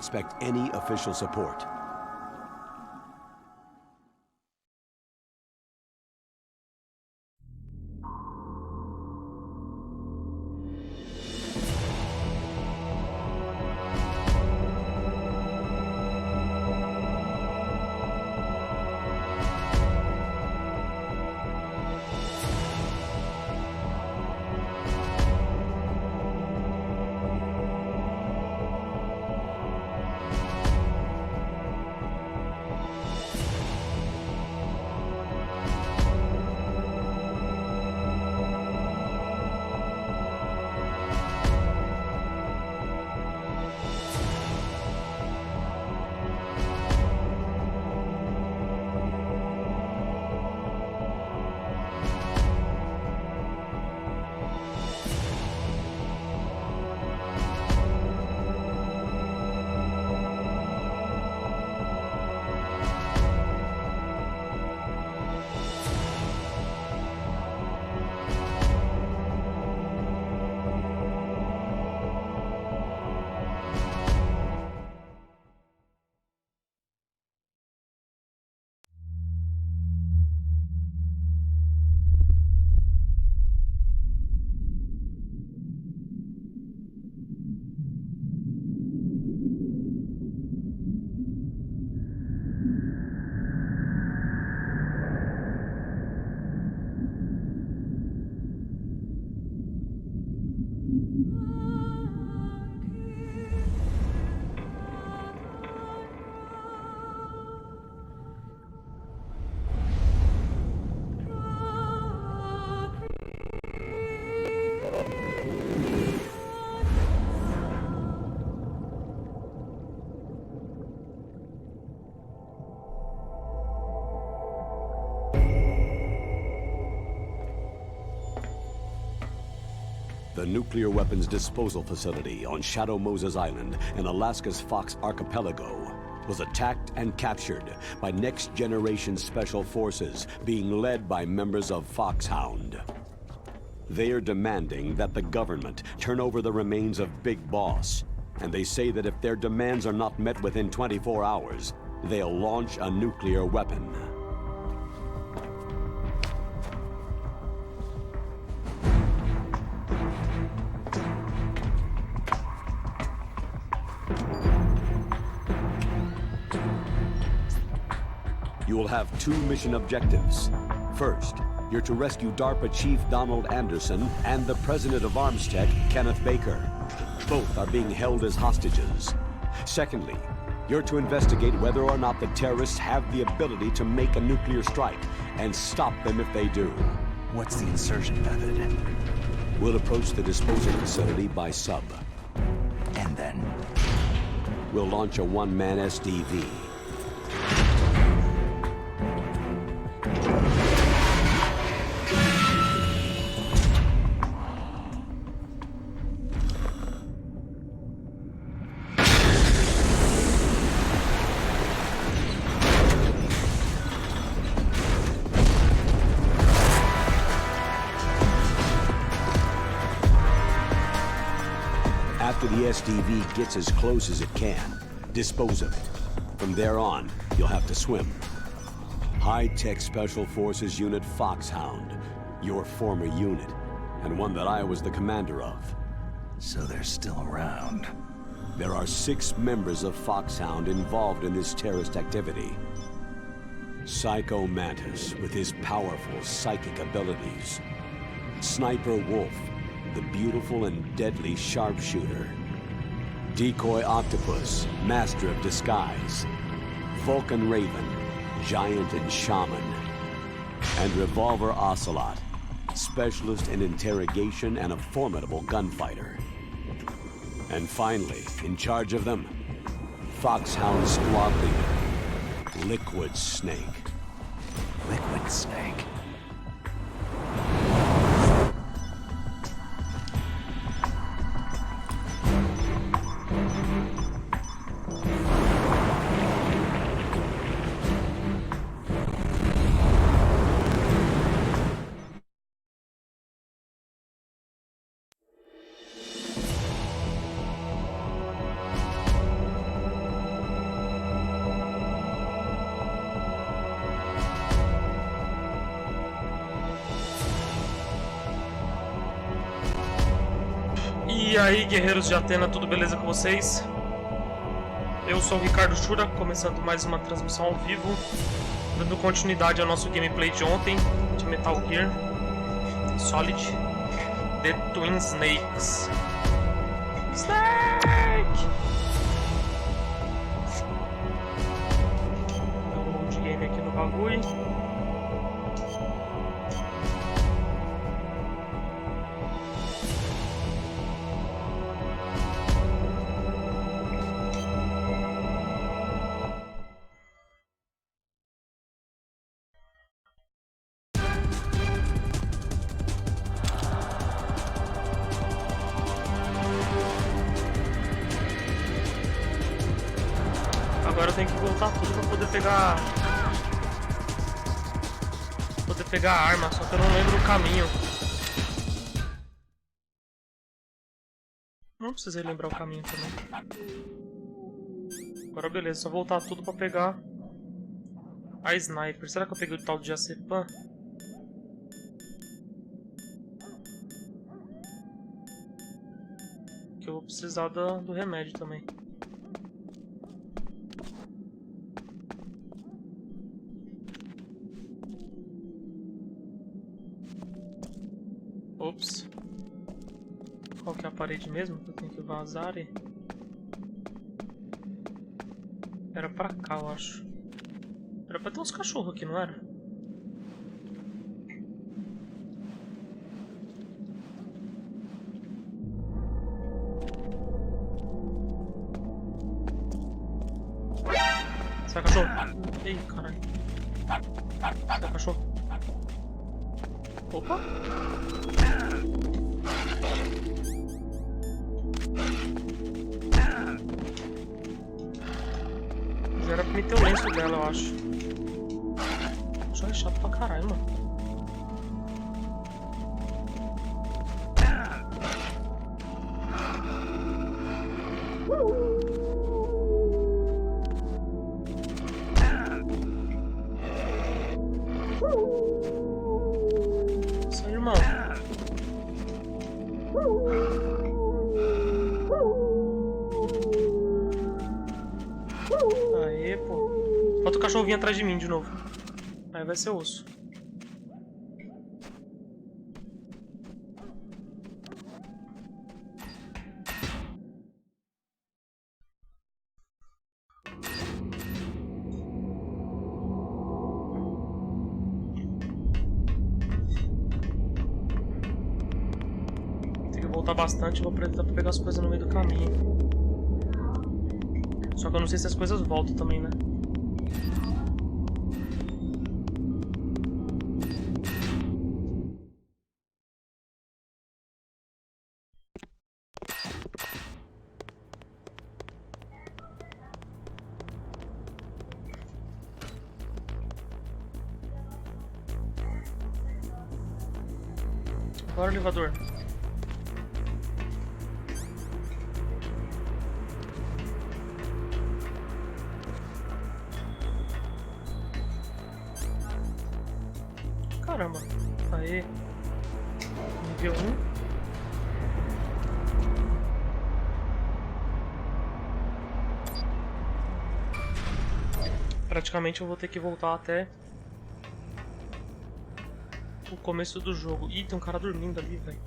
expect any official support. The nuclear weapons disposal facility on Shadow Moses Island in Alaska's Fox Archipelago was attacked and captured by next-generation special forces being led by members of Foxhound. They are demanding that the government turn over the remains of Big Boss, and they say that if their demands are not met within 24 hours, they'll launch a nuclear weapon. You will have two mission objectives. First, you're to rescue DARPA Chief Donald Anderson and the President of Armstech, Kenneth Baker. Both are being held as hostages. Secondly, you're to investigate whether or not the terrorists have the ability to make a nuclear strike and stop them if they do. What's the insertion method? We'll approach the disposal facility by sub. And then? We'll launch a one-man SDV. After the SDV gets as close as it can, dispose of it. From there on, you'll have to swim. High-tech Special Forces Unit Foxhound, your former unit, and one that I was the commander of. So they're still around. There are 6 members of Foxhound involved in this terrorist activity. Psycho Mantis, with his powerful psychic abilities. Sniper Wolf, the beautiful and deadly sharpshooter. Decoy Octopus, master of disguise. Vulcan Raven, giant and shaman. And Revolver Ocelot, specialist in interrogation and a formidable gunfighter. And finally, in charge of them, Foxhound Squad Leader, Liquid Snake. Liquid Snake. E aí, guerreiros de Atena, tudo beleza com vocês? Eu sou o Ricardo SHURA, começando mais uma transmissão ao vivo, dando continuidade ao nosso gameplay de ontem, de Metal Gear Solid The Twin Snakes. Snake! Dá um load game aqui no bagulho. Agora eu tenho que voltar tudo pra poder pegar a arma, só que eu não lembro o caminho. Não precisei lembrar o caminho também. Agora beleza, só voltar tudo pra pegar a sniper. Será que eu peguei o tal de diazepam? Que eu vou precisar do remédio também. Ops. Qual que é a parede mesmo que eu tenho que vazar? Era pra cá, eu acho. Era pra ter uns cachorros aqui, não era? Sai, cachorro! Ei, caralho. Sai, cachorro. Opa! Já era pra meter o lenço dela, eu acho. Já é chato pra caralho, mano. Isso aí, irmão. Aê, pô. Falta o cachorro vir atrás de mim de novo. Aí vai ser osso. Tem que voltar bastante, vou aproveitar pra pegar as coisas no meio do caminho. Só que eu não sei se as coisas voltam também, né? Bora, elevador. Caramba. Aê. Nível 1. Praticamente eu vou ter que voltar até o começo do jogo. Ih, tem um cara dormindo ali, velho.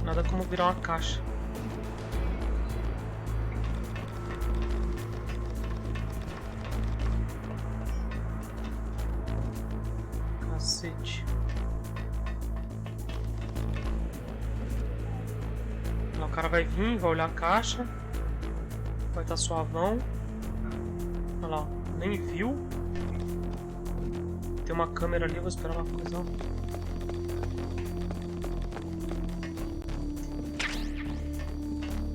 Nada como virar uma caixa. Cacete. Lá o cara vai vir, vai olhar a caixa. Vai estar suavão. Olha lá, nem viu. Tem uma câmera ali, vou esperar uma coisa.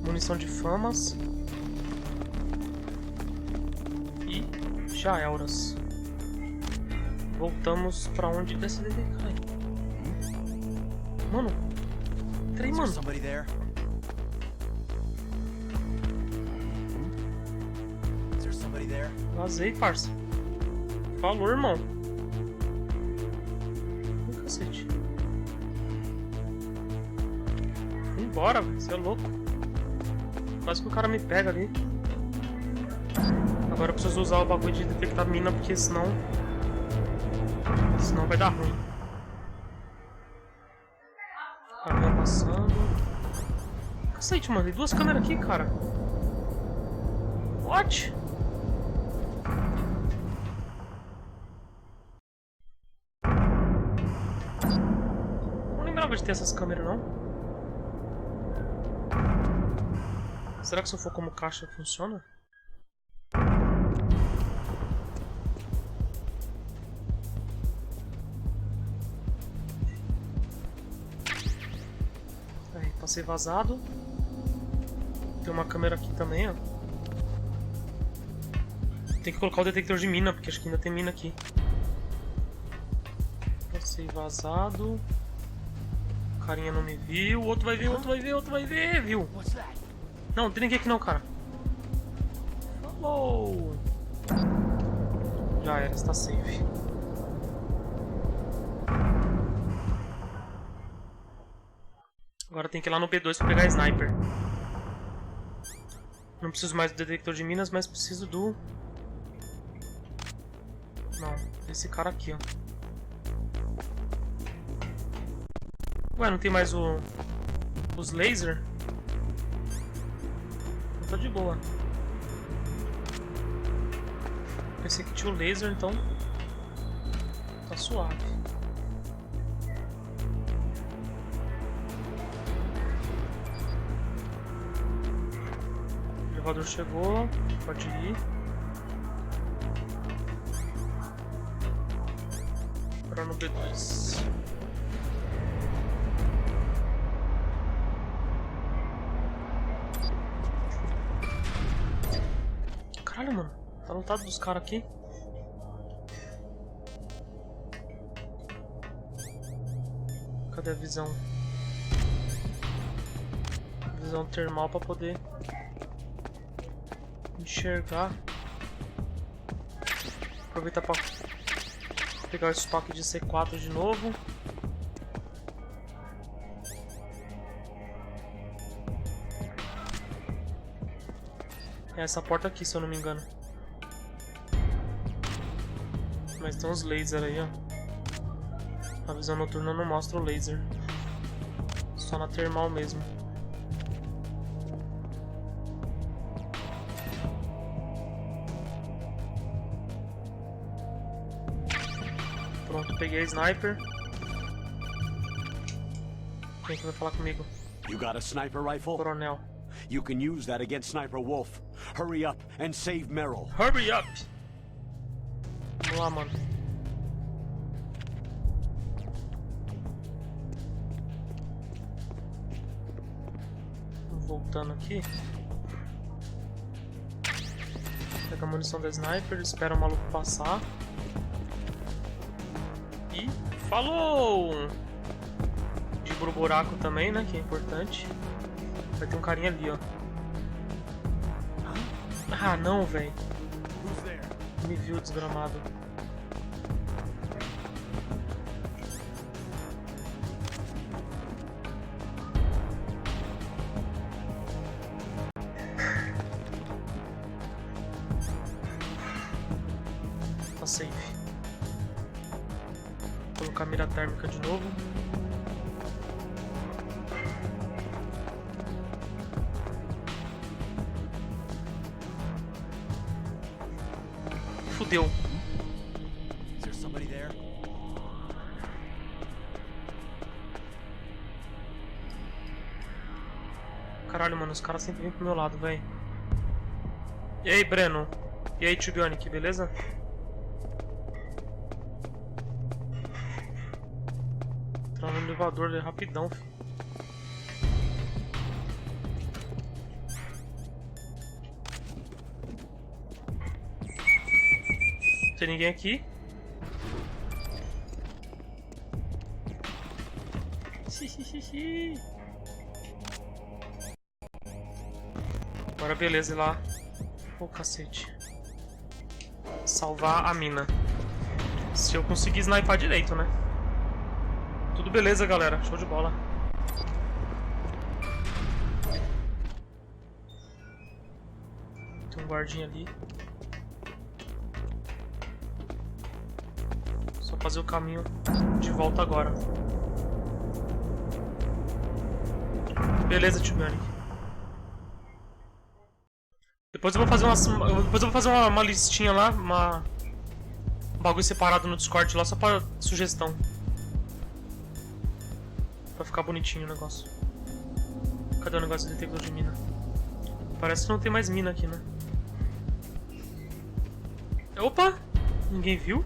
Munição de famas. E já euros. Voltamos pra onde? Desce daí, cara. Mano, trem, mano. Vazei, parça. Falou, irmão. Ih, cacete. Fui embora, velho. Você é louco. Quase que o cara me pega ali. Agora eu preciso usar o bagulho de detectar mina, porque senão vai dar ruim. Caminhão passando. Cacete, mano. Tem duas câmeras aqui, cara. What? Não lembrava de ter essas câmeras, não. Será que se eu for como caixa funciona? Aí, passei vazado. Tem uma câmera aqui também, ó. Tem que colocar o detector de mina, porque acho que ainda tem mina aqui. Passei vazado. O carinha não me viu. O outro vai ver, outro vai ver, outro vai ver. Viu? Não, não tem ninguém aqui não, cara. Falou! Já era, está safe. Agora tem que ir lá no B2 pra pegar a sniper. Não preciso mais do detector de minas, mas preciso do... Não, esse cara aqui, ó. Ué, não tem mais os laser? Não, tá de boa. Pensei que tinha o laser, então tá suave. O elevador chegou, pode ir. Agora no B2. Caralho, mano. Tá lotado dos caras aqui. Cadê a visão? Visão termal pra poder enxergar. Aproveitar pra pegar o estoque de C4 de novo. É essa porta aqui, se eu não me engano. Mas tem uns lasers aí, ó. A visão noturna não mostra o laser. Só na termal mesmo. Pronto, peguei a sniper. Quem é que vai falar comigo? You got a sniper rifle? Coronel. You can use that against Sniper Wolf. Hurry up and save Merrill. Hurry up! Vamos lá, mano. Voltando aqui. Pega a munição da sniper, espera o maluco passar. E falou! Tipo o buraco também, né? Que é importante. Vai ter um carinha ali, ó. Ah, não, velho. Me viu, desgramado. Tá safe. Vou colocar a mira térmica de novo. Fudeu. Caralho, mano, os caras sempre vêm pro meu lado, velho. E aí, Breno? E aí, Tibionic, beleza? Entrar no elevador ali rapidão, filho. Não tem ninguém aqui. Agora beleza, ir lá. Ô, cacete. salvar a mina. Se eu conseguir snipar direito, né? Tudo beleza, galera. Show de bola. Tem um guardinha ali. Só fazer o caminho de volta agora. Beleza, tio Manny. Depois eu vou fazer uma listinha lá, um bagulho separado no Discord lá, só pra sugestão. Pra ficar bonitinho o negócio. Cadê o negócio de detector de mina? Parece que não tem mais mina aqui, né? Opa! Ninguém viu?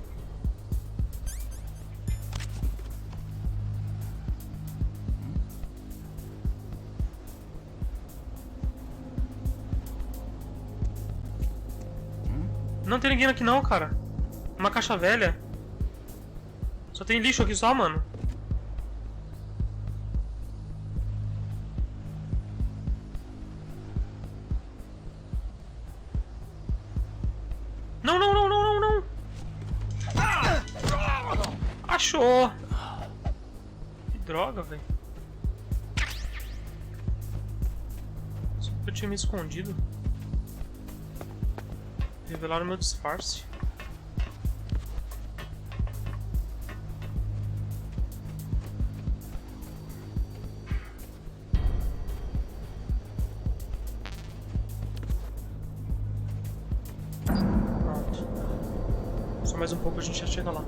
Não tem ninguém aqui não, cara. Uma caixa velha. Só tem lixo aqui só, mano. Não, não, não, não, não, não. Achou. Que droga, velho. Só que eu tinha me escondido. Revelaram meu disfarce. Pronto. Só mais um pouco a gente já chega lá.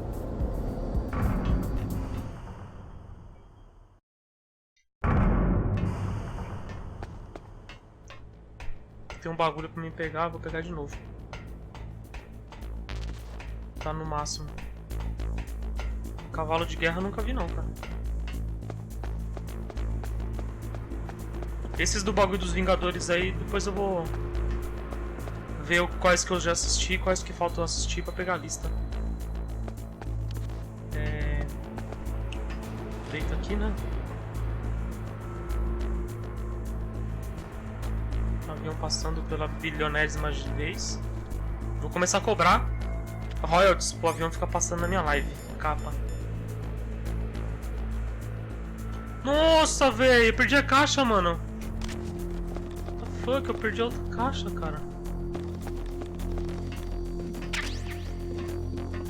Tem um bagulho pra me pegar, vou pegar de novo. Tá no máximo. Cavalo de guerra eu nunca vi não, cara. Esses do bagulho dos Vingadores aí, depois eu vou ver quais que eu já assisti, quais que faltam assistir pra pegar a lista. Deita aqui, né? Avião passando pela bilionésima vez. Vou começar a cobrar royalties pro avião ficar passando na minha live. Capa. Nossa, velho, eu perdi a caixa, mano. What the fuck, eu perdi a outra caixa, cara.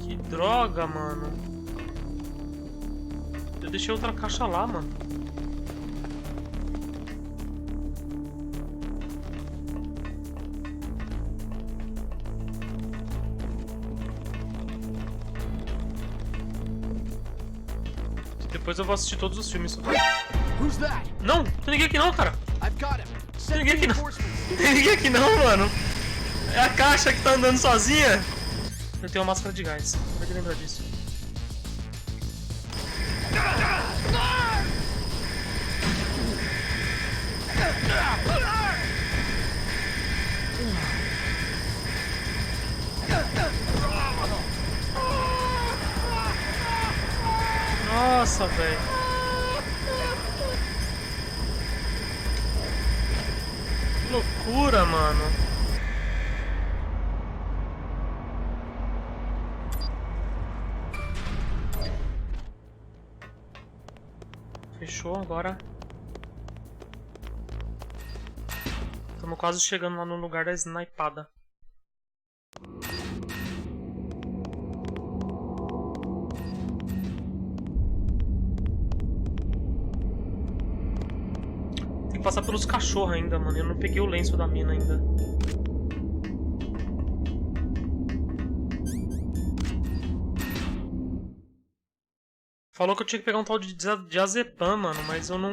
Que droga, mano. Eu deixei outra caixa lá, mano. Depois eu vou assistir todos os filmes. Não, tem ninguém aqui não, cara. Tem ninguém aqui não. Tem ninguém aqui não, mano. É a caixa que tá andando sozinha. Eu tenho uma máscara de gás. Vai te lembrar disso. Nossa, velho. Que loucura, mano. Fechou agora. Estamos quase chegando lá no lugar da snipada. Passar pelos cachorros ainda, mano. Eu não peguei o lenço da mina ainda. Falou que eu tinha que pegar um tal de diazepam, mano, mas eu não...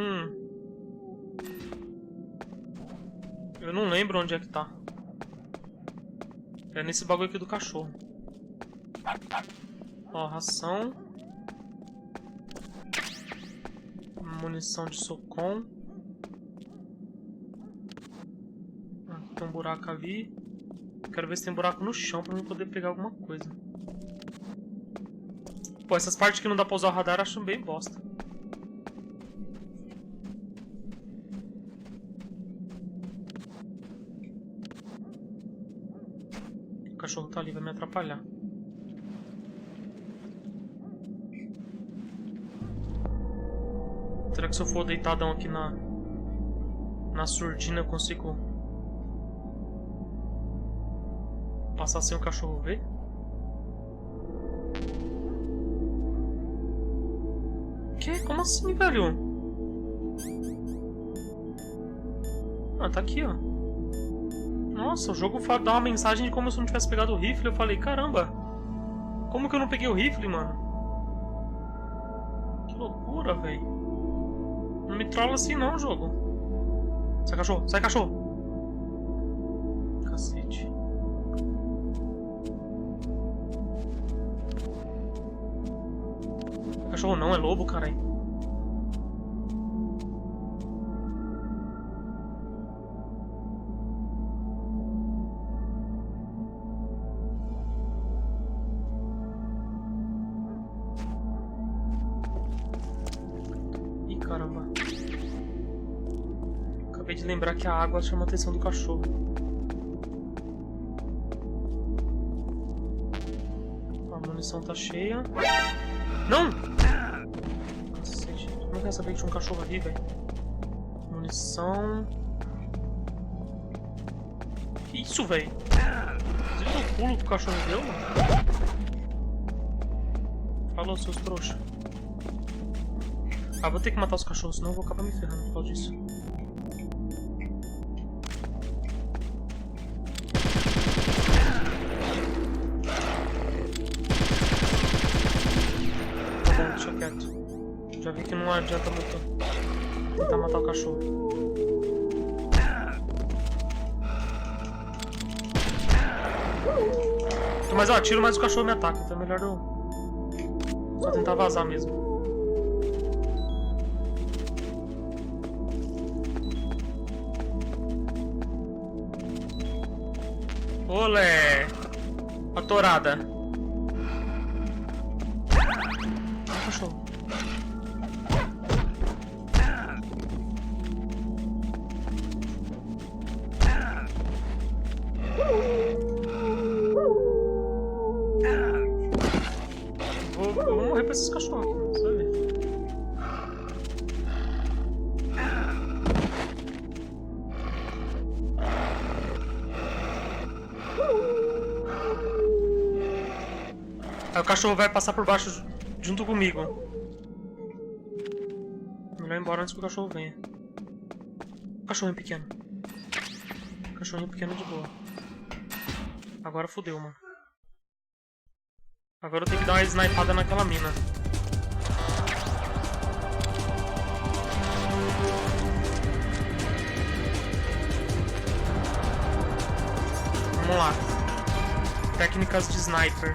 Eu não lembro onde é que tá. É nesse bagulho aqui do cachorro. Ó, ração. Munição de socom. Tem um buraco ali. Quero ver se tem buraco no chão pra eu poder pegar alguma coisa. Pô, essas partes que não dá pra usar o radar eu acho bem bosta. cachorro tá ali, vai me atrapalhar. Será que se eu for deitadão aqui na surdina eu consigo passar sem o cachorro ver? Que? Como assim, velho? Ah, tá aqui, ó. Nossa, o jogo dá uma mensagem de como se eu não tivesse pegado o rifle. Eu falei, caramba, como que eu não peguei o rifle, mano? Que loucura, velho. Não me trolla assim não, jogo. Sai, cachorro! Sai, cachorro! Cacete. Cachorro não, é lobo, caralho. Ih, caramba. Acabei de lembrar que a água chama a atenção do cachorro. A munição tá cheia. Não! Cacete, como é que eu sabia que tinha um cachorro ali, velho? Munição. Que isso, velho? Você viu o pulo que o cachorro deu, mano? Falou, seus trouxas. Ah, vou ter que matar os cachorros, senão eu vou acabar me ferrando por causa disso. Deixa quieto. Já vi que não adianta muito tentar matar o cachorro. Mas ó, tiro mais o cachorro me ataca, então é melhor eu só tentar vazar mesmo. Olé! A tourada. Cachorro. Vou morrer pra esses cachorros aqui, você vai ver. Aí o cachorro vai passar por baixo junto comigo. Melhor ir embora antes que o cachorro venha. Cachorrinho pequeno. Cachorrinho pequeno de boa. Agora fodeu, mano. Agora eu tenho que dar uma snipada naquela mina. Vamos lá. Técnicas de sniper.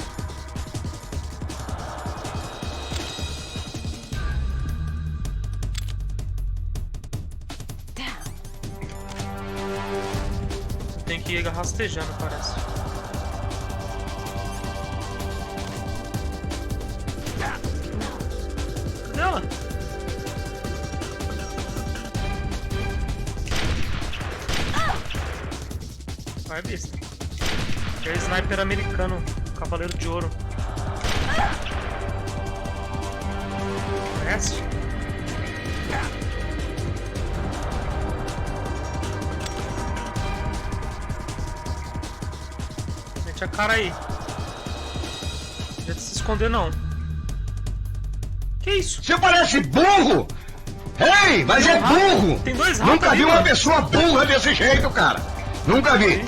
Tem que ir rastejando, parece. Cadê ela? Vai, besta. É o sniper americano, cavaleiro de ouro. Conhece? Mete a cara aí. Não adianta se esconder, não. Que isso? Você parece burro! Ei, mas é burro! Tem dois ratos. Nunca ali, vi uma mano. pessoa burra desse jeito, cara! Nunca vi!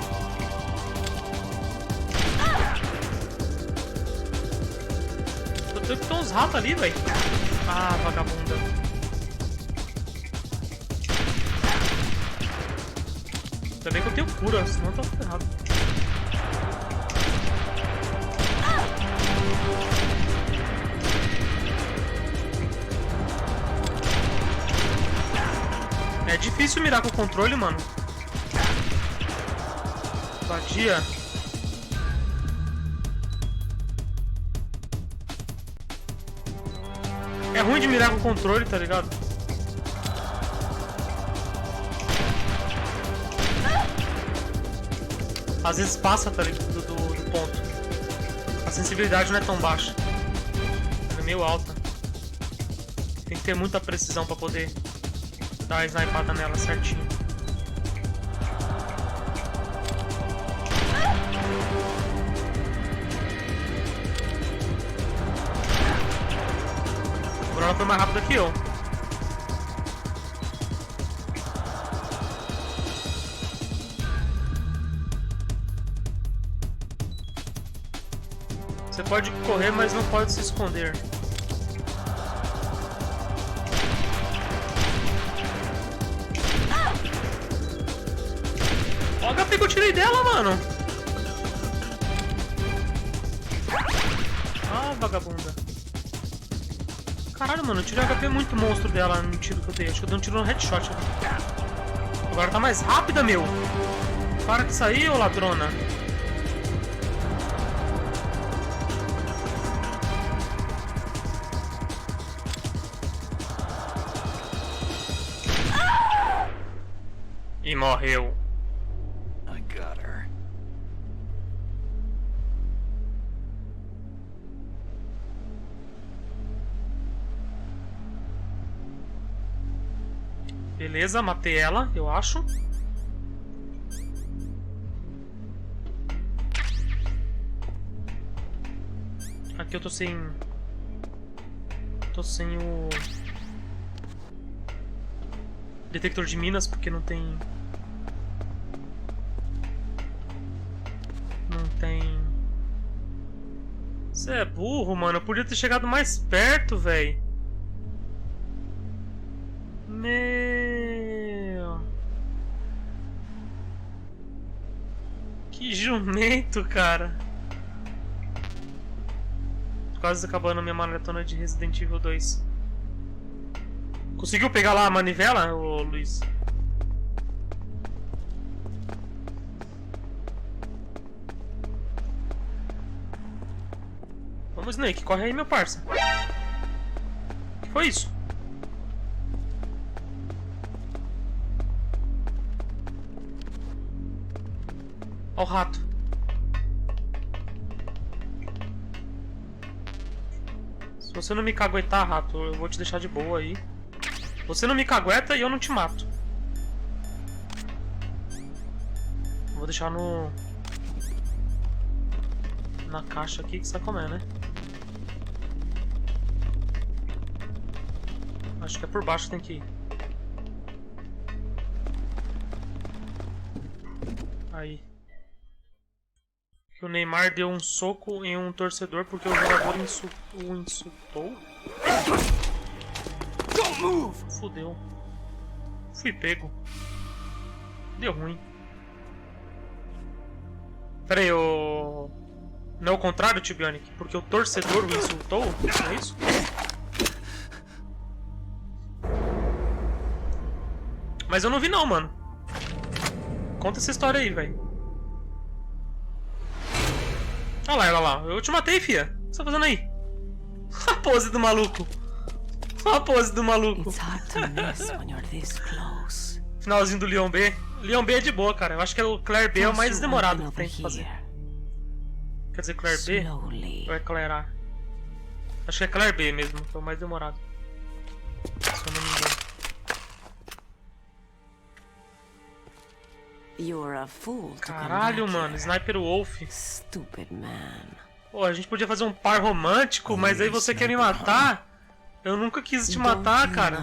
Eu tô com uns ratos ali, velho. Ah, vagabunda. Ainda bem que eu tenho cura, senão eu tô ferrado. É difícil mirar com o controle, mano. Vadia. É ruim de mirar com o controle, tá ligado? Às vezes passa, tá ligado? Do ponto. A sensibilidade não é tão baixa. Ela é meio alta. Tem que ter muita precisão pra poder dar a snipada nela certinho. Agora ela foi mais rápida que eu. Você pode correr, mas não pode se esconder. Ó, o HP que eu tirei dela, mano. Ah, vagabunda. Caralho, mano, eu tirei o HP muito monstro dela no tiro que eu dei. Acho que eu dei um tiro no headshot. Agora tá mais rápida, meu. Para de sair, ô ladrona. E morreu. I got her. Beleza, matei ela, eu acho. Aqui eu tô sem... Tô sem o... detector de minas, porque não tem... Não tem... Você é burro, mano. Eu podia ter chegado mais perto, velho. Meu... Que jumento, cara. Quase acabando a minha maratona de Resident Evil 2. Conseguiu pegar lá a manivela, ô Luiz? Vamos, Snake, corre aí, meu parça. O que foi isso? Ó o rato. Se você não me caguetar, rato, eu vou te deixar de boa aí. Você não me cagueta e eu não te mato. Vou deixar no... na caixa aqui que você vai comer, né? Acho que é por baixo que tem que ir. Aí. O Neymar deu um soco em um torcedor porque o jogador o insultou. Fudeu. Fui pego. Deu ruim. Pera aí, o... Não é o contrário, Tibionic? Porque o torcedor o insultou? É isso? Mas eu não vi não, mano. Conta essa história aí, velho. Olha lá. Eu te matei, fia. O que você tá fazendo aí? A pose do maluco. A pose do maluco. Finalzinho do Leon B. Leon B é de boa, cara. Eu acho que o Claire B é o mais demorado que tem que fazer. Quer dizer, Claire B? Ou é Claire A? Acho que é Claire B mesmo, que é o mais demorado. Se eu não me engano. Caralho, mano, Sniper Wolf. Pô, a gente podia fazer um par romântico, mas aí você quer me matar? Eu nunca quis te matar, cara.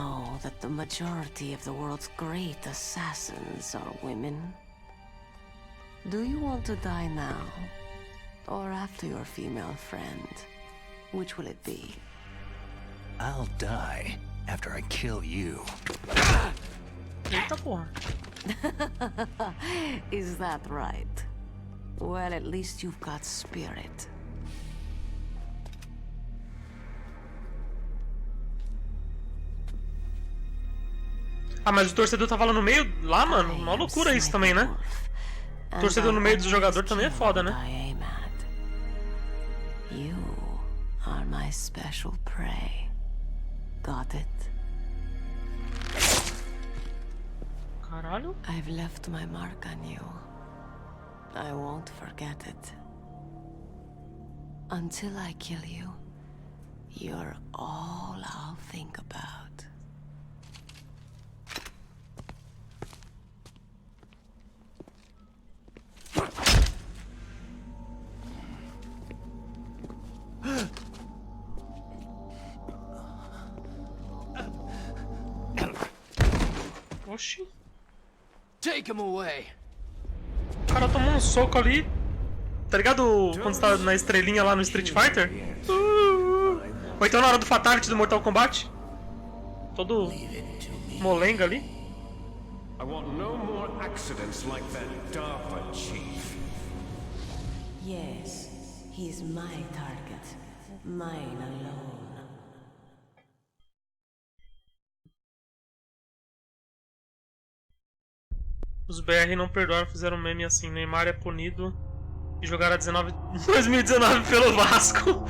Do you want to die now, or after your female friend? Which will it be? I'll die after I kill you. Eita porra. Is that right? Well, at least you've got spirit. Ah, mas o torcedor tava lá no meio, lá, mano. Uma loucura isso também, né? O torcedor no meio do jogador também é foda, né? You are my special prey. Got it? Caralho. I've left my mark on you. I won't forget it. Until I kill you, you're all I'll think about. Oxi. Take him away. O cara tomou um soco ali. Tá ligado quando você tá na estrelinha lá no Street Fighter? Ou então na hora do Fatality do Mortal Kombat? Todo molenga ali. I want no more accidents like that DARPA chief. Yes, he's my target. Mine alone. Os BR não perdoaram, fizeram um meme assim: Neymar é punido e jogaram a 2019 pelo Vasco.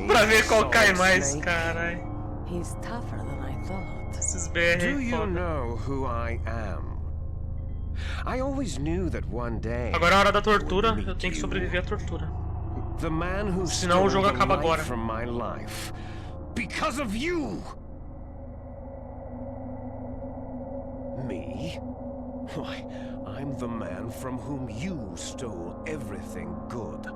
Pra ver qual cai mais, carai. He's tougher than I thought. Esses BR Do é you foda. know who I am? I always knew that one day. Agora é a hora da tortura, eu tenho que sobreviver à tortura. The man who Senão o jogo stole acaba the agora. life from my life because of you. Me? Why, I'm the man from whom you stole everything good.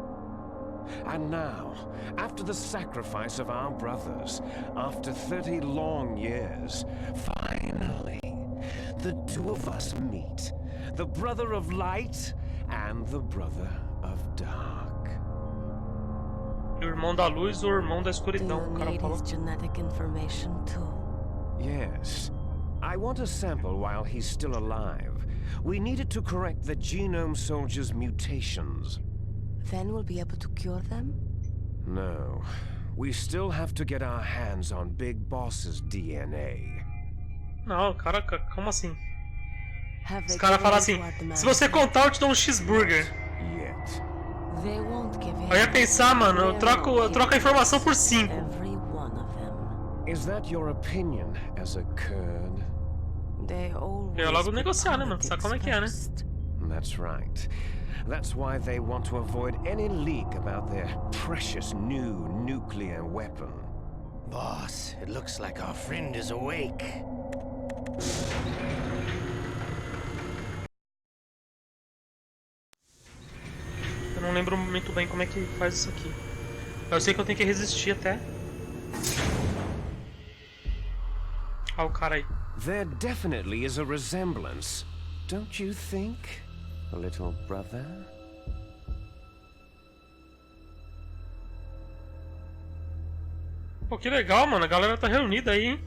And now, after the sacrifice of our brothers, after 30 long years, finally, the two of us meet. The brother of light and the brother of dark. O irmão da luz ou o irmão da Do escuridão, you o cara need falou. his genetic information too? Yes. I want a sample while he's still alive. We need it to correct the genome soldier's mutations. Then we'll be able to cure them? No. We still have to get our hands on Big Boss's DNA. Não, cara, como assim? Have Os they caras given falam it assim: to our demands? se você contar, eu te dou um cheeseburger. Yet. They won't give in. Eu ia pensar, mano, eu troco a informação por 5. Every one of them. Is that your opinion as a Kurd? They always Eu ia logo put negociar, né, mano? Sabe como é que é, né? first. That's right. That's why they want to avoid any leak about their precious new nuclear weapon. Boss, it looks like our friend is awake. Eu não lembro muito bem como é que faz isso aqui. Eu sei que eu tenho que resistir até. Olha o cara aí. There definitely is a resemblance, don't you think, little brother? Pô, que legal, mano. A galera tá reunida aí, hein?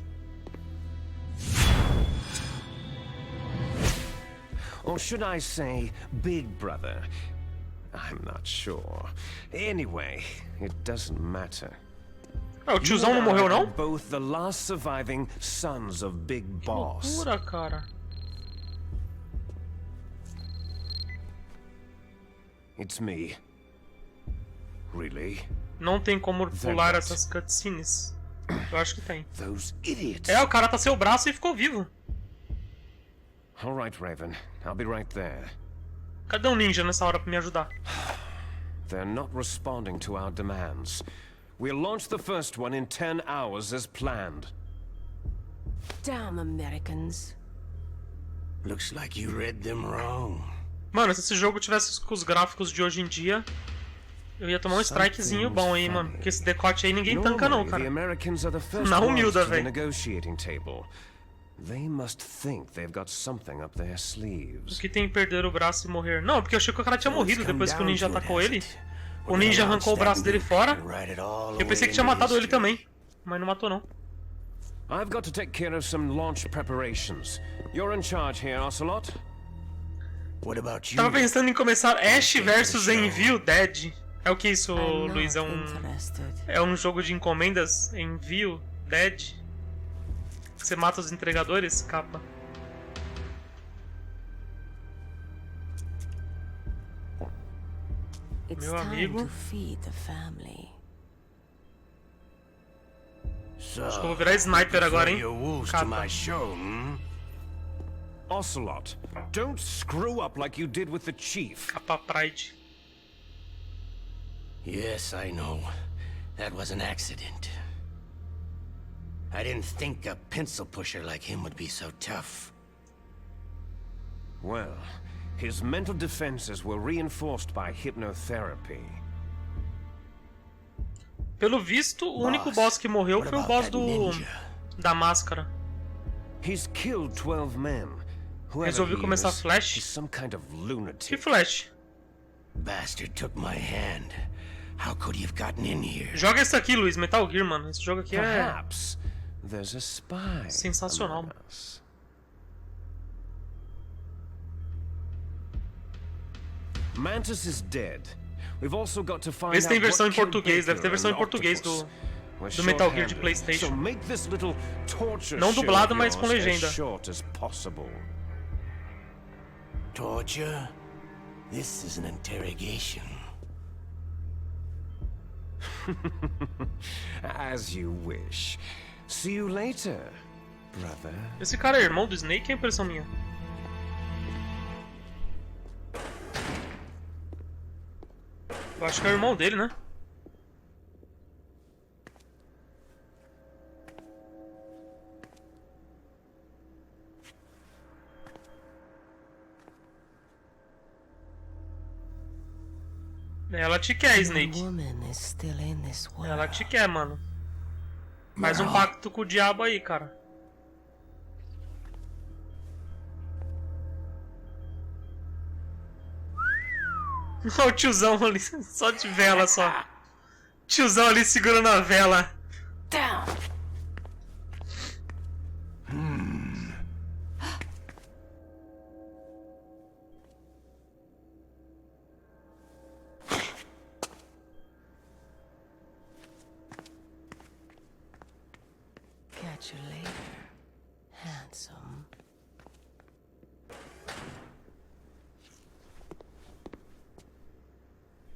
Or should I say, big brother? I'm not sure. Anyway, it doesn't matter. Ah, o tiozão não morreu, não? Both the last surviving sons of Big Boss. Loucura, cara. It's me. Really? Não tem como pular essas cutscenes. Eu acho que tem. Those idiots. É, o cara tá sem o braço e ficou vivo. All right, Raven. I'll be right there. Cadê um ninja nessa hora pra me ajudar? They're not responding to our demands. We'll launch the first one in 10 hours as planned. Damn Americans. Looks like you read them wrong. Mano, se esse jogo tivesse com os gráficos de hoje em dia, eu ia tomar um strikezinho bom aí, mano. Porque esse decote aí ninguém tanca não, The cara. Americans are the first Na ones humilda, to the véi. negotiating table. They must think they've got something up their O sleeves. que tem perder o braço e morrer? Não, porque eu achei que o cara tinha morrido depois que o ninja atacou ele. O ninja arrancou o braço dele fora. Eu pensei que tinha matado ele também. Mas não matou, não. I've got to take care of some launch preparations. You're in charge here, Ocelot. What about you? Tava pensando em começar Ash vs Envio Dead. É o que isso, I'm Luiz? not interested. É um jogo de encomendas? Envio Dead? Você mata os entregadores? Capa. It's Meu time amigo. to feed the family. So, Acho que eu vou virar sniper agora, hein? your wolves to Capa. my show, hmm? Ocelot, don't screw up like you did with the chief. Capa Pride. Yes, I know. That was an accident. I didn't think a pencil pusher like him would be so tough. Well, his mental defenses were reinforced by hypnotherapy. Pelo visto, o único boss que morreu foi o boss da máscara. He's killed 12 men. Resolvi começar Flash. He's some kind of lunatic. Que Flash? Bastard took my hand. How could he have gotten in here? Joga esse aqui, Luiz, Metal Gear, mano. Esse jogo aqui Perhaps there's a spy. Sensacional. Mantis is dead. We've also got to find Vê se tem out versão em what killed português. Deve ter Baker versão em and português Octopus. do Metal Gear de PlayStation. So make this little torture Não show dublado, of mas com yours legenda. as short as possible. Torture? This is an interrogation. As you wish. See you later, brother. Esse cara é irmão do Snake, é impressão minha. Eu acho que é o irmão dele, né? Ela te quer, Snake. Ela te quer, mano. Faz um pacto com o diabo aí, cara. Olha o tiozão ali, só de vela só. Tiozão ali segurando a vela. Catch you later, handsome.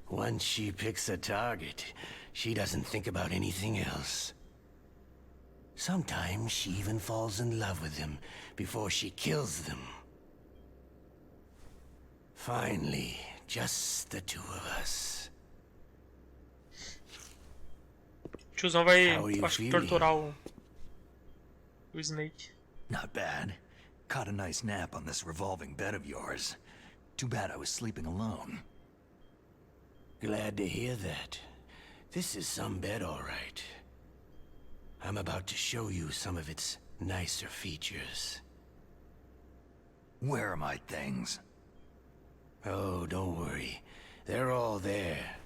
Once she picks a target, she doesn't think about anything else. Sometimes she even falls in love with them before she kills them. Finally, just the two of us. O tiozão vai, How are you acho que feeling? torturar o Snake. Not bad. Caught a nice nap on this revolving bed of yours. Too bad I was sleeping alone. Glad to hear that. This is some bed, all right. I'm about to show you some of its nicer features. Where are my things? Oh, don't worry. They're all there.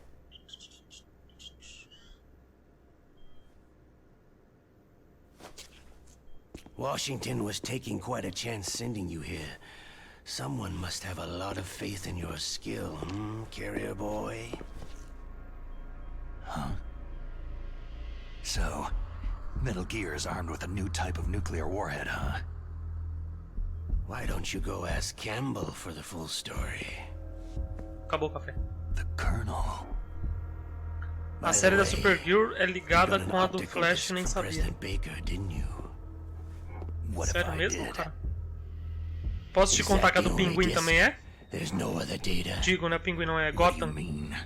Washington was taking quite a chance sending you here. Someone must have a lot of faith in your skill, carrier boy? Huh? So, Metal Gear is armed with a new type of nuclear warhead, huh? Why don't you go ask Campbell for the full story? Acabou o café. The Colonel. A série da Supergirl é ligada com a do Flash, nem sabia. President Baker, didn't you? What if Sério I mesmo, did? cara? Posso te contar que a do Pinguim também é? There's no other data. Digo, né? Pinguim não é What do you Gotham. mean?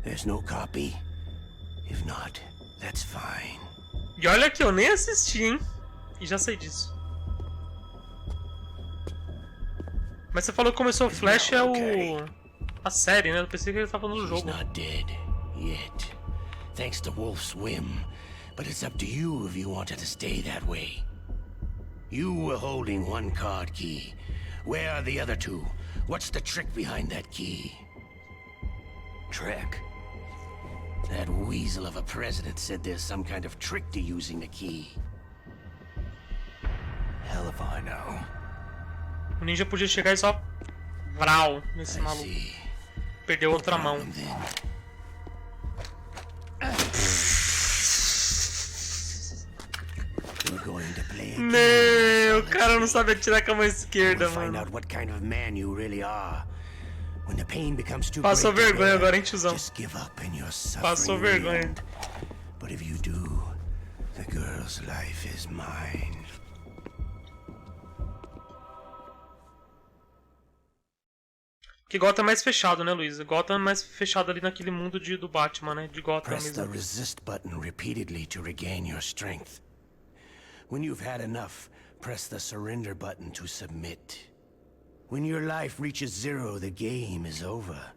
There's no copy? If not, that's fine. E olha que eu nem assisti, hein? E já sei disso. Mas você falou que começou o Flash é o... a série, né? Eu pensei que ele tava falando do He's jogo. not dead yet. Thanks to Wolf's whim. But it's up to you if you want it to stay that way. You were holding one card key. Where are the other two? What's the trick behind that key? Trick? That weasel of a president said there's some kind of trick to using the key. Hell if I know. O ninja podia chegar e só... Vral, nesse I maluco. see. Perdeu outra mão. Problem then. We're going to play a game. Meu, o cara não sabe atirar com a mão esquerda, We'll find mano. out what kind of man you really are. When the pain becomes too Passou great to vergonha bear, agora, hein, tiozão? just give up and your Passou suffering will vergonha. end. But if you do, the girl's life is mine. Que Gotham é mais fechado, né, Luiz? Gotham é mais fechado ali naquele mundo do Batman, né? De Gotham Press the mesmo. resist button repeatedly to regain your strength. When you've had enough, press the surrender button to submit. When your life reaches 0, the game is over.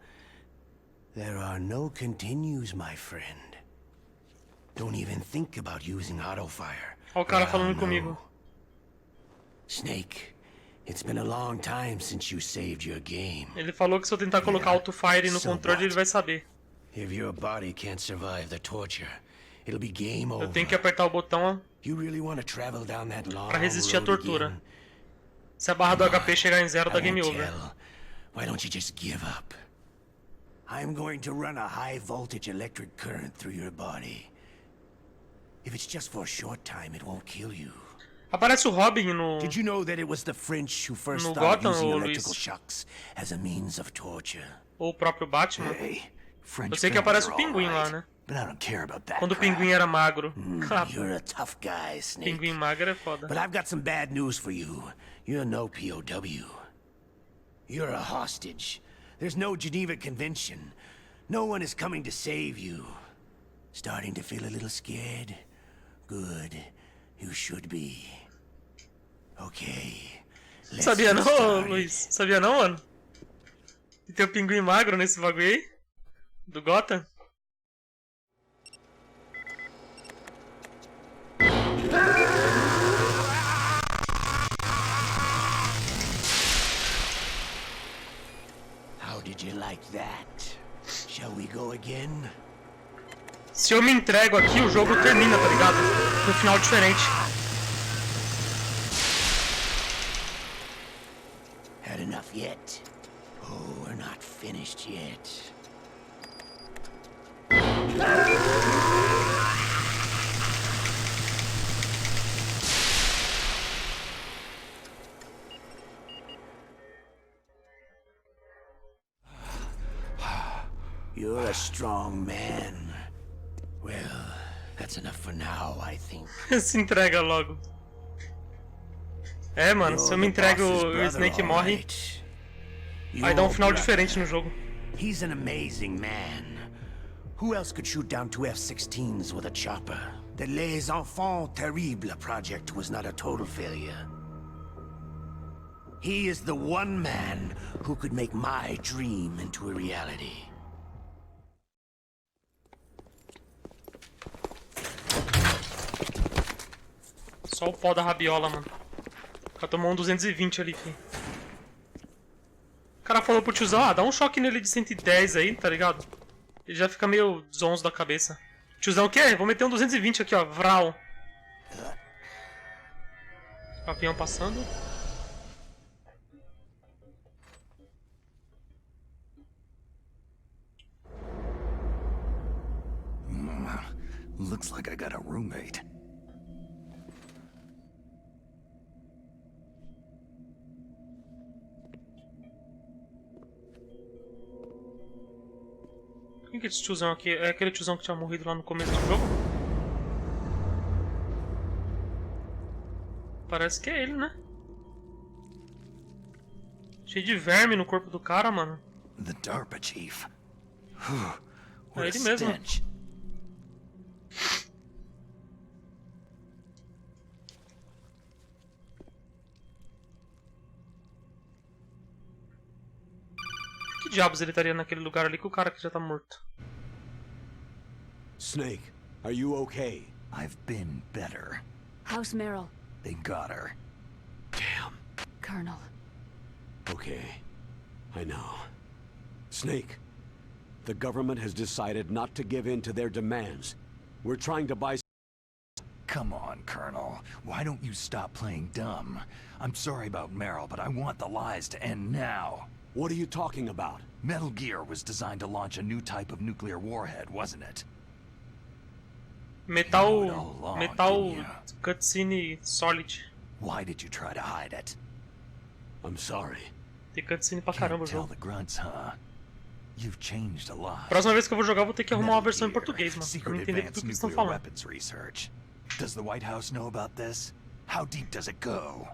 There are no continues, my friend. Don't even think about using auto-fire. Olha o cara falando comigo. Snake, it's been a long time since you saved your game. Ele falou que se eu tentar colocar auto-fire no controle, ele vai saber. If your body can't survive the torture, it'll be game over. Eu tenho que apertar o botão You really want to travel down that long pra resistir à road tortura. again? Se a barra do HP chegar em 0, I dá game won't over. tell. Why don't you just give up? I'm going to run a high voltage electric current through your body. If it's just for a short time, it won't kill you. Aparece o Robin no... Did you know that it was the French who first No started Gotham, using ô, electrical Luiz? shocks as a means of torture? Ou o próprio Batman. Hey, French Eu sei que films aparece are o Pinguim lá, alright, né? but I don't care about that Quando o crap. Pinguim era magro. You're a tough guy, Snake. Pinguim magro é foda. But I've got some bad news for you. You're no POW. You're a hostage. There's no Geneva Convention. No one is coming to save you. Starting to feel a little scared? Good. You should be. Okay. Let's Sabia get não, started. Luiz? Sabia não, mano? E tem o Pinguim magro nesse bagulho aí? Do Gotham? How did you like that? Shall we go again? Se eu me entrego aqui, o jogo termina, tá ligado? No final diferente. Had enough yet? Oh, we're not finished yet. You're a strong man. Well, that's enough for now, I think. Se entrega logo. É, mano, se eu me entrego, o Snake morre. Aí dá um final diferente no jogo. He's an amazing man. Who else could shoot down 2 F-16s with a chopper? The Les Enfants Terribles project was not a total failure. He is the one man who could make my dream into a reality. Só o pó da rabiola, mano. O cara tomou um 220 ali, filho. O cara falou pro tiozão, ah, dá um choque nele de 110 aí, tá ligado? Ele já fica meio zonzo da cabeça. Tiozão, o quê? Vou meter um 220 aqui, ó. Vral. O avião passando. Looks like I got a roommate. Quem que é esse tiozão aqui? É aquele tiozão que tinha morrido lá no começo do jogo? Parece que é ele, né? Cheio de verme no corpo do cara, mano. The DARPA chief. É What a ele mesmo. stench. Que diabos ele estaria naquele lugar ali com o cara que já tá morto? Snake, are you okay? I've been better. How's Meryl? They got her. Damn. Colonel. Okay. I know. Snake, the government has decided not to give in to their demands. We're trying to buy... Come on, Colonel. Why don't you stop playing dumb? I'm sorry about Meryl, but I want the lies to end now. What are you talking about? Metal Gear was designed to launch a new type of nuclear warhead, wasn't it? Metal cutscene solid. Why did you try to hide it? I'm sorry. Tem cutscene pra caramba o Can't tell jogo. the grunts, huh? You've changed a lot. Próxima vez que eu vou jogar, eu vou ter que arrumar uma versão em Metal português, Gear, mano. Pra secret me entender tudo advanced que eles estão nuclear falando. weapons research. Does the White House know about this? How deep does it go?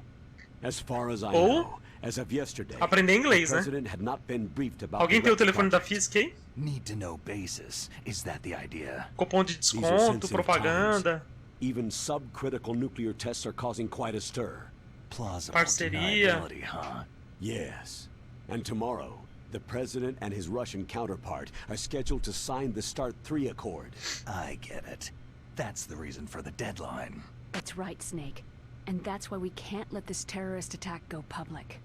As far as I Ou know, As of yesterday, Aprender inglês, the né? president had not been briefed about Alguém the tem o Wreck telefone da project. física aí? Need to know basis. Is that the idea? Cupom de These are desconto, sensitive propaganda, times. Even subcritical nuclear tests are causing quite a stir. Plausible Parceria. deniability, huh? Yes. And tomorrow, the president and his Russian counterpart are scheduled to sign the START 3 Accord. I get it. That's the reason for the deadline. That's right, Snake. And that's why we can't let this terrorist attack go public.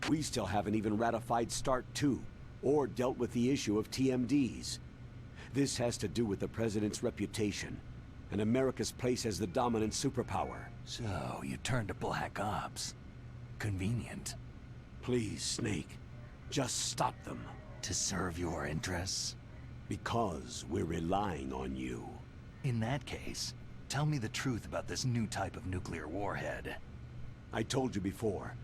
We still haven't even ratified START 2, or dealt with the issue of TMDs. This has to do with the president's reputation, and America's place as the dominant superpower. So, you turned to Black Ops. Convenient. Please, Snake, just stop them. To serve your interests? Because we're relying on you. In that case, tell me the truth about this new type of nuclear warhead. I told you before,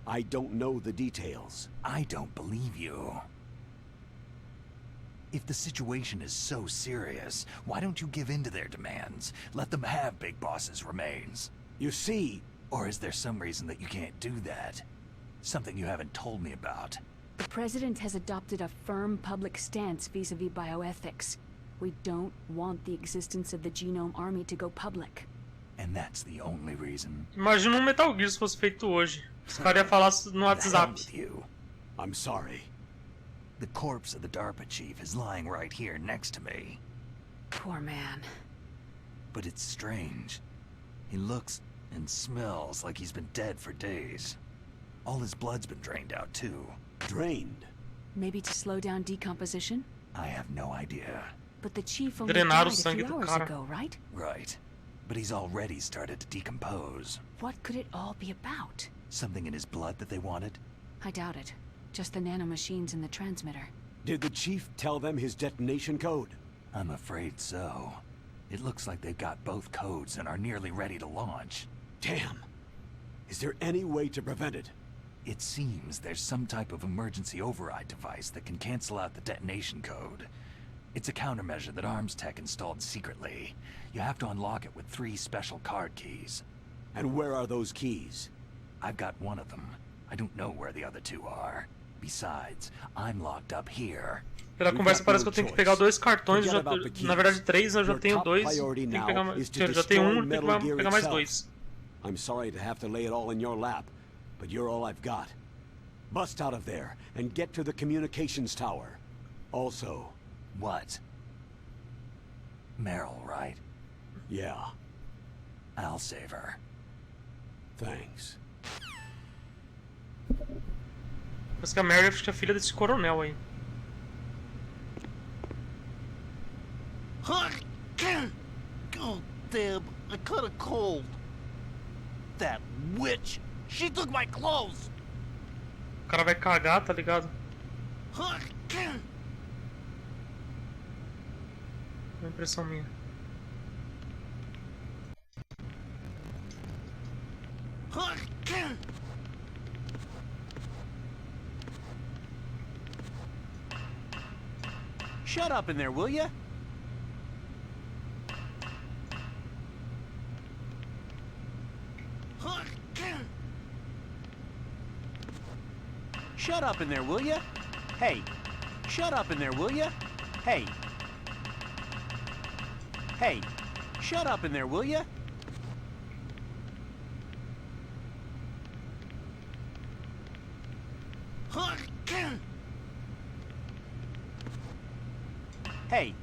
I don't know the details. I don't believe you. If the situation is so serious, why don't you give in to their demands? Let them have Big Boss's remains. You see... Or is there some reason that you can't do that? Something you haven't told me about. The President has adopted a firm public stance vis-a-vis bioethics. We don't want the existence of the Genome Army to go public. And that's the only reason. Imagina Metal Gear se fosse feito hoje. Os caras iam falar no The hell WhatsApp. with you. I'm sorry. The corpse of the DARPA chief is lying right here next to me. Poor man. But it's strange. He looks and smells like he's been dead for days. All his blood's been drained out too. Drained. Maybe to slow down decomposition? I have no idea. But the chief only Drenaram died o a sangue few do hours cara. ago, right? Right. But he's already started to decompose. What could it all be about? Something in his blood that they wanted? I doubt it. Just the nanomachines in the transmitter. Did the chief tell them his detonation code? I'm afraid so. It looks like they've got both codes and are nearly ready to launch. Damn. Is there any way to prevent it? It seems there's some type of emergency override device that can cancel out the detonation code. It's a countermeasure that Arms Tech installed secretly. You have to unlock it with 3 special card keys. And where are those keys? I've got one of them. I don't know where the other 2 are. Besides, I'm locked up here. Pela conversa parece que eu tenho que pegar 2 cartões, na verdade 3, eu já tenho 2. Tem que pegar, eu já tenho 1, tem que pegar mais 2. I'm sorry to have to lay it all in your lap, but you're all I've got. Bust out of there and get to the communications tower. Also... What? Meryl, right? Yeah, I'll save her. thanks. Parece que a Mary é filha desse coronel aí. Oh, damn, I caught a cold. That witch, she took my clothes. O cara vai cagar, tá ligado? É uma impressão minha. Shut up in there, will ya? Shut up in there, will ya? Hey, shut up in there, will ya? Hey. Hey, shut up in there, will ya? Hey.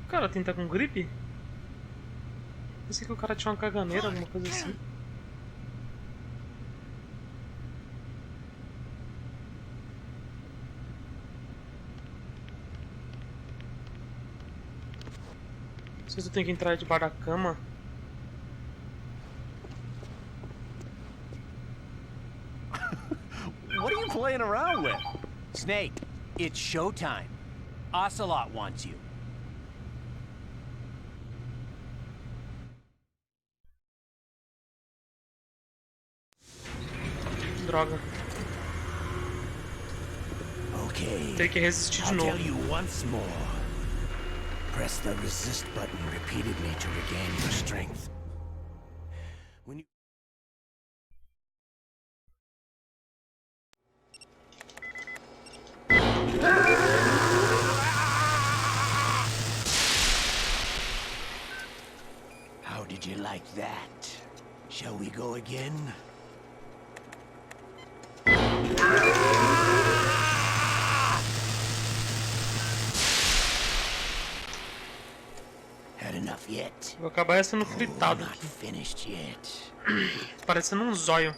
O cara tenta com gripe? Pensei que o cara tinha uma caganeira, alguma coisa assim. Não sei se eu tenho que entrar debaixo da cama. What are you playing around with? Snake, it's showtime. Ocelot wants you. Droga. Okay. Tem que resistir de I'll tell novo. you once more. Press the resist button repeatedly to regain your strength. When you... How did you like that? Shall we go again? Had enough yet? Vou acabar sendo fritado Not aqui. finished yet. Parecendo um zóio.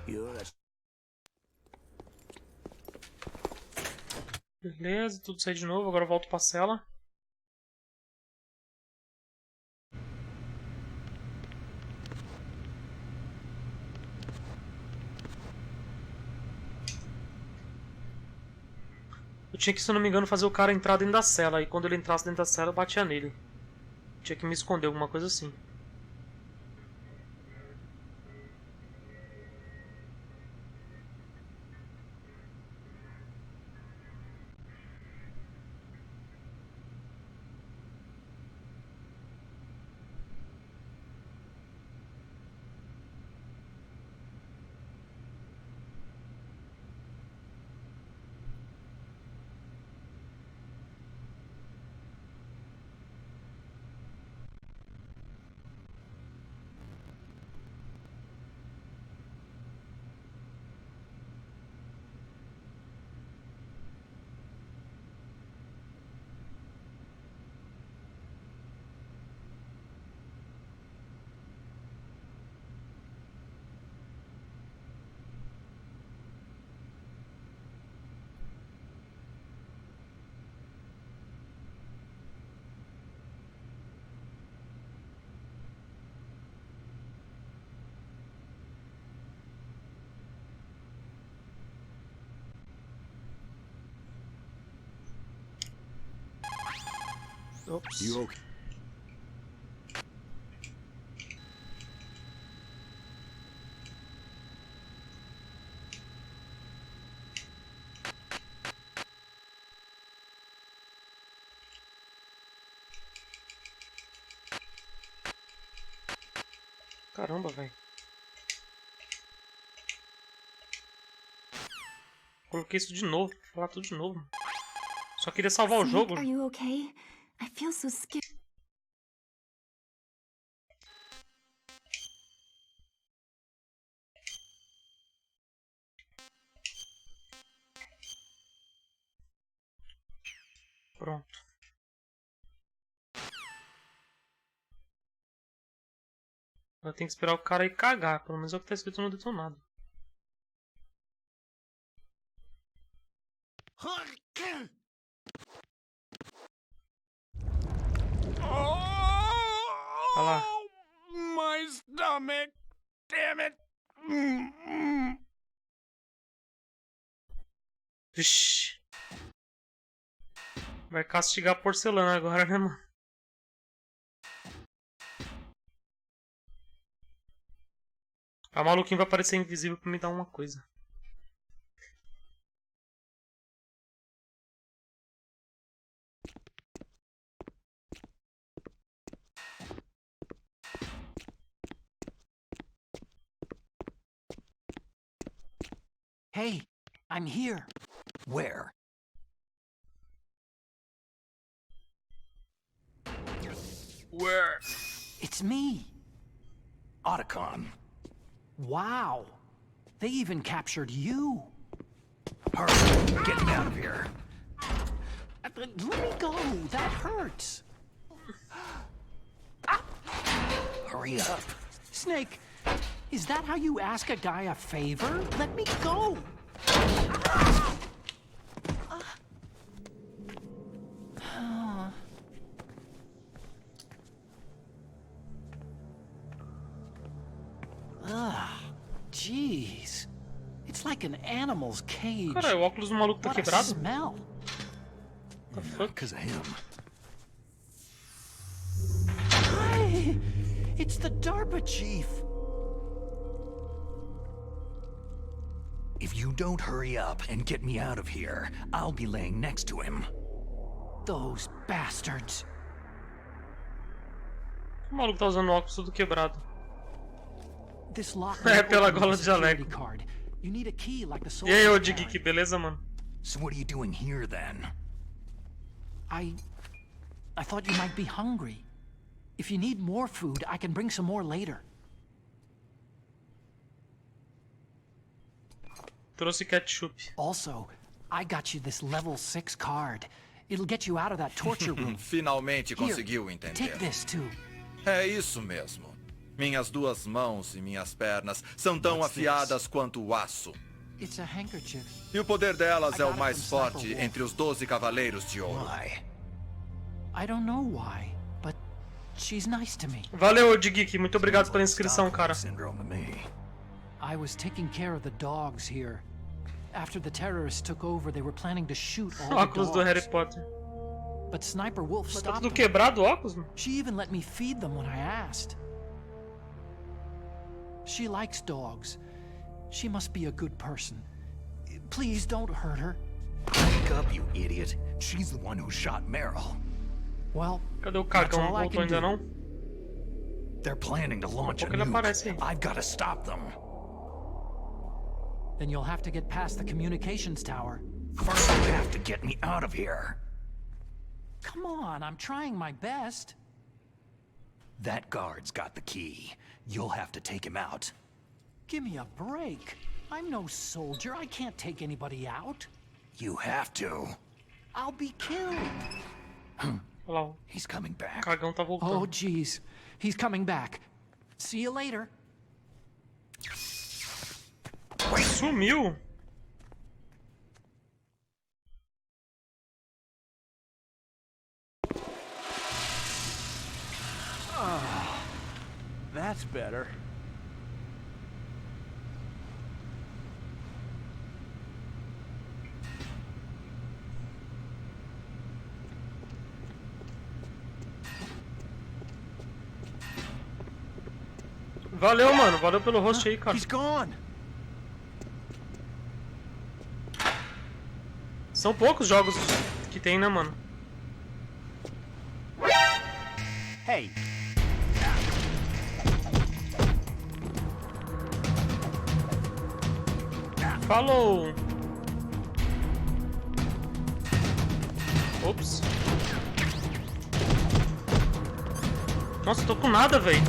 You're a... Beleza, tudo sai de novo. Agora eu volto pra cela. Eu tinha que, se eu não me engano, fazer o cara entrar dentro da cela. E quando ele entrasse dentro da cela, eu batia nele. Tinha que me esconder, alguma coisa assim. Ops. You okay? Caramba, velho. Coloquei isso de novo, vou falar tudo de novo. Só queria salvar o jogo. Are you okay? I feel so scared. Pronto. Eu tenho que esperar o cara ir cagar. Pelo menos é o que tá escrito no detonado. Olha lá. My stomach! Damn it! Vixe. Vai castigar a porcelana agora, né, mano? A maluquinha vai parecer invisível pra me dar uma coisa. Hey, I'm here. Where? Where? It's me. Otacon. Wow. They even captured you. Hurry, get me out of here. Let me go. That hurts. Hurry up. Snake, is that how you ask a guy a favor? Let me go. Jeez. It's like an animal's cage. Cara, o óculos do maluco tá What a quebrado? smell. The fuck? Because of him. It's the DARPA chief. If you don't hurry up and get me out of here, I'll be laying next to him. Those bastards. O maluco tá usando óculos tudo quebrado. This lock É, pela gola de security jaleco. card. You need a key like the E aí, ô soldiers Dig, carry. beleza, mano? So what are you doing here then? I thought you might be hungry. If you need more food, I can bring some more later. Trouxe ketchup. Also, I got you this level 6 card. It'll get you out of that torture room. Finalmente Here, conseguiu entender. take this too. É isso mesmo. Minhas duas mãos e minhas pernas são tão afiadas quanto o aço. It's a handkerchief. E o poder delas I é o got it mais from Sniper forte Wolf. entre os 12 Cavaleiros de Ouro. Why? I don't know why, but she's nice to me. Valeu, Dig, muito obrigado pela inscrição, cara. Syndrome to me. I was taking care of the dogs here. After the terrorists took over, they were planning to shoot all the Óculos do Harry dogs. Potter. But Sniper Wolf Mas tá stopped tudo them. quebrado o óculos, mano? She even let me feed them when I asked. She likes dogs. She must be a good person. Please don't hurt her. Wake up, you idiot. She's the one who shot Meryl. Well, Cadê o that's cagão? all I Voltou can ainda do. não? They're planning to launch a Porque ele aparece nuke. aí. I've got to stop them. Then you'll have to get past the communications tower. First, you have to get me out of here. Come on, I'm trying my best. That guard's got the key. You'll have to take him out. Give me a break. I'm no soldier. I can't take anybody out. You have to. I'll be killed. Olha lá, o He's coming back. cagão tá Oh, voltando. jeez. He's coming back. See you later. Sumiu? That's better. Valeu, mano. Valeu pelo host aí, cara. He's gone. São poucos jogos que tem, né, mano? Hey, Falou! Ops. Nossa, eu tô com nada, velho.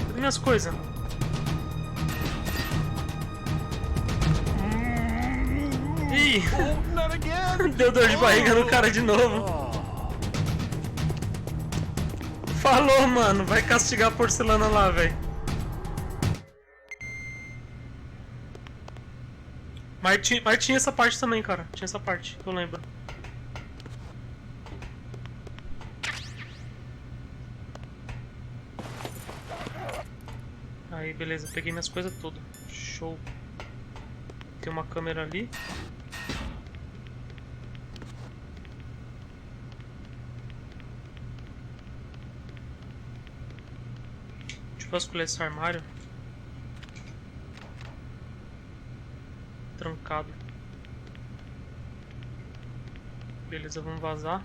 Cadê minhas coisas? Ih! not again. Deu dor de barriga no cara de novo. Falou, mano. Vai castigar a porcelana lá, velho. Mas tinha essa parte também, cara. Tinha essa parte, que eu lembro. Aí, beleza. Peguei minhas coisas todas. Show. Tem uma câmera ali. Deixa eu vasculhar esse armário. Trancado. Beleza, vamos vazar.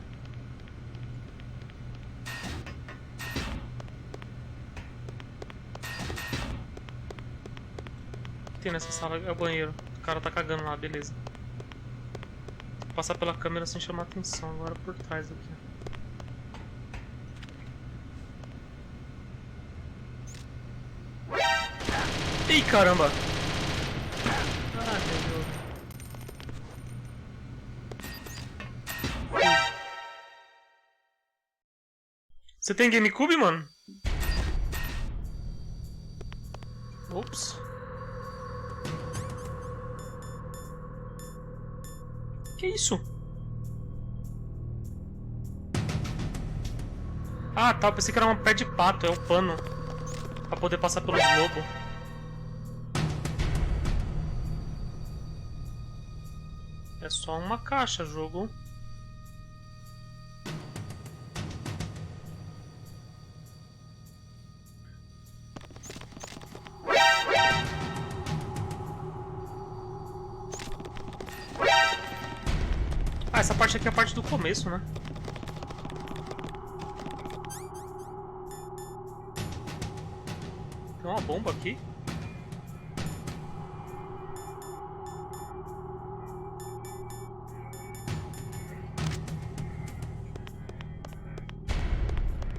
O que tem nessa sala? É o banheiro. O cara tá cagando lá, beleza. Vou passar pela câmera sem chamar atenção. Agora por trás aqui. Ih, caramba! Ai, meu Deus. Você tem Gamecube, mano? Ops. Que isso? Ah, tá. Pensei que era uma pé de pato. É o pano. Pra poder passar pelos lobos. É só uma caixa, jogo. Ah, essa parte aqui é a parte do começo, né? Tem uma bomba aqui.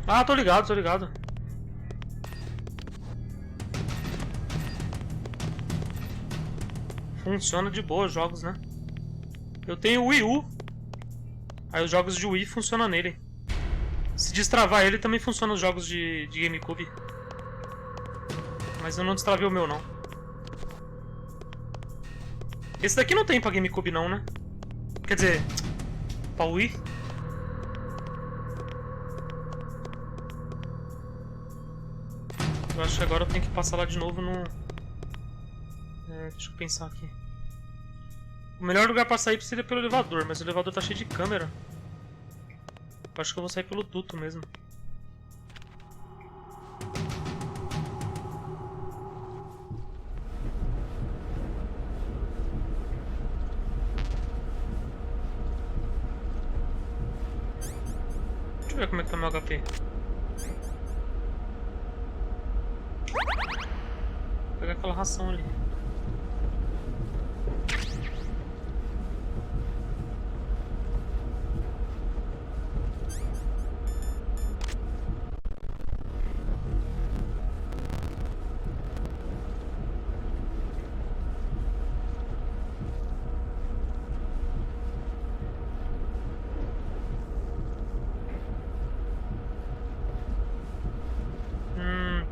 Ah, tô ligado, tô ligado. Funciona de boa os jogos, né? Eu tenho o Wii U. Aí os jogos de Wii funcionam nele. Se destravar ele, também funciona os jogos de Gamecube. Mas eu não destravei o meu, não. Esse daqui não tem pra Gamecube, não, né? Quer dizer, pra Wii. Eu acho que agora eu tenho que passar lá de novo no... deixa eu pensar aqui. O melhor lugar pra sair seria pelo elevador, mas o elevador tá cheio de câmera. Eu acho que eu vou sair pelo duto mesmo. Deixa eu ver como é que tá meu HP. Vou pegar aquela ração ali.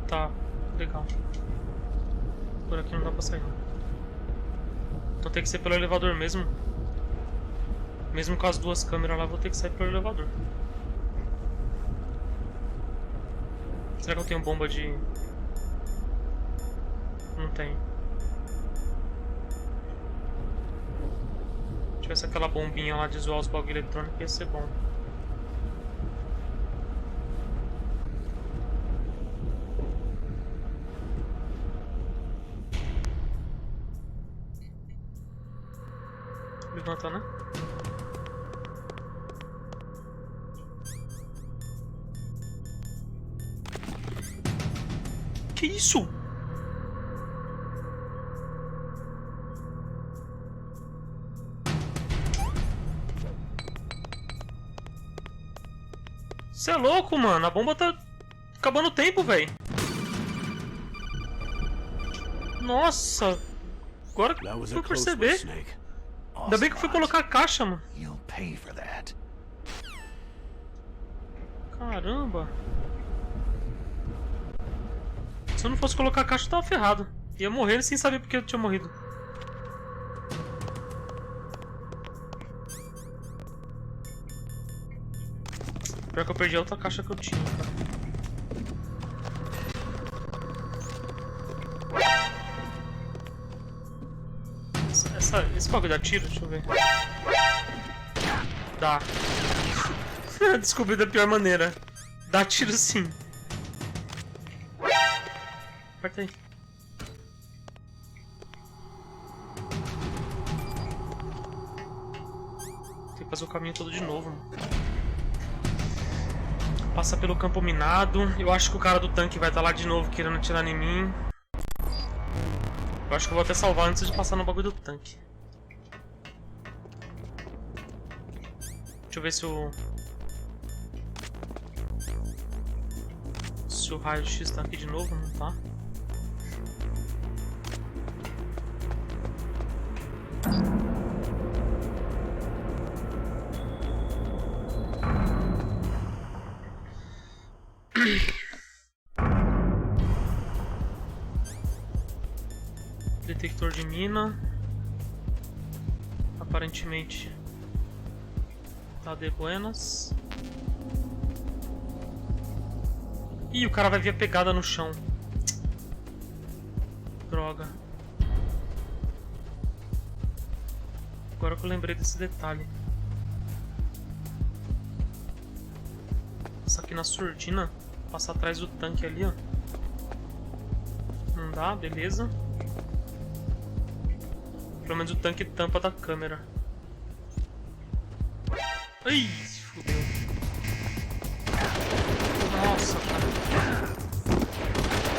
Tá, legal. Por aqui não dá pra sair não. Então tem que ser pelo elevador mesmo. Mesmo com as duas câmeras lá, vou ter que sair pelo elevador. Será que eu tenho bomba de... Não tenho. Se tivesse aquela bombinha lá de zoar os bagulho eletrônicos, ia ser bom. Levanta, né? Que isso? Você é louco, mano. A bomba tá acabando o tempo, velho. Nossa. Agora que eu fui perceber. Ainda bem que eu fui colocar a caixa, mano. Caramba. Se eu não fosse colocar a caixa, eu tava ferrado. Ia morrer sem saber porque eu tinha morrido. Pior que eu perdi a outra caixa que eu tinha, cara. Esse bagulho dá tiro? Deixa eu ver. Dá. Descobri da pior maneira. Dá tiro sim. Aperta aí. Tem que fazer o caminho todo de novo, mano. Passa pelo campo minado. Eu acho que o cara do tanque vai estar lá de novo querendo atirar em mim. Eu acho que eu vou até salvar antes de passar no bagulho do tanque. Deixa eu ver se o... Se o raio X tá aqui de novo, não tá? Detector de mina. Aparentemente tá de buenas. Ih, o cara vai ver a pegada no chão. Droga. Agora que eu lembrei desse detalhe. Passar aqui na surdina. Passar atrás do tanque ali, ó. Não dá, beleza. Pelo menos o tanque tampa da câmera. Ai, fudeu. Nossa, cara.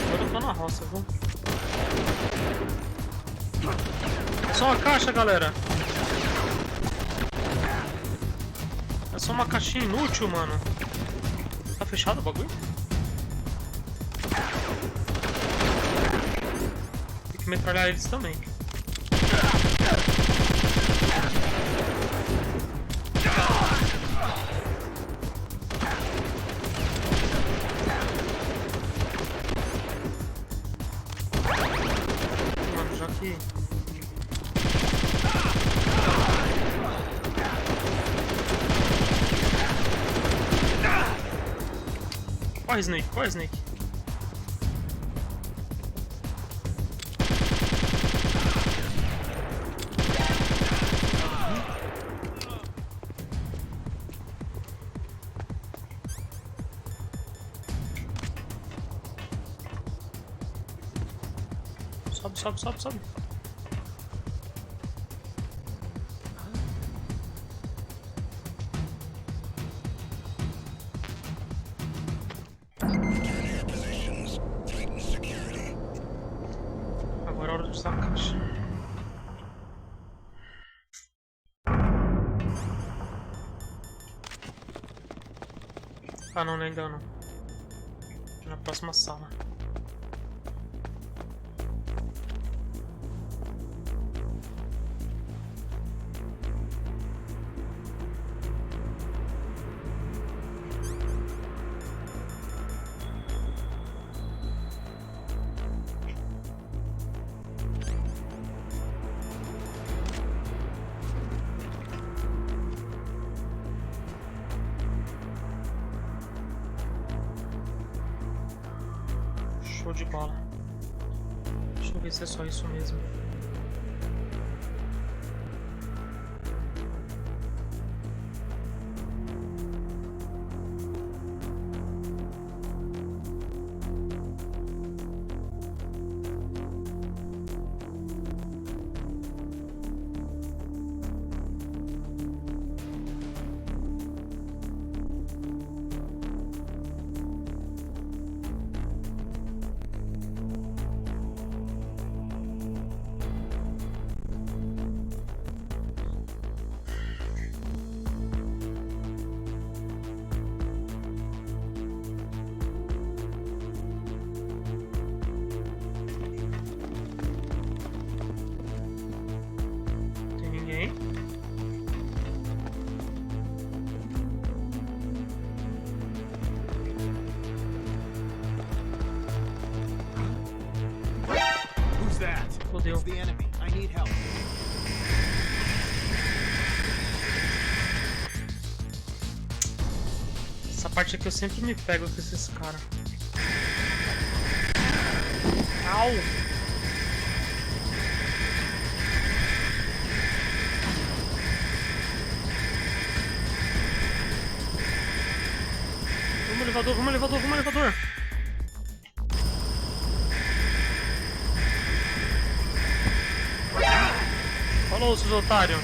Agora eu tô na roça, viu? É só uma caixa, galera. É só uma caixinha inútil, mano. Tá fechado o bagulho? Tem que metralhar eles também. Mano, já que... Corre, Snake, corre, Snake. Sobe, sobe, sobe, sobe. Agora é hora de usar a caixa. Ah, não, ainda não. Na próxima sala. Show de bola. Deixa eu ver se é só isso mesmo. Tem ninguém? Who's that? Fodeu. It's the enemy. I need help. Essa parte aqui eu sempre me pego com esses caras. Au! Vamos elevador, vamos elevador, vamos elevador! Falou, seus otários!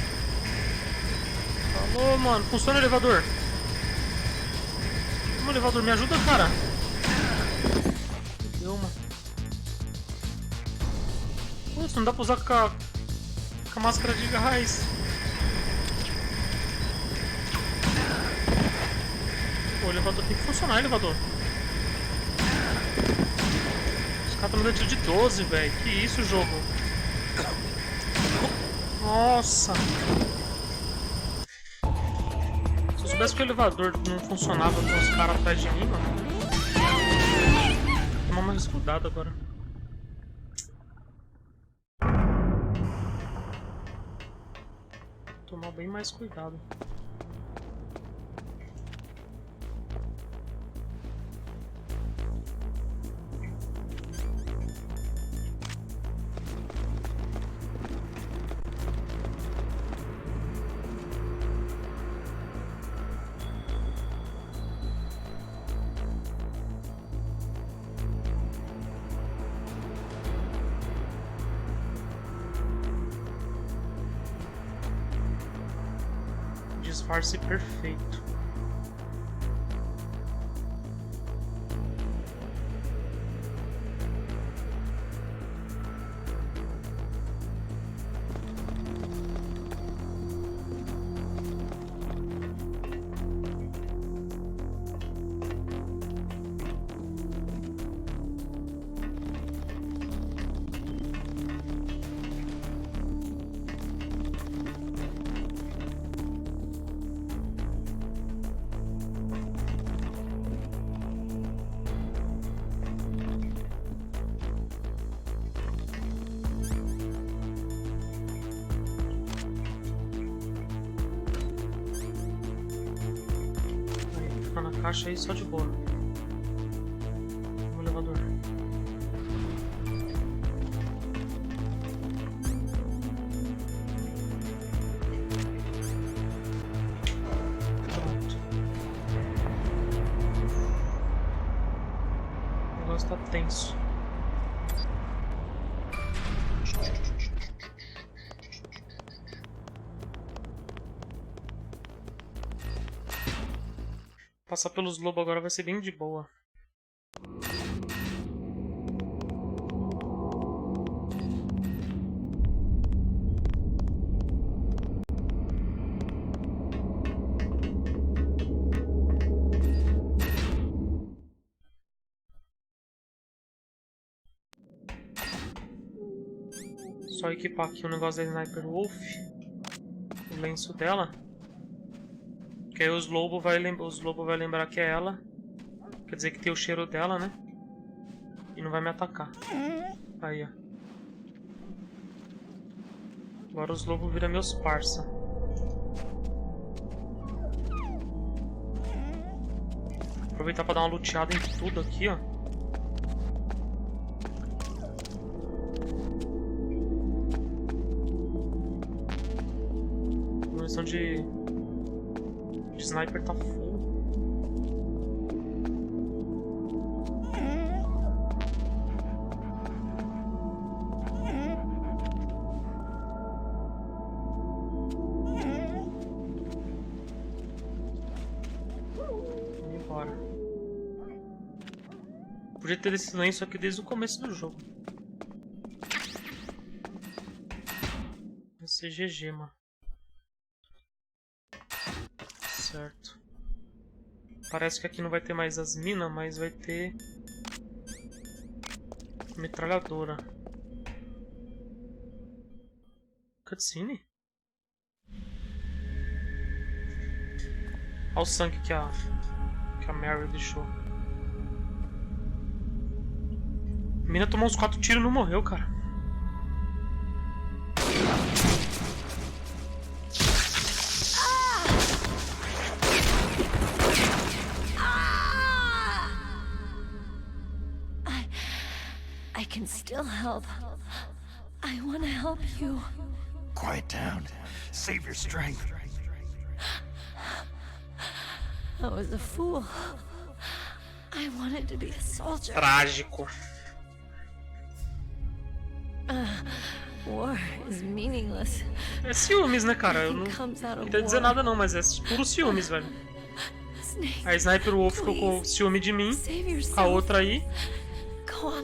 Falou, mano, funciona o elevador! Vamos elevador, me ajuda, cara! Deu, mano. Putz, não dá pra usar com a máscara de gás. Pô, o elevador tem que funcionar, elevador. Os caras estão me dando tiro de 12, velho. Que isso, jogo? Nossa! Se eu soubesse que o elevador não funcionava com os caras atrás de mim, mano. Vou tomar mais cuidado agora. Vou tomar bem mais cuidado. Disfarce perfeito. Na caixa aí só de boa. No elevador. Pronto. O negócio tá tenso. Passar pelos lobos agora vai ser bem de boa. Só equipar aqui o negócio da Sniper Wolf. O lenço dela. Que aí os lobos vai lembrar que é ela. Quer dizer que tem o cheiro dela, né? E não vai me atacar. Aí, ó. Agora os lobos viram meus parça. Aproveitar pra dar uma luteada em tudo aqui, ó. Munição de sniper tá full. Vamos embora. Podia ter esse lenço aqui desde o começo do jogo. Vai ser GG, mano. Certo. Parece que aqui não vai ter mais as minas, mas vai ter metralhadora. Cutscene? Olha o sangue que a Mary deixou. A mina tomou uns 4 tiros e não morreu, cara. I can still help. I want to help you. Quiet down. Save your strength. I was a fool. I wanted to be a soldier. Trágico. War is meaningless. É ciúmes, né, cara? Eu não queria dizer nada não, mas é puro ciúmes, velho. A Sniper Wolf ficou com ciúme de mim, a outra aí.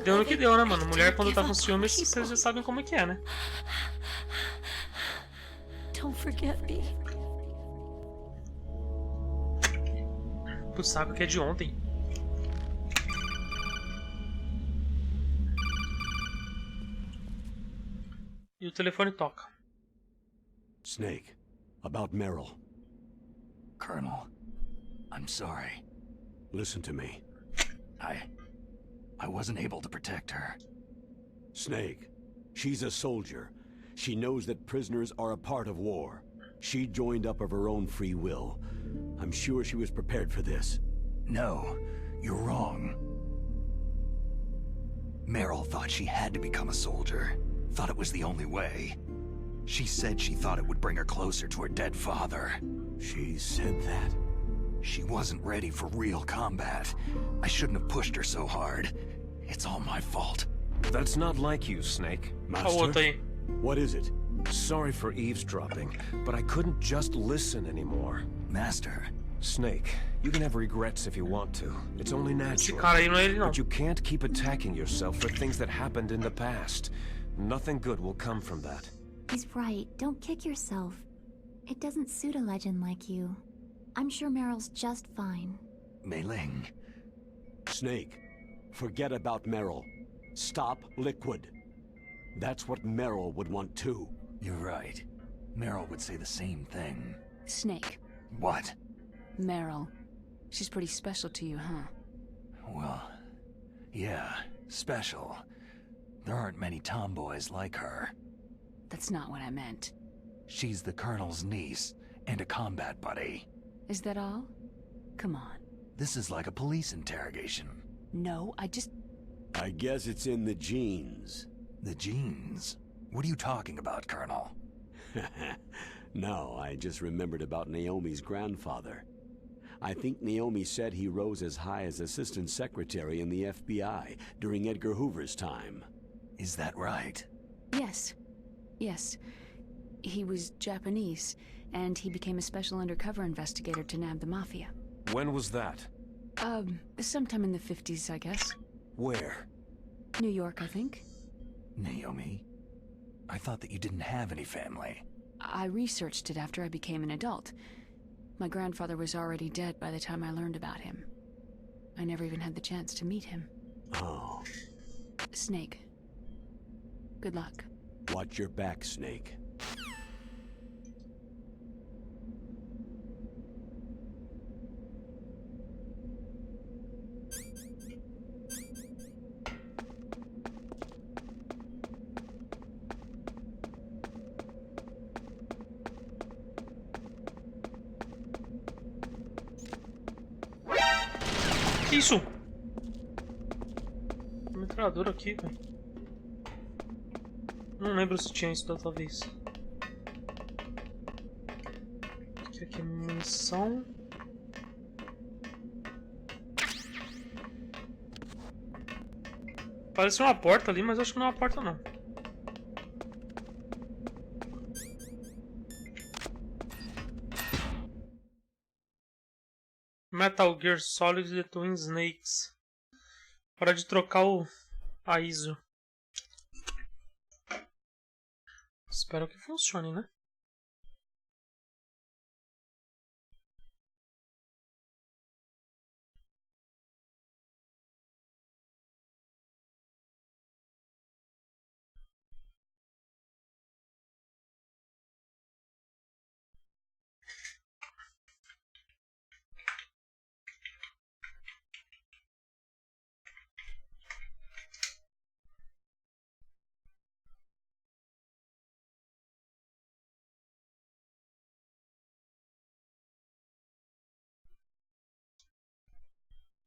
Deu no que deu, né, mano? Mulher quando tá com ciúmes, vocês já sabem como é que é, né? Don't forget me. Tu sabe que é de ontem. E o telefone toca. Snake, about Meryl. Colonel, I'm sorry. Listen to me. I wasn't able to protect her. Snake, she's a soldier. She knows that prisoners are a part of war. She joined up of her own free will. I'm sure she was prepared for this. No, you're wrong. Meryl thought she had to become a soldier. Thought it was the only way. She said she thought it would bring her closer to her dead father. She said that? She wasn't ready for real combat. I shouldn't have pushed her so hard. It's all my fault. That's not like you, Snake. Master, what is it? Sorry for eavesdropping, but I couldn't just listen anymore. Master. Snake, you can have regrets if you want to. It's only Esse natural. cara aí não é ele, não. But you can't keep attacking yourself for things that happened in the past. Nothing good will come from that. He's right. Don't kick yourself. It doesn't suit a legend like you. I'm sure Meryl's just fine. Mei Ling. Snake, forget about Meryl. Stop Liquid. That's what Meryl would want too. You're right. Meryl would say the same thing. Snake. What? Meryl. She's pretty special to you, huh? Well, yeah, special. There aren't many tomboys like her. That's not what I meant. She's the Colonel's niece and a combat buddy. Is that all? Come on. This is like a police interrogation. No, I guess it's in the genes. The genes? What are you talking about, Colonel? No, I just remembered about Naomi's grandfather. I think Naomi said he rose as high as assistant secretary in the FBI during Edgar Hoover's time. Is that right? Yes. Yes. He was Japanese, and he became a special undercover investigator to nab the Mafia. When was that? Sometime in the 50s, I guess. Where? New York, I think. Naomi? I thought that you didn't have any family. I researched it after I became an adult. My grandfather was already dead by the time I learned about him. I never even had the chance to meet him. Oh. Snake. Good luck. Watch your back, Snake. Que isso? Uma metralhadora aqui, velho. Não lembro se tinha isso da outra vez. Aqui é munição. Parece uma porta ali, mas acho que não é uma porta não. Metal Gear Solid The Twin Snakes. Hora de trocar a ISO. Espero que funcione, né?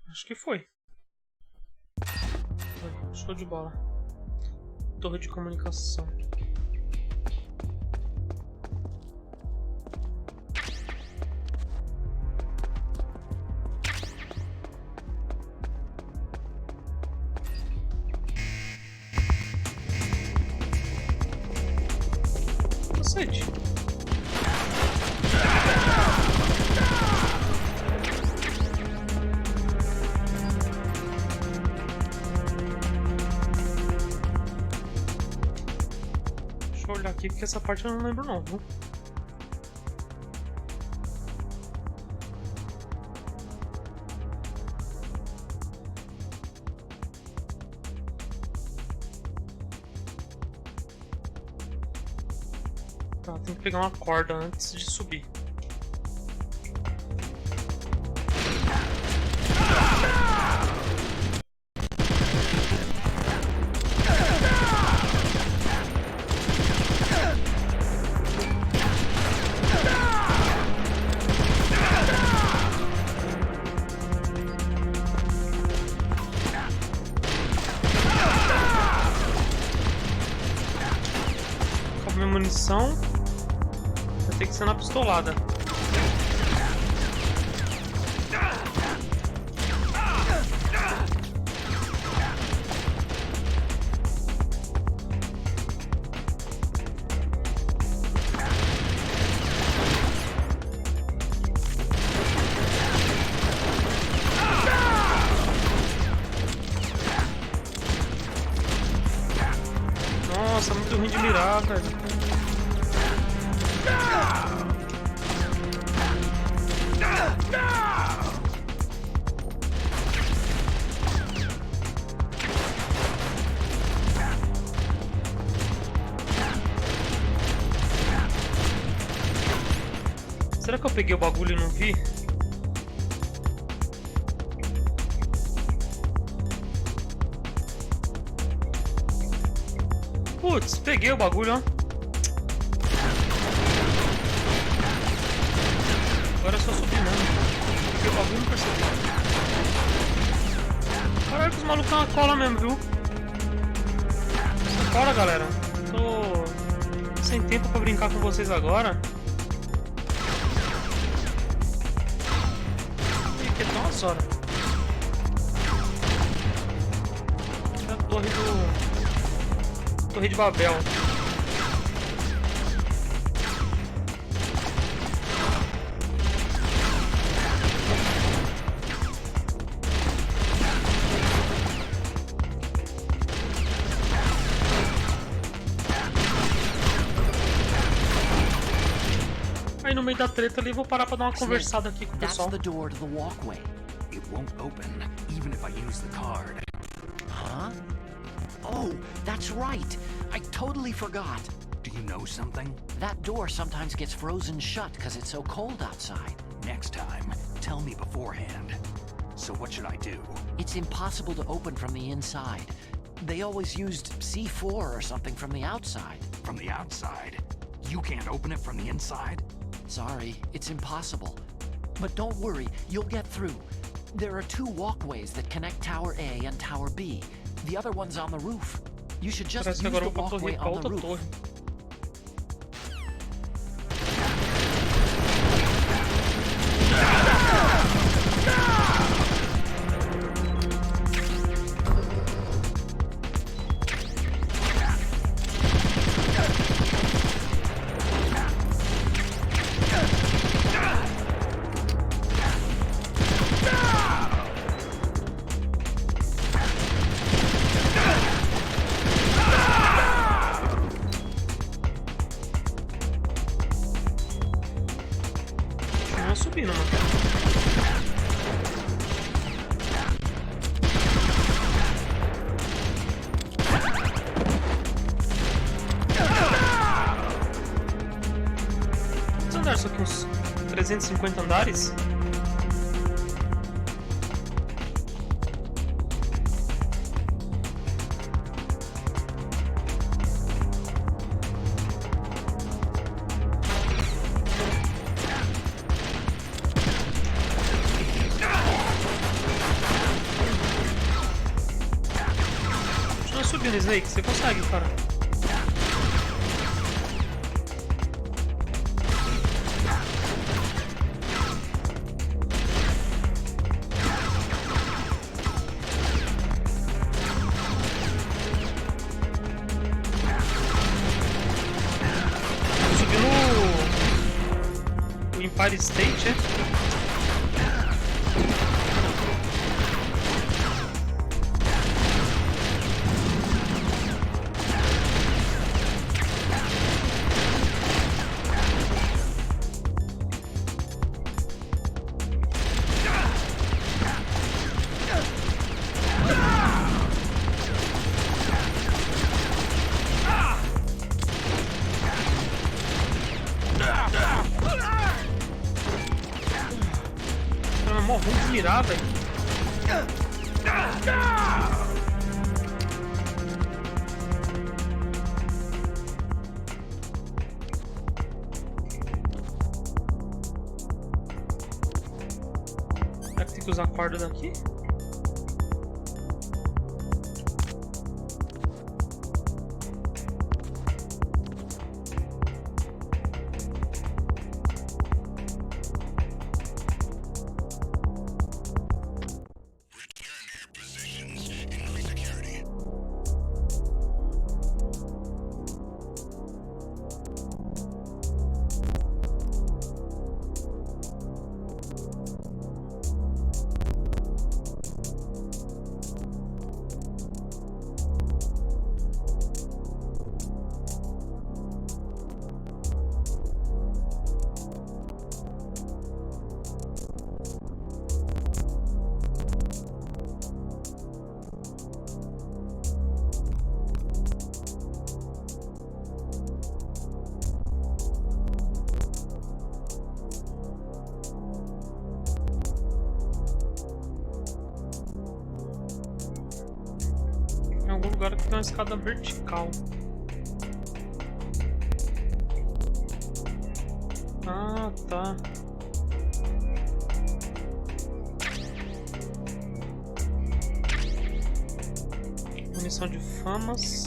Acho que foi. Show de bola. Torre de comunicação. Cacete. Deixa eu olhar aqui porque essa parte eu não lembro não, viu? Tá, tem que pegar uma corda antes de subir. Acabou minha munição. Vai ter que ser na pistolada. Será que eu peguei o bagulho e não vi? Putz, peguei o bagulho, ó. Agora é só subir mesmo. Peguei o bagulho e não percebi. Caralho, que os malucos tão na cola mesmo, viu? Bora, galera. Tô sem tempo pra brincar com vocês agora. Ih, que tão umas horas. É a torre do... Torre de Babel. Aí no meio da treta ali, vou parar pra dar uma conversada aqui com o pessoal. That's the door to the walkway. It won't open, even if I use the card. Huh? Oh, that's right. I totally forgot. Do you know something? That door sometimes gets frozen shut because it's so cold outside. Next time, tell me beforehand. So what should I do? It's impossible to open from the inside. They always used C4 or something from the outside. From the outside? You can't open it from the inside? Sorry, it's impossible. But don't worry, you'll get through. There are 2 walkways that connect Tower A and Tower B. The other one's on the roof. You should just use the walkway on the roof. Subindo, mano. Quantos andares isso aqui? Uns 350 andares? Snake, você consegue, cara. Vou subir no Empire State, é? Mó ruim de mirar, velho. Será que tem que usar a corda daqui? algum lugar que tem uma escada vertical. Ah, tá. Munição de famas.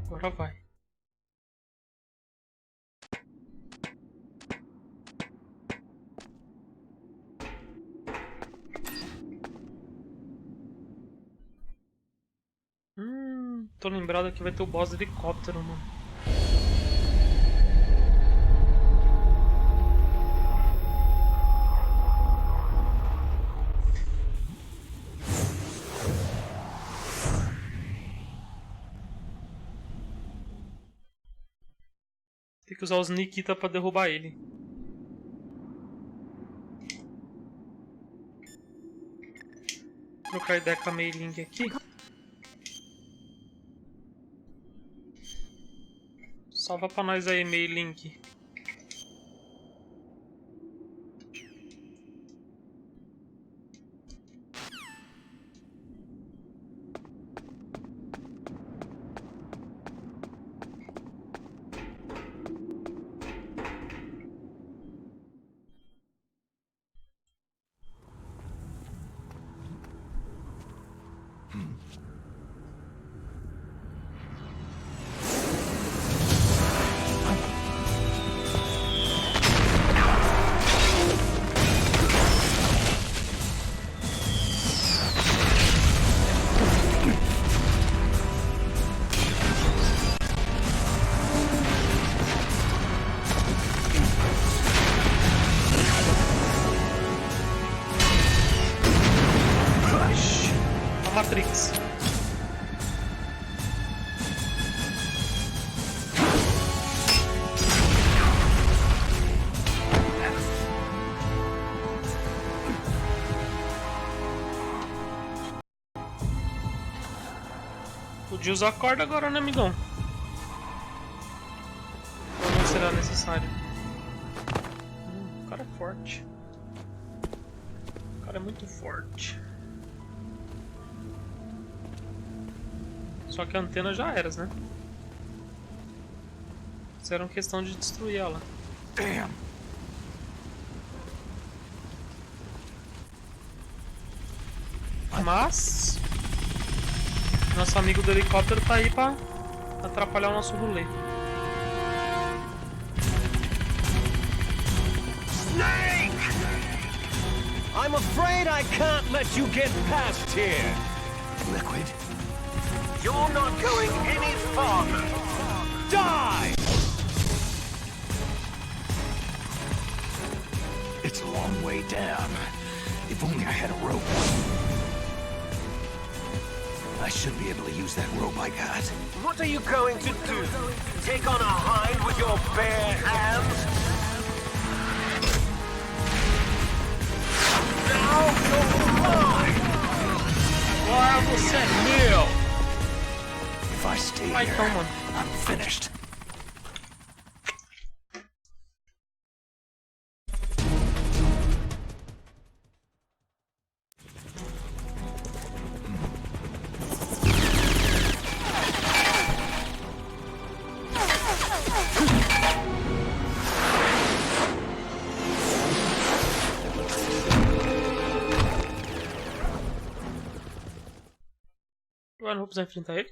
Agora vai. Tô lembrado que vai ter o boss do helicóptero, mano. Tem que usar os Nikita pra derrubar ele. Vou trocar ideia com a Mei Ling aqui. Salva pra nós aí, Mei Ling. Matrix. Podia usar a corda agora, né, amigão? Ou não será necessário? O cara é forte. O cara é muito forte. Só que a antena já era, né? Fizeram questão de destruir ela. Damn. Mas nosso amigo do helicóptero tá aí pra atrapalhar o nosso rolê. Snake! I'm afraid I can't let you get past here. Liquid? You're not going any farther. Die! It's a long way down. If only I had a rope. I should be able to use that rope I got. What are you going to do? Take on a hind with your bare hands? Now you're mine! Agora você é meu! If I stay Vai here, então, mano. I'm finished. Agora não vou precisar enfrentar ele.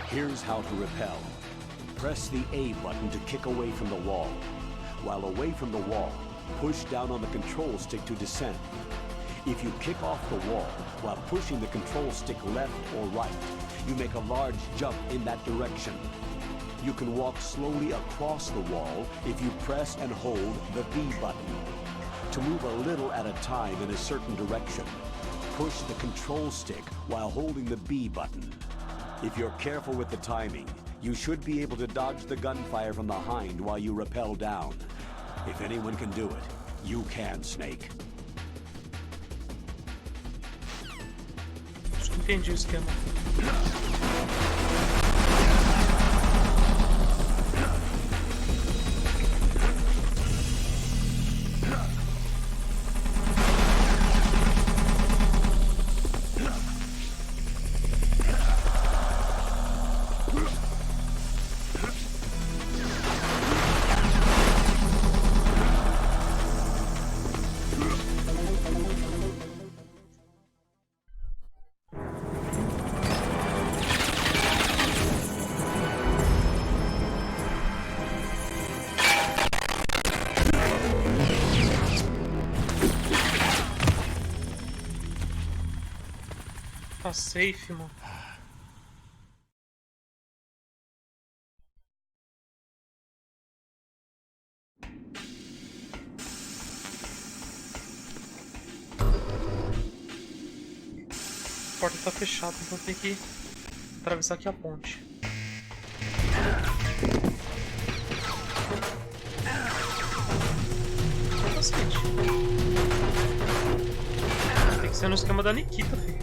Here's how to repel. Press the A button to kick away from the wall. While away from the wall, push down on the control stick to descend. If you kick off the wall while pushing the control stick left or right, you make a large jump in that direction. You can walk slowly across the wall if you press and hold the B button. To move a little at a time in a certain direction, push the control stick while holding the B button. If you're careful with the timing, you should be able to dodge the gunfire from behind while you rappel down. If anyone can do it, you can, Snake. Acho que entendi o esquema. Tá safe, mano. A porta tá fechada, então tem que atravessar aqui a ponte. Cacete. Tem que ser no esquema da Nikita, filho.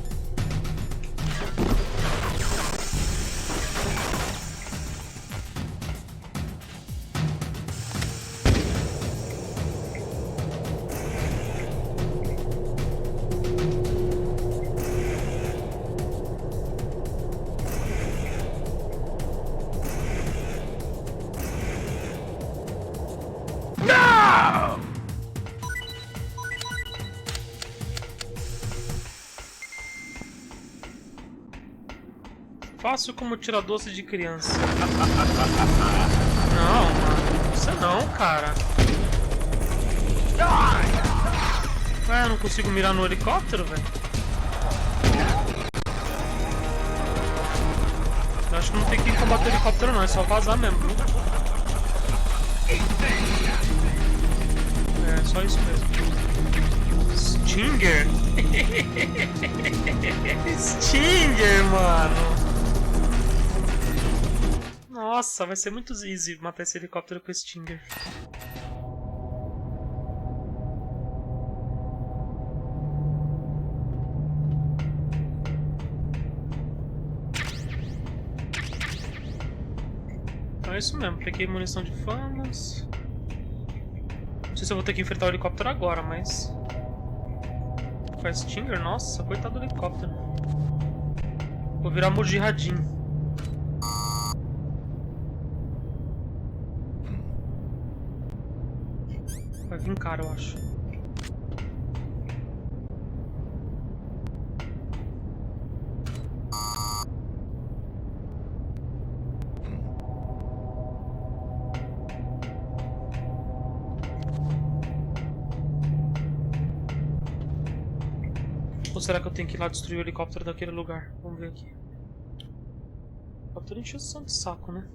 Fácil como tirar doce de criança. Não, mano. Você não, cara. Ué, eu não consigo mirar no helicóptero, velho. Eu acho que não tem que combater o helicóptero não, é só vazar mesmo, viu? É, só isso mesmo. Stinger? Stinger, mano. Nossa, vai ser muito easy matar esse helicóptero com o Stinger. Então é isso mesmo, peguei munição de famas. Não sei se eu vou ter que enfrentar o helicóptero agora, mas... Com a Stinger? Nossa, coitado do helicóptero. Vou virar Mujirradinho. Vai vir cara, eu acho. Ou será que eu tenho que ir lá destruir o helicóptero daquele lugar? Vamos ver aqui. O helicóptero encheu o de saco, né?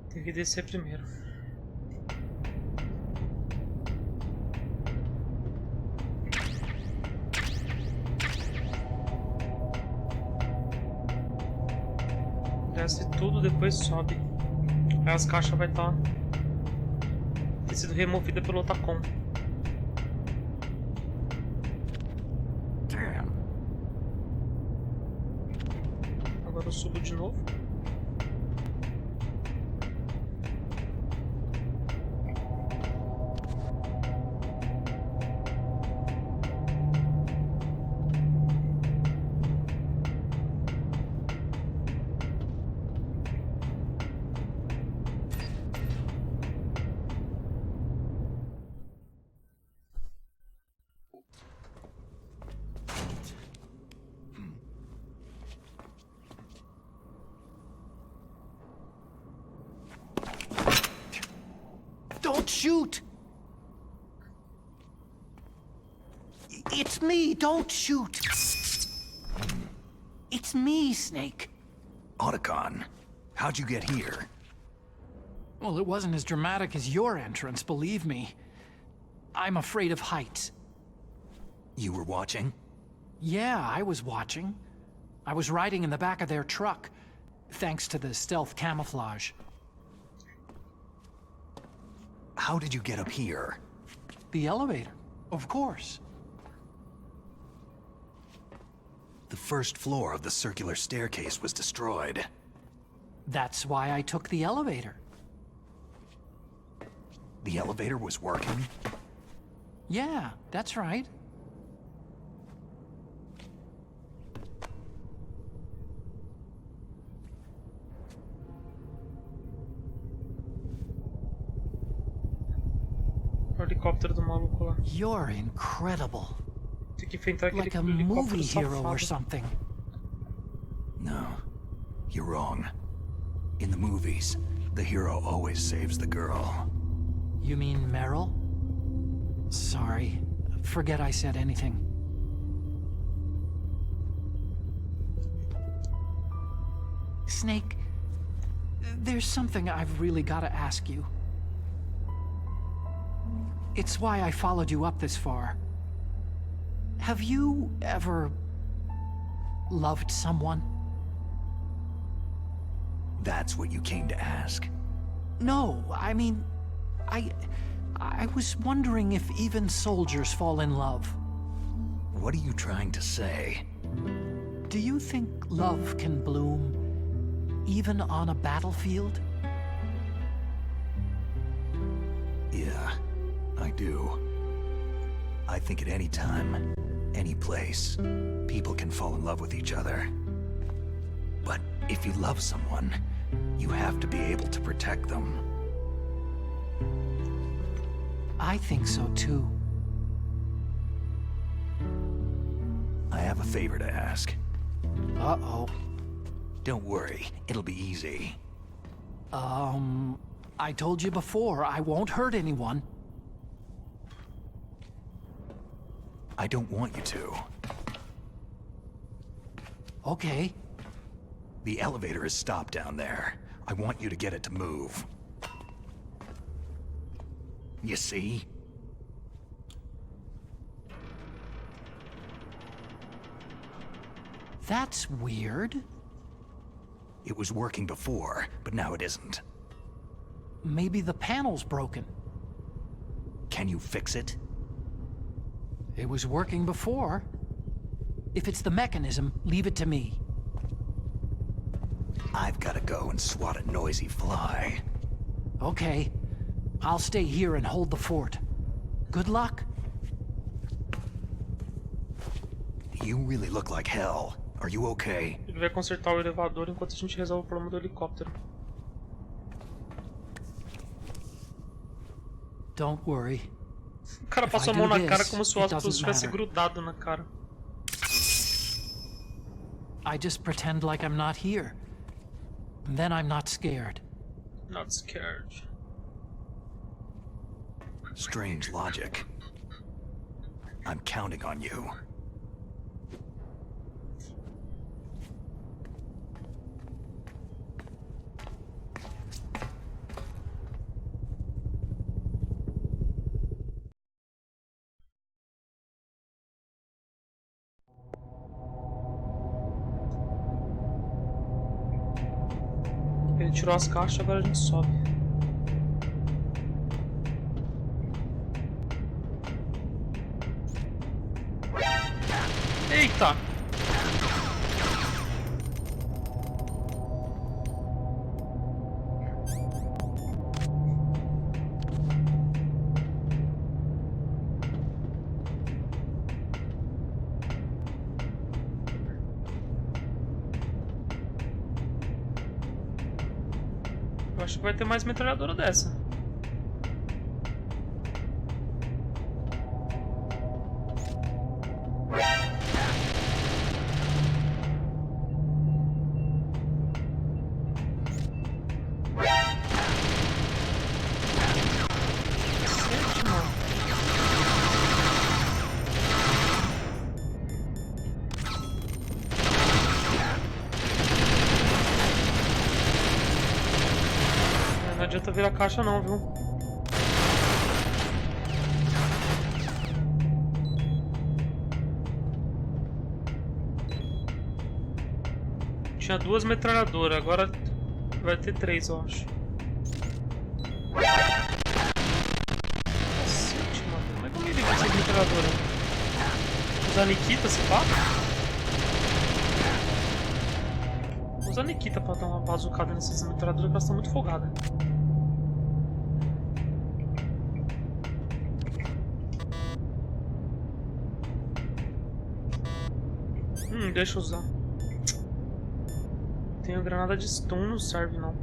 Tem que descer primeiro. Desce tudo, depois sobe. Aí as caixas vai estar ter sido removida pelo Otacon. Agora eu subo de novo. Don't shoot! It's me, don't shoot! It's me, Snake. Otacon, how'd you get here? Well, it wasn't as dramatic as your entrance, believe me. I'm afraid of heights. You were watching? Yeah, I was watching. I was riding in the back of their truck, thanks to the stealth camouflage. How did you get up here? The elevator, of course. The first floor of the circular staircase was destroyed. That's why I took the elevator. The elevator was working? Yeah, that's right. O helicóptero do maluco lá. You're incredible. Tem que enfrentar aquele Like a helicóptero movie hero or safado. something. No, you're wrong. In the movies, the hero always saves the girl. You mean Meryl? Sorry. Forget I said anything. Snake, there's something I've really got to ask you. It's why I followed you up this far. Have you ever loved someone? That's what you came to ask? No, I mean, I was wondering if even soldiers fall in love. What are you trying to say? Do you think love can bloom even on a battlefield? Yeah, I do. I think at any time, any place, people can fall in love with each other. But if you love someone, you have to be able to protect them. I think so too. I have a favor to ask. Uh-oh. Don't worry, it'll be easy. I told you before, I won't hurt anyone. I don't want you to. Okay. The elevator is stopped down there. I want you to get it to move. You see? That's weird. It was working before, but now it isn't. Maybe the panel's broken. Can you fix it? It was working before. If it's the mechanism, leave it to me. I've got to go and swat a noisy fly. Okay. I'll stay here and hold the fort. Good luck. You really look like hell. Are you okay? Ele vai consertar o elevador enquanto a gente resolve o problema do helicóptero. Don't worry. O cara passou a mão na cara como se o óculos tivesse grudado na cara. I just pretend like I'm not here. And then I'm not scared. Not scared. Strange logic. I'm counting on you. Ele tirou as caixas, agora a gente sobe. Eita! Eu acho que vai ter mais metralhadora dessa. adianta virar caixa não, viu? Tinha 2 metralhadoras, agora vai ter 3, eu acho. Cacete, mano. Como é que eu me ligo essa metralhadora? Usar Nikita, se pá? Vou usar Nikita pra dar uma bazucada nessas metralhadoras, que elas estão muito folgadas. Deixa eu usar. Tenho granada de stun, não serve não.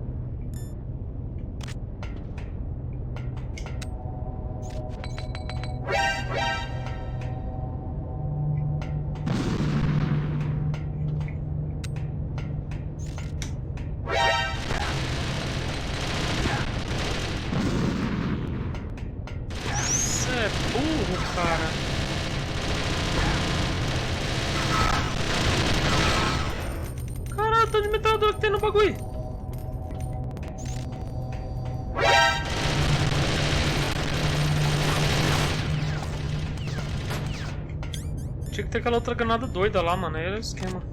Você é burro, cara. Tanto de metralhadora que tem no bagulho. Tinha que ter aquela outra granada doida lá, mano. Era o esquema.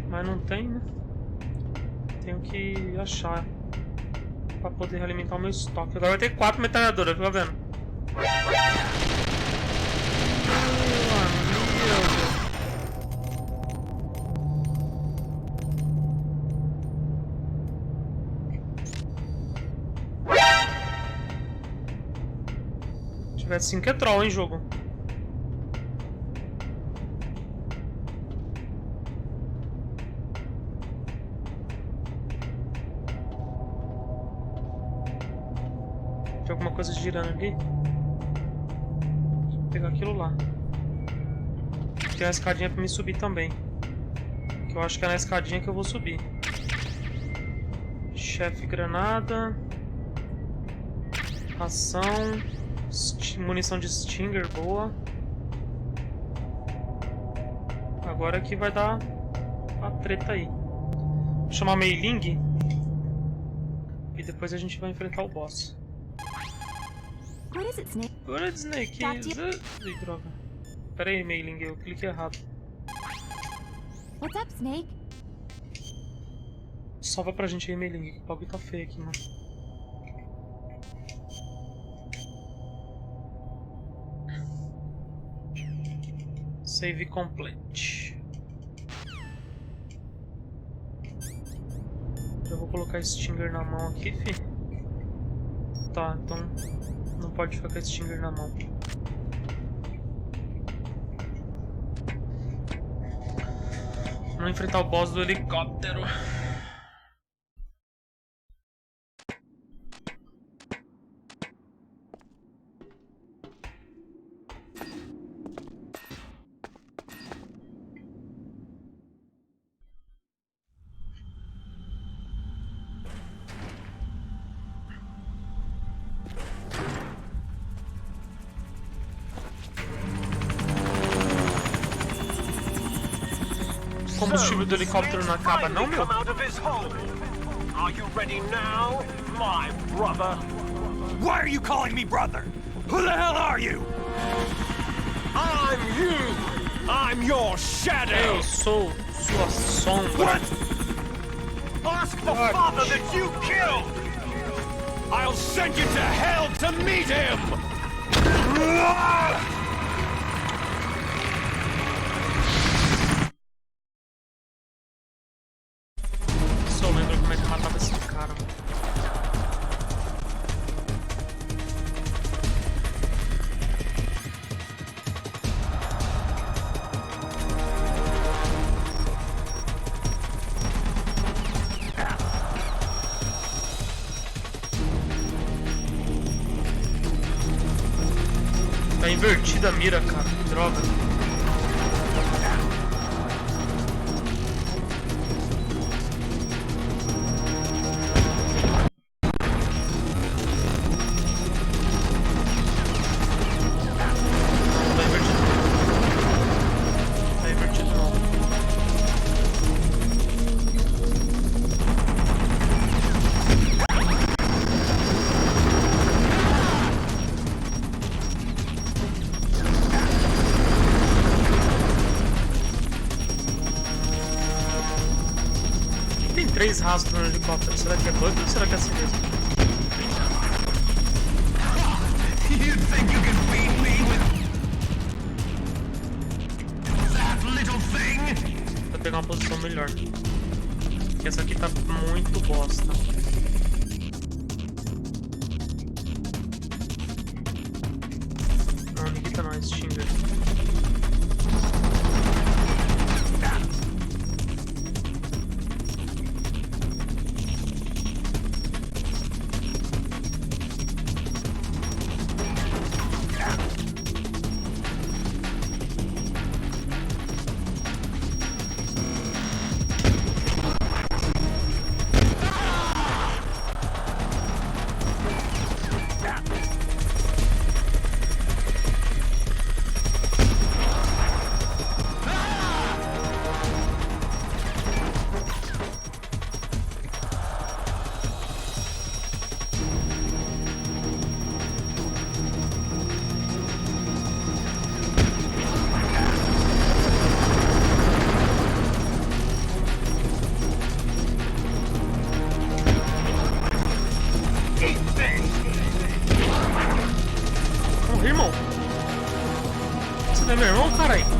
Mas não tem, né? Tenho que achar pra poder alimentar o meu estoque. Agora vai ter 4 metralhadoras, fica vendo? Se tiver 5 é troll, hein, jogo. Tem alguma coisa girando ali? Vou pegar aquilo lá. Tem uma escadinha pra me subir também. Que eu acho que é na escadinha que eu vou subir. Chefe granada. Ação. Munição de Stinger, boa. Agora que vai dar a treta aí. Vou chamar Mei Ling. E depois a gente vai enfrentar o boss. What is it, Snake? What is Snake? Ih, droga. Pera aí, Mei Ling, eu cliquei errado. What's up, Snake? Salva pra gente aí, Mei Ling. O bagulho tá feio aqui, mano. Save complete. Já vou colocar Stinger na mão aqui, fi. Tá, então não pode ficar com Stinger na mão. Vamos enfrentar o boss do helicóptero. O combustível do helicóptero não acaba, não, meu? Are you ready now, my brother? Why are you calling me brother? Who the hell are you? I'm you! I'm your shadow! Eu sou sua sombra. What? Ask the father that you killed! I'll send you to hell to meet him! Só lembro como é que matava esse cara. Tá invertida a mira, cara. Que droga. 3 rastros no helicóptero. Será que é bug ou será que é assim mesmo? You think you can beat me with that little thing? Vou pegar uma posição melhor. Porque essa aqui tá muito bosta. Não, ninguém tá não, extingue. Irmão, você não é meu irmão, caralho?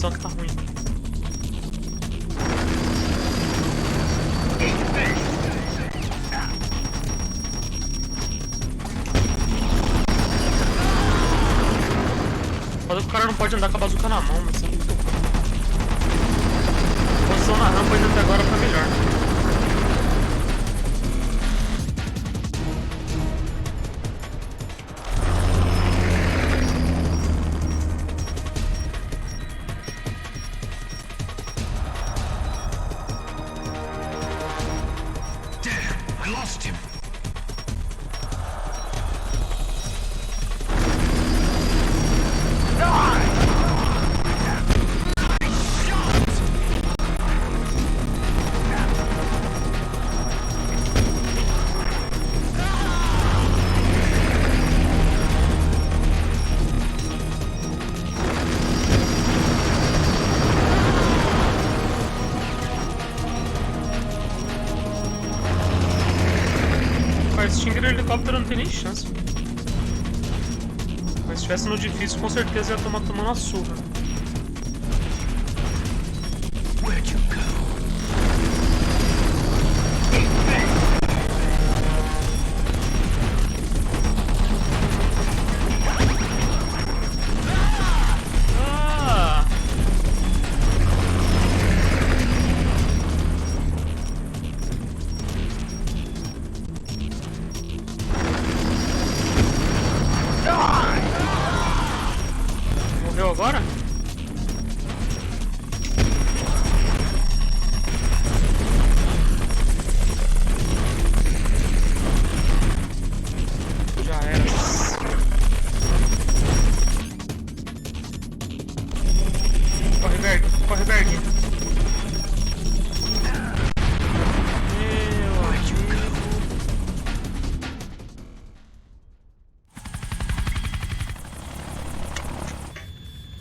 Que tá ruim. Foda que o cara não pode andar com a bazuca na mão, mas é muito ruim. A posição na rampa ainda até agora foi melhor. Extinguir o helicóptero não tem nem chance. Mas se estivesse no difícil, com certeza ia tomar uma surra. Where'd you go? Morreu agora? Já era. Corre, Berg. Corre, Berg.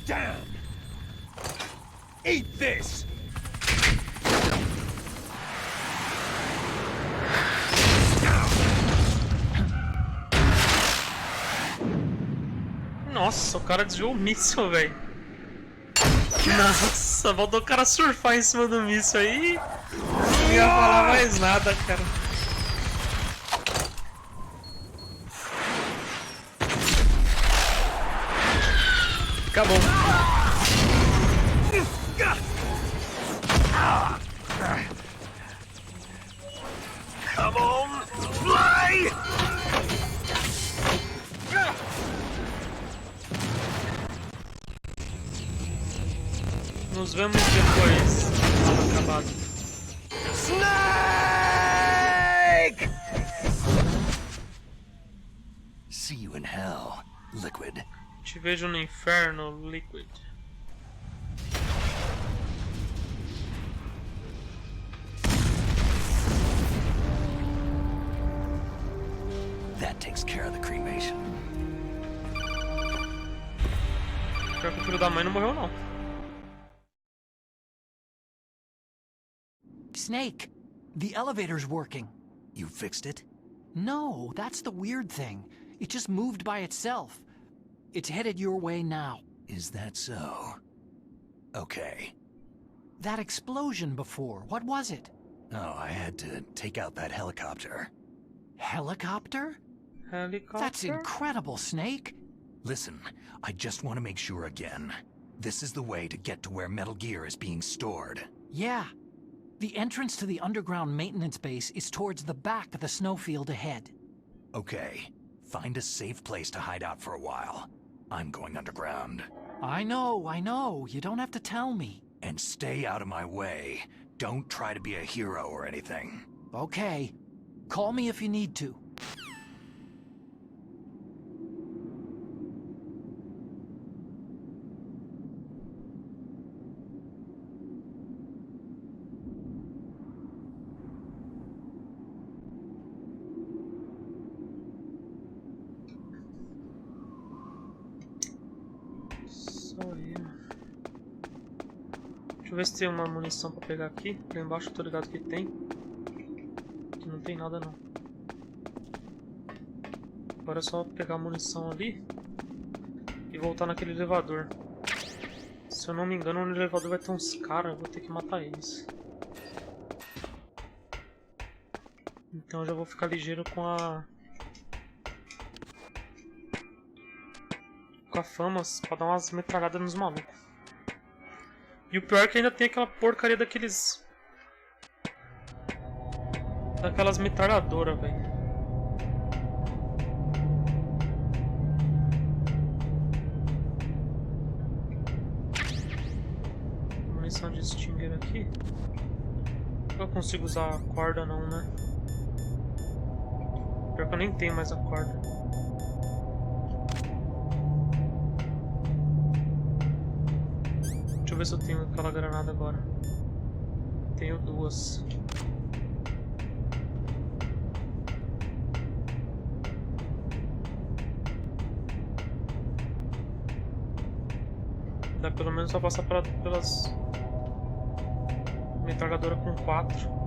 Damn! Eat this! Nossa, o cara desviou o míssil, velho. Nossa, voltou o cara surfar em cima do míssil aí. Não ia falar mais nada, cara. Acabou. Come on, fly! Nos vemos depois. Acabado. Snake! See you in hell, Liquid. Te vejo no inferno, Liquid. That takes care of the cremation. Pior que o filho da mãe não morreu, não. Snake, the elevator's working. You fixed it? No, that's the weird thing. It just moved by itself. It's headed your way now. Is that so? Okay. That explosion before, what was it? Oh, I had to take out that helicopter. Helicopter? Helicopter? That's incredible, Snake. Listen, I just want to make sure again. This is the way to get to where Metal Gear is being stored. Yeah. The entrance to the underground maintenance base is towards the back of the snowfield ahead. Okay. Find a safe place to hide out for a while. I'm going underground. I know. You don't have to tell me. And stay out of my way. Don't try to be a hero or anything. Okay. Call me if you need to. Deixa eu ver se tem uma munição pra pegar aqui. Lá embaixo eu tô ligado que tem. Aqui não tem nada não. Agora é só pegar a munição ali e voltar naquele elevador. Se eu não me engano, no elevador vai ter uns caras, eu vou ter que matar eles. Então eu já vou ficar ligeiro com a famas pra dar umas metralhadas nos malucos. E o pior é que ainda tem aquela porcaria daqueles... daquelas metralhadoras, velho. Munição de stinger aqui. Eu consigo usar a corda não, né? Pior que eu nem tenho mais a corda. Deixa eu ver se eu tenho aquela granada agora. Tenho duas. Dá pelo menos só passar pelas metralhadoras com 4.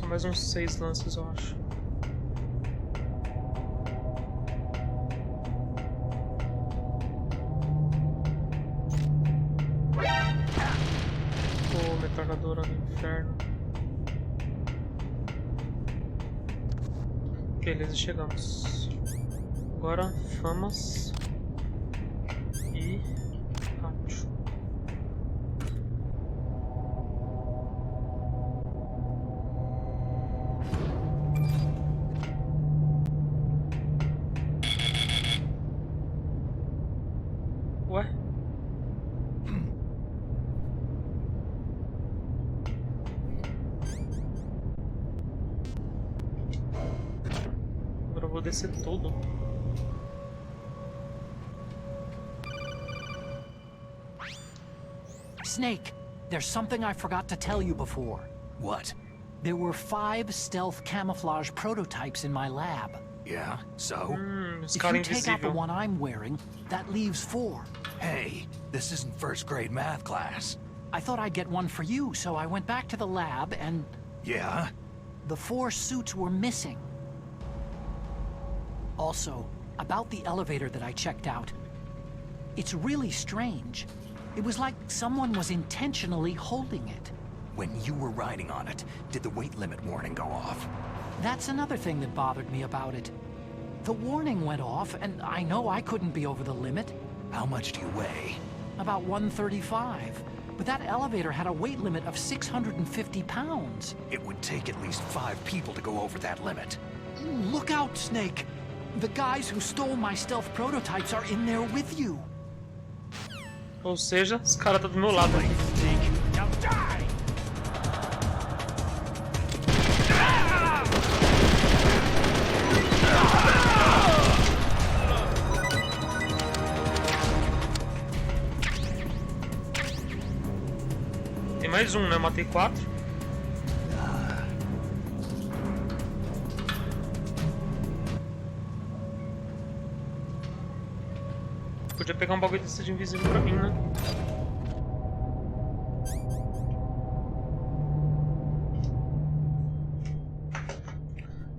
Mais uns 6 lances, eu acho. Pô, metralhadora do inferno. Beleza, chegamos. Agora, famas e pátio. Agora eu vou descer tudo. Snake, there's something I forgot to tell you before. What? There were 5 stealth camouflage prototypes in my lab. Yeah, so? If you take out the one I'm wearing, that leaves 4. Hey, this isn't first grade math class. I thought I'd get one for you, so I went back to the lab and... Yeah? The 4 suits were missing. Also, about the elevator that I checked out. It's really strange. It was like someone was intentionally holding it. When you were riding on it, did the weight limit warning go off? That's another thing that bothered me about it. The warning went off, and I know I couldn't be over the limit. How much do you weigh? About 135. But that elevator had a weight limit of 650 pounds. It would take at least 5 people to go over that limit. Look out, Snake! The guys who stole my stealth prototypes are in there with you. Ou seja, esse cara tá do meu lado aqui. Now die! Tem mais um, né? Eu matei 4. Podia pegar um bagulho desse de invisível pra mim, né?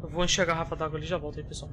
Eu vou encher a garrafa d'água ali e já volto aí, pessoal.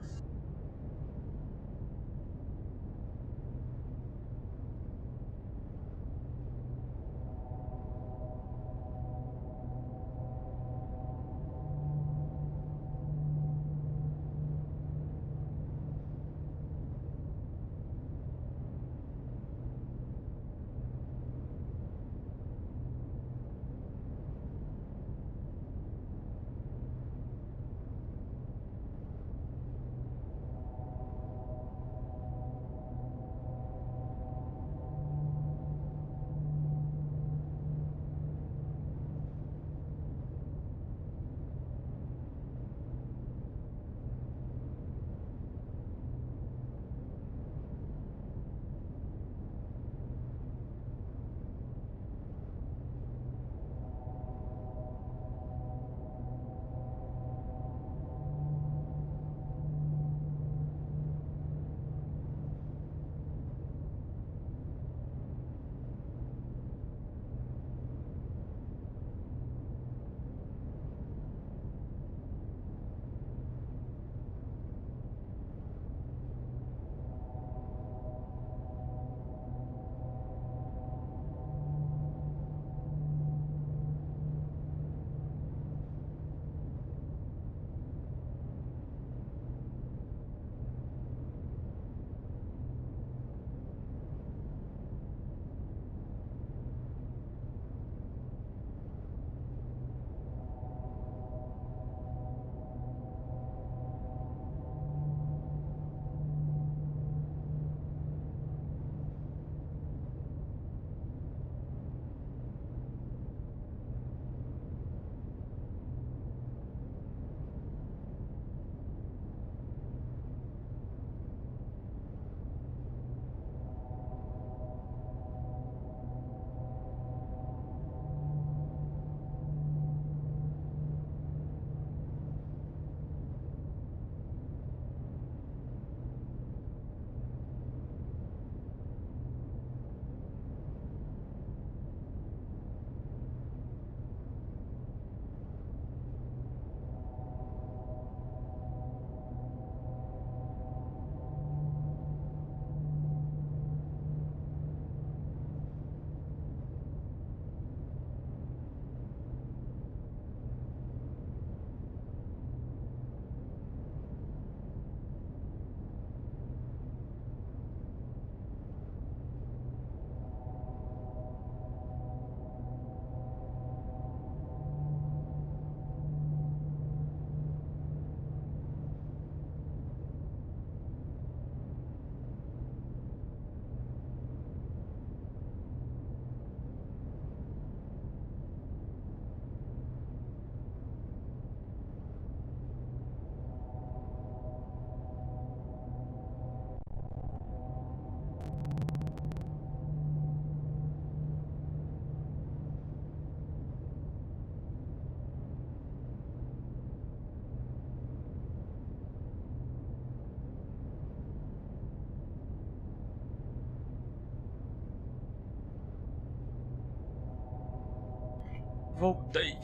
Voltei.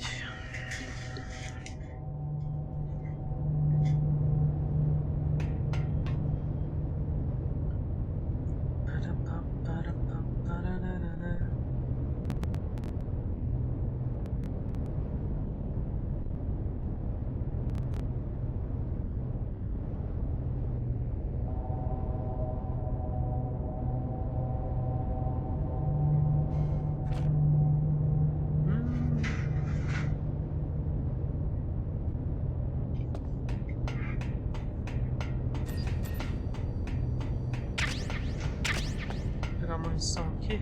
Pegar a munição aqui.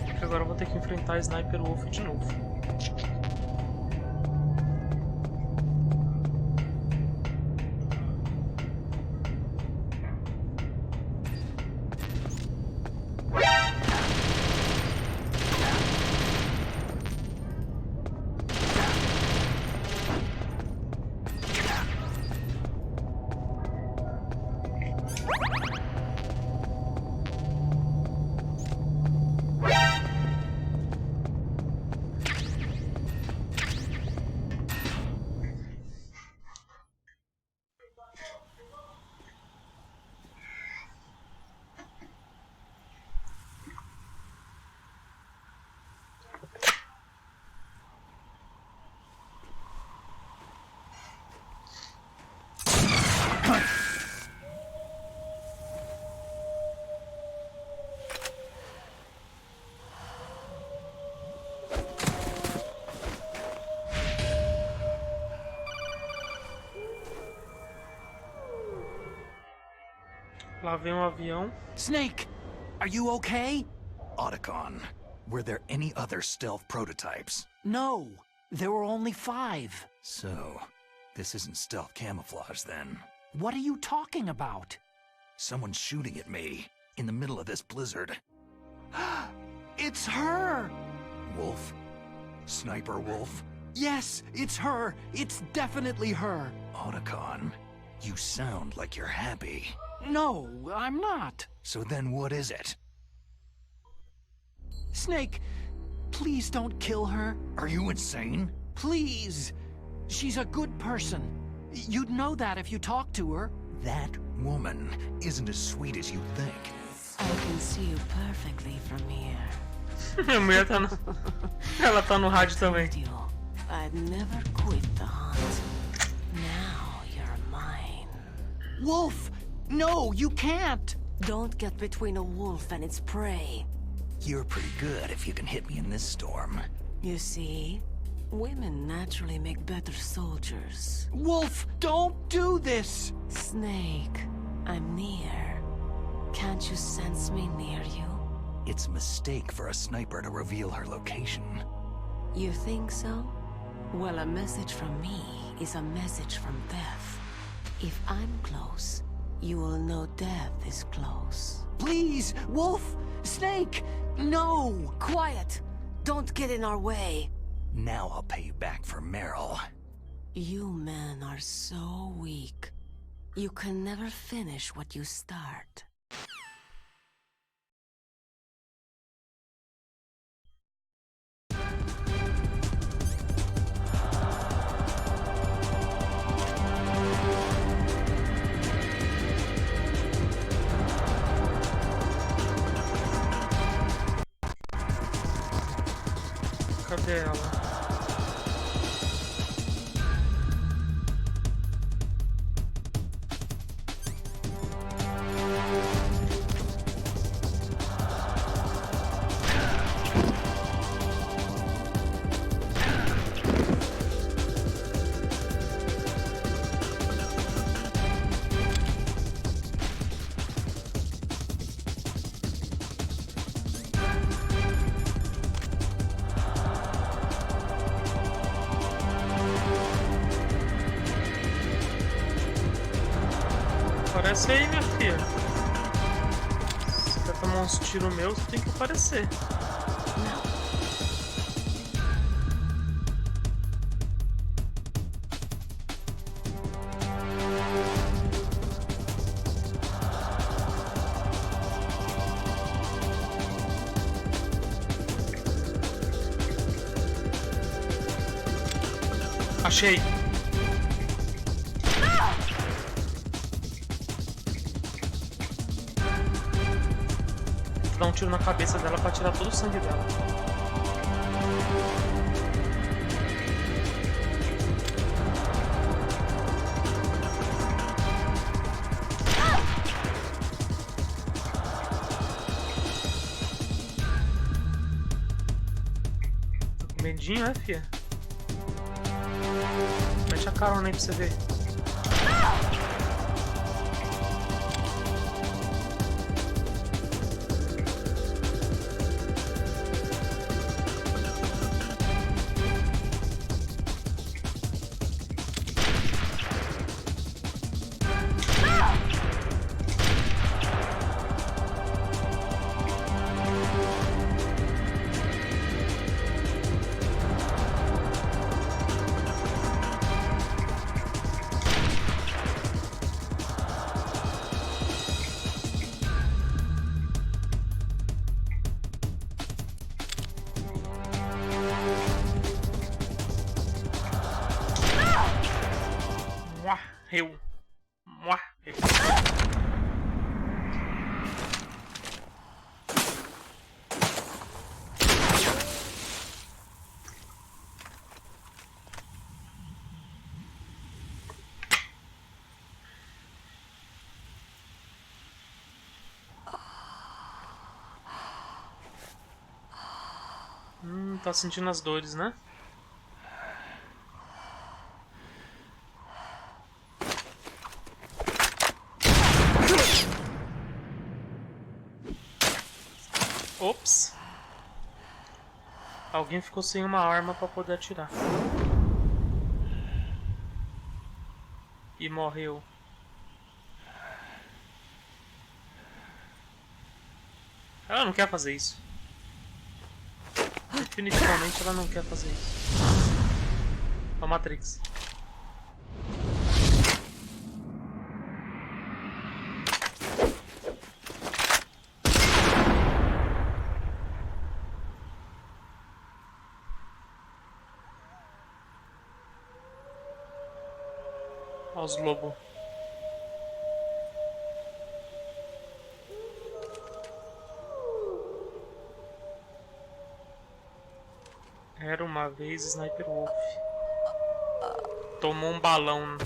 Porque agora eu vou ter que enfrentar a Sniper Wolf de novo. Lá vem um avião. Snake, are you okay? Otacon, were there any other stealth prototypes? No, there were only 5. So, this isn't stealth camouflage then. What are you talking about? Someone's shooting at me, in the middle of this blizzard. It's her! Wolf? Sniper Wolf? Yes, it's her. It's definitely her. Otacon, you sound like you're happy. No, I'm not. So then what is it? Snake, please don't kill her. Are you insane? Please. She's a good person. You'd know that if you talked to her. That woman isn't as sweet as you think. I can see you perfectly from here. A mulher tá no... Ela tá no rádio também. I'd never quit the hunt. Now you're mine. Wolf! No, you can't! Don't get between a wolf and its prey. You're pretty good if you can hit me in this storm. You see, women naturally make better soldiers. Wolf, don't do this! Snake, I'm near. Can't you sense me near you? It's a mistake for a sniper to reveal her location. You think so? Well, a message from me is a message from death. If I'm close, you will know death is close. Please, Wolf! Snake! No! Quiet! Don't get in our way. Now I'll pay you back for Meryl. You men are so weak. You can never finish what you start. Cadê ela? Aparece aí, minha filha. Se quer tomar uns tiros meus, você tem que aparecer. Achei. Vou dar um tiro na cabeça dela pra tirar todo o sangue dela. Tá com medinho, é, fia? Mete a carona aí pra você ver. Morreu. Morreu. Tá sentindo as dores, né? Ops. Alguém ficou sem uma arma pra poder atirar. E morreu. Ela não quer fazer isso. Definitivamente ela não quer fazer isso. A Matrix. Olha os lobos. Era uma vez Sniper Wolf. Tomou um balão.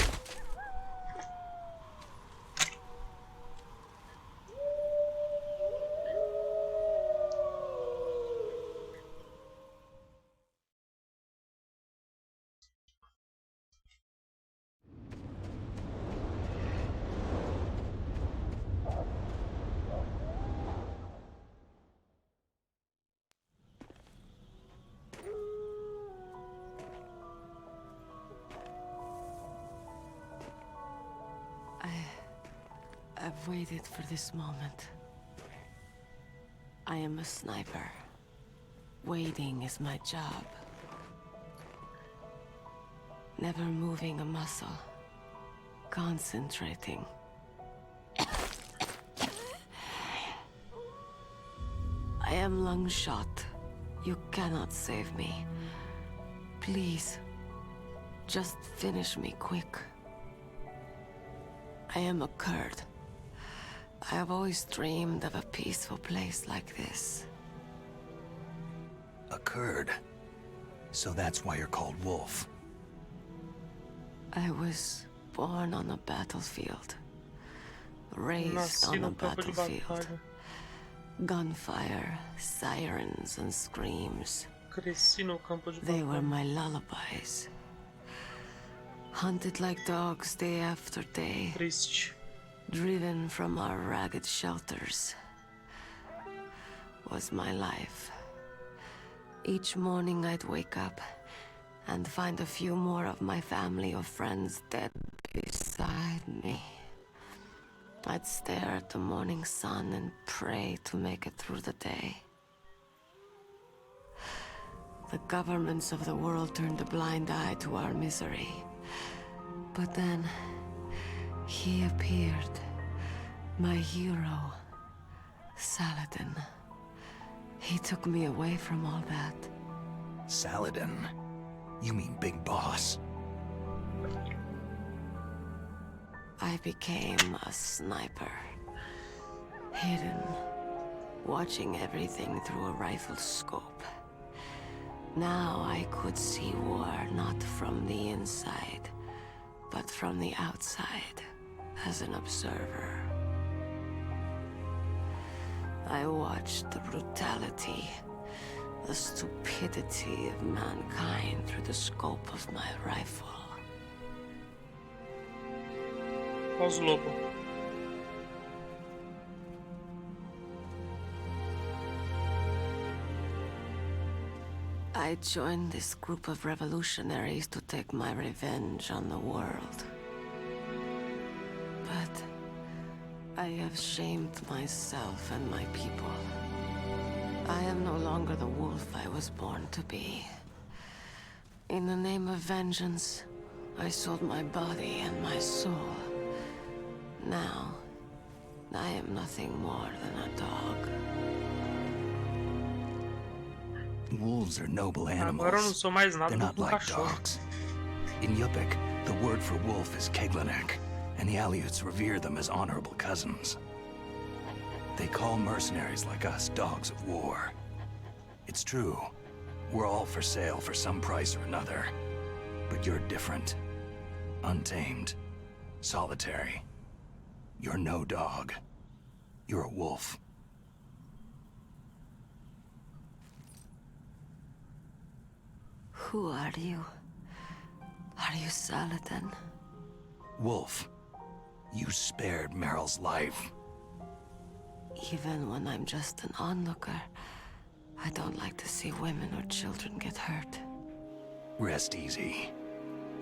I've waited for this moment. I am a sniper. Waiting is my job. Never moving a muscle. Concentrating. I am long shot. You cannot save me. Please, just finish me quick. I am a Kurd. I have always dreamed of a peaceful place like this. A Kurd? So that's why you're called Wolf. I was born on a battlefield. Raised on a battlefield. Gunfire, sirens and screams. They were my lullabies. Hunted like dogs day after day. Driven from our ragged shelters. Was my life. Each morning I'd wake up and find a few more of my family or friends dead beside me. I'd stare at the morning sun and pray to make it through the day. The governments of the world turned a blind eye to our misery. But then, he appeared. My hero, Saladin. He took me away from all that. Saladin? You mean Big Boss? I became a sniper. Hidden, watching everything through a rifle's scope. Now I could see war not from the inside, but from the outside, as an observer. I watched the brutality, the stupidity of mankind through the scope of my rifle. Lobo. I joined this group of revolutionaries to take my revenge on the world. But I have shamed myself and my people. I am no longer the wolf I was born to be. In the name of vengeance, I sold my body and my soul. Now, I am nothing more than a dog. Wolves are noble Agora eu não animals. sou mais nada They're do not que um like cachorro. dogs. In Yupik, the word for wolf is Keglanek, and the Aleuts revere them as honorable cousins. They call mercenaries like us dogs of war. It's true. We're all for sale for some price or another. But you're different. Untamed. Solitary. You're no dog. You're a wolf. Who are you? Are you Saladin? Wolf. You spared Meryl's life. Even when I'm just an onlooker, I don't like to see women or children get hurt. Rest easy.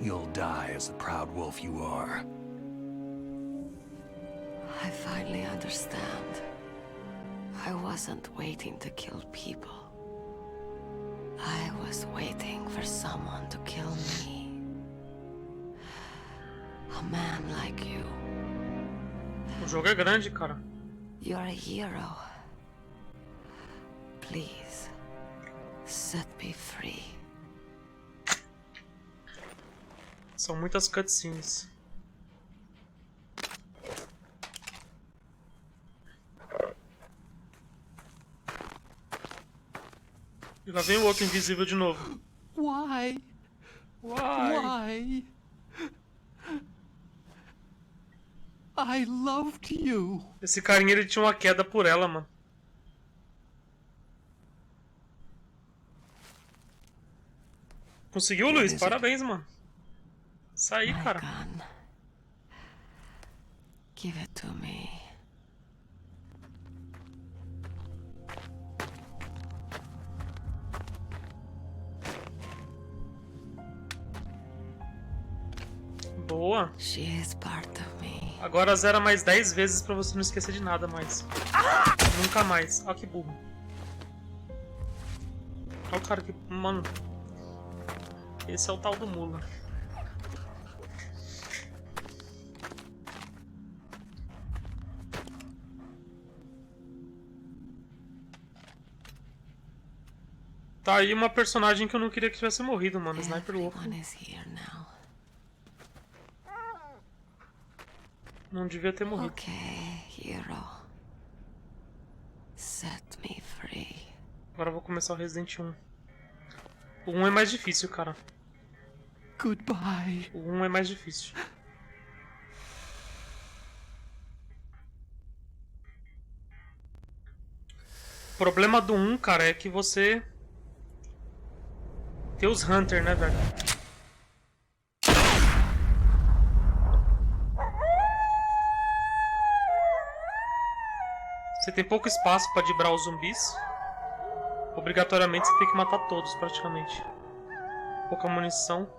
You'll die as the proud wolf you are. I finally understand. I wasn't waiting to kill people. I was waiting for someone to kill me. A man like you. O jogo é grande, cara. You're a hero. Please, set me free. São muitas cutscenes. E lá vem o outro invisível de novo. Why? Why? I loved you. Esse carinha, ele tinha uma queda por ela, mano. Conseguiu, Luiz? Parabéns, mano. Isso aí, My cara. gun. Give it to me. Boa. She is part of me. Agora zera mais 10 vezes pra você não esquecer de nada mais. Nunca mais. Olha que burro. Olha o cara que... Mano. Esse é o tal do mula. Tá aí uma personagem que eu não queria que tivesse morrido, mano. Sniper Wolf. Everyone is here now. Não devia ter morrido. Okay, hero. Set me free. Agora eu vou começar o Resident 1. O 1 é mais difícil, cara. Goodbye. O 1 é mais difícil. O problema do 1, cara, é que você... tem os Hunter, né, velho? Você tem pouco espaço pra driblar os zumbis. Obrigatoriamente você tem que matar todos, praticamente. Pouca munição.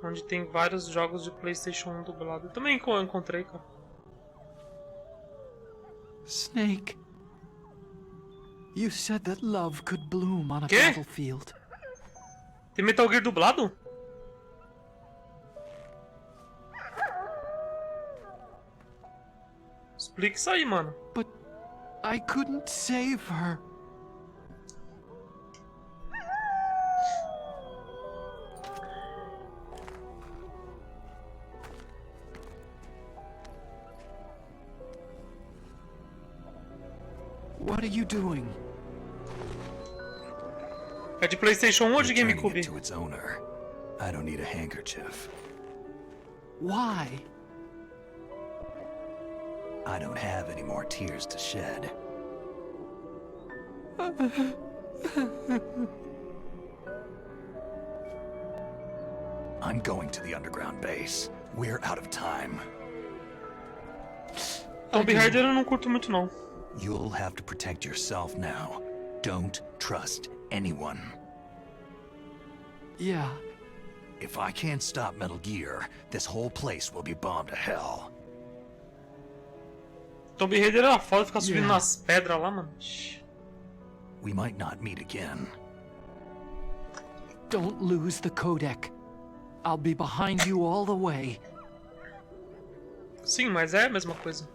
Onde tem vários jogos de PlayStation 1 dublado. Eu também encontrei, cara. Snake. You said that love could bloom on a Quê? battlefield. Tem Metal Gear dublado? Explica isso aí, mano. But I couldn't save her. are you doing? É de PlayStation 1 ou de Returning GameCube? it to its owner. I don't need a handkerchief. Why? I don't have any more tears to shed. I'm going to the underground base. We're out of time. Tomb Raider eu não curto muito não. You'll have to protect yourself now. Don't trust anyone. Yeah. If I can't stop Metal Gear, this whole place will be bombed to hell. Tomb Raider era foda ficar subindo nas pedras lá, mano. We might not meet again. Don't lose the codec. I'll be behind you all the way. Sim, mas é a mesma coisa.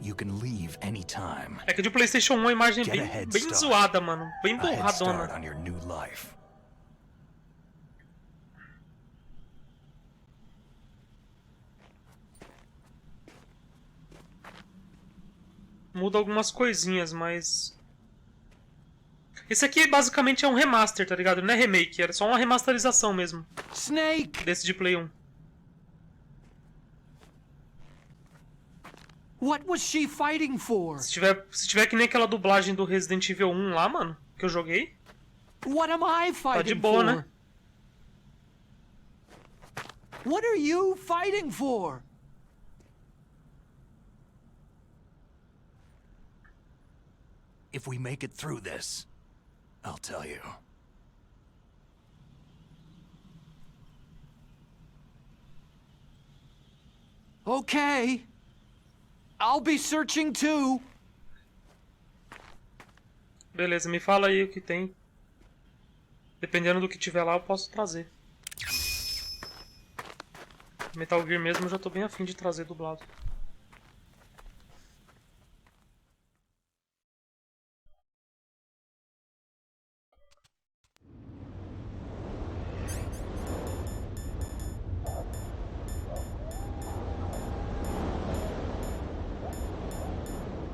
You can leave anytime. É que de PlayStation 1 a imagem é bem zoada, mano. Bem A head start borradona. on your new life. Muda algumas coisinhas, mas... Esse aqui basicamente é um remaster, tá ligado? Não é remake, era só uma remasterização mesmo. Snake! Desse de Play 1. What was she fighting for? Se tiver que nem aquela dublagem do Resident Evil 1 lá, mano, que eu joguei. What am I fighting Tá de boa, for? né? What are you fighting for? If we make it through this, I'll tell you. Okay. I'll be searching too. Beleza, me fala aí o que tem. Dependendo do que tiver lá, eu posso trazer. Metal Gear mesmo, eu já tô bem afim de trazer dublado.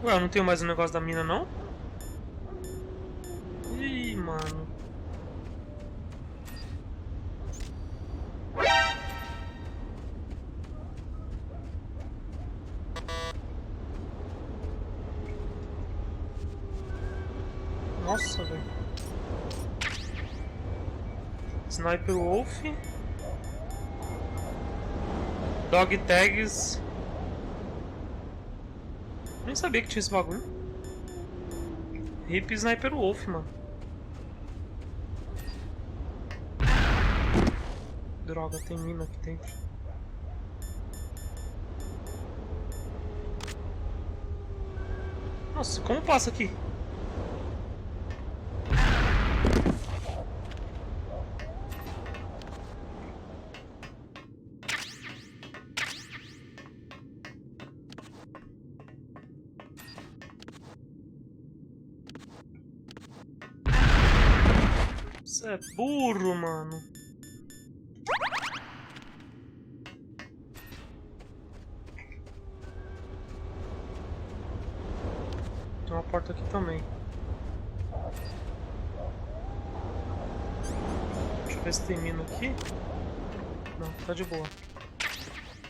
Ué, eu não tenho mais o negócio da mina, não? Ih, mano. Nossa, velho. Sniper Wolf. Dog Tags. Nem sabia que tinha esse bagulho. Hip Sniper Wolf, mano. Droga, tem mina aqui dentro. Nossa, como passa aqui? Você é burro, mano. Tem uma porta aqui também. Deixa eu ver se tem mina aqui. Não, tá de boa.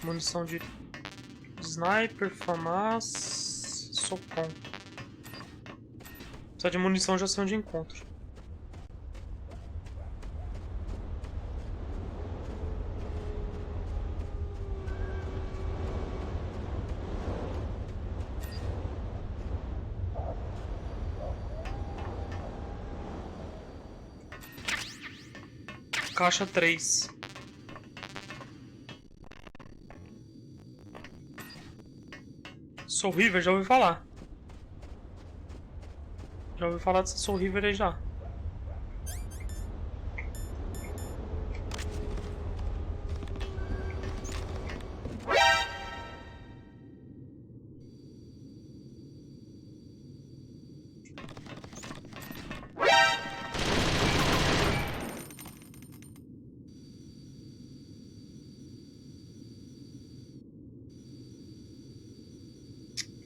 Munição de sniper, FAMAS, socão. Precisa de munição, já sei onde encontro. Caixa 3. Soul River, já ouvi falar. Já ouvi falar dessa Soul River aí já.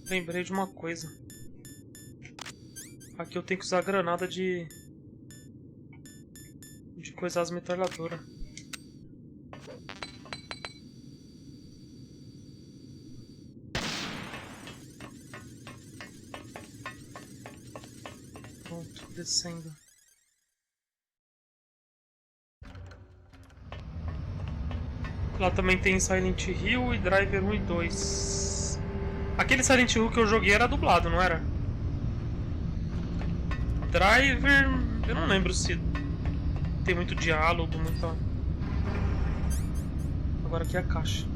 Lembrei de uma coisa. Aqui eu tenho que usar a granada de coisar as metralhadoras. Pronto, descendo. Lá também tem Silent Hill e Driver 1 e 2. Aquele Silent Hill que eu joguei era dublado, não era? Driver... eu não lembro se tem muito diálogo, muita... Agora aqui é a caixa.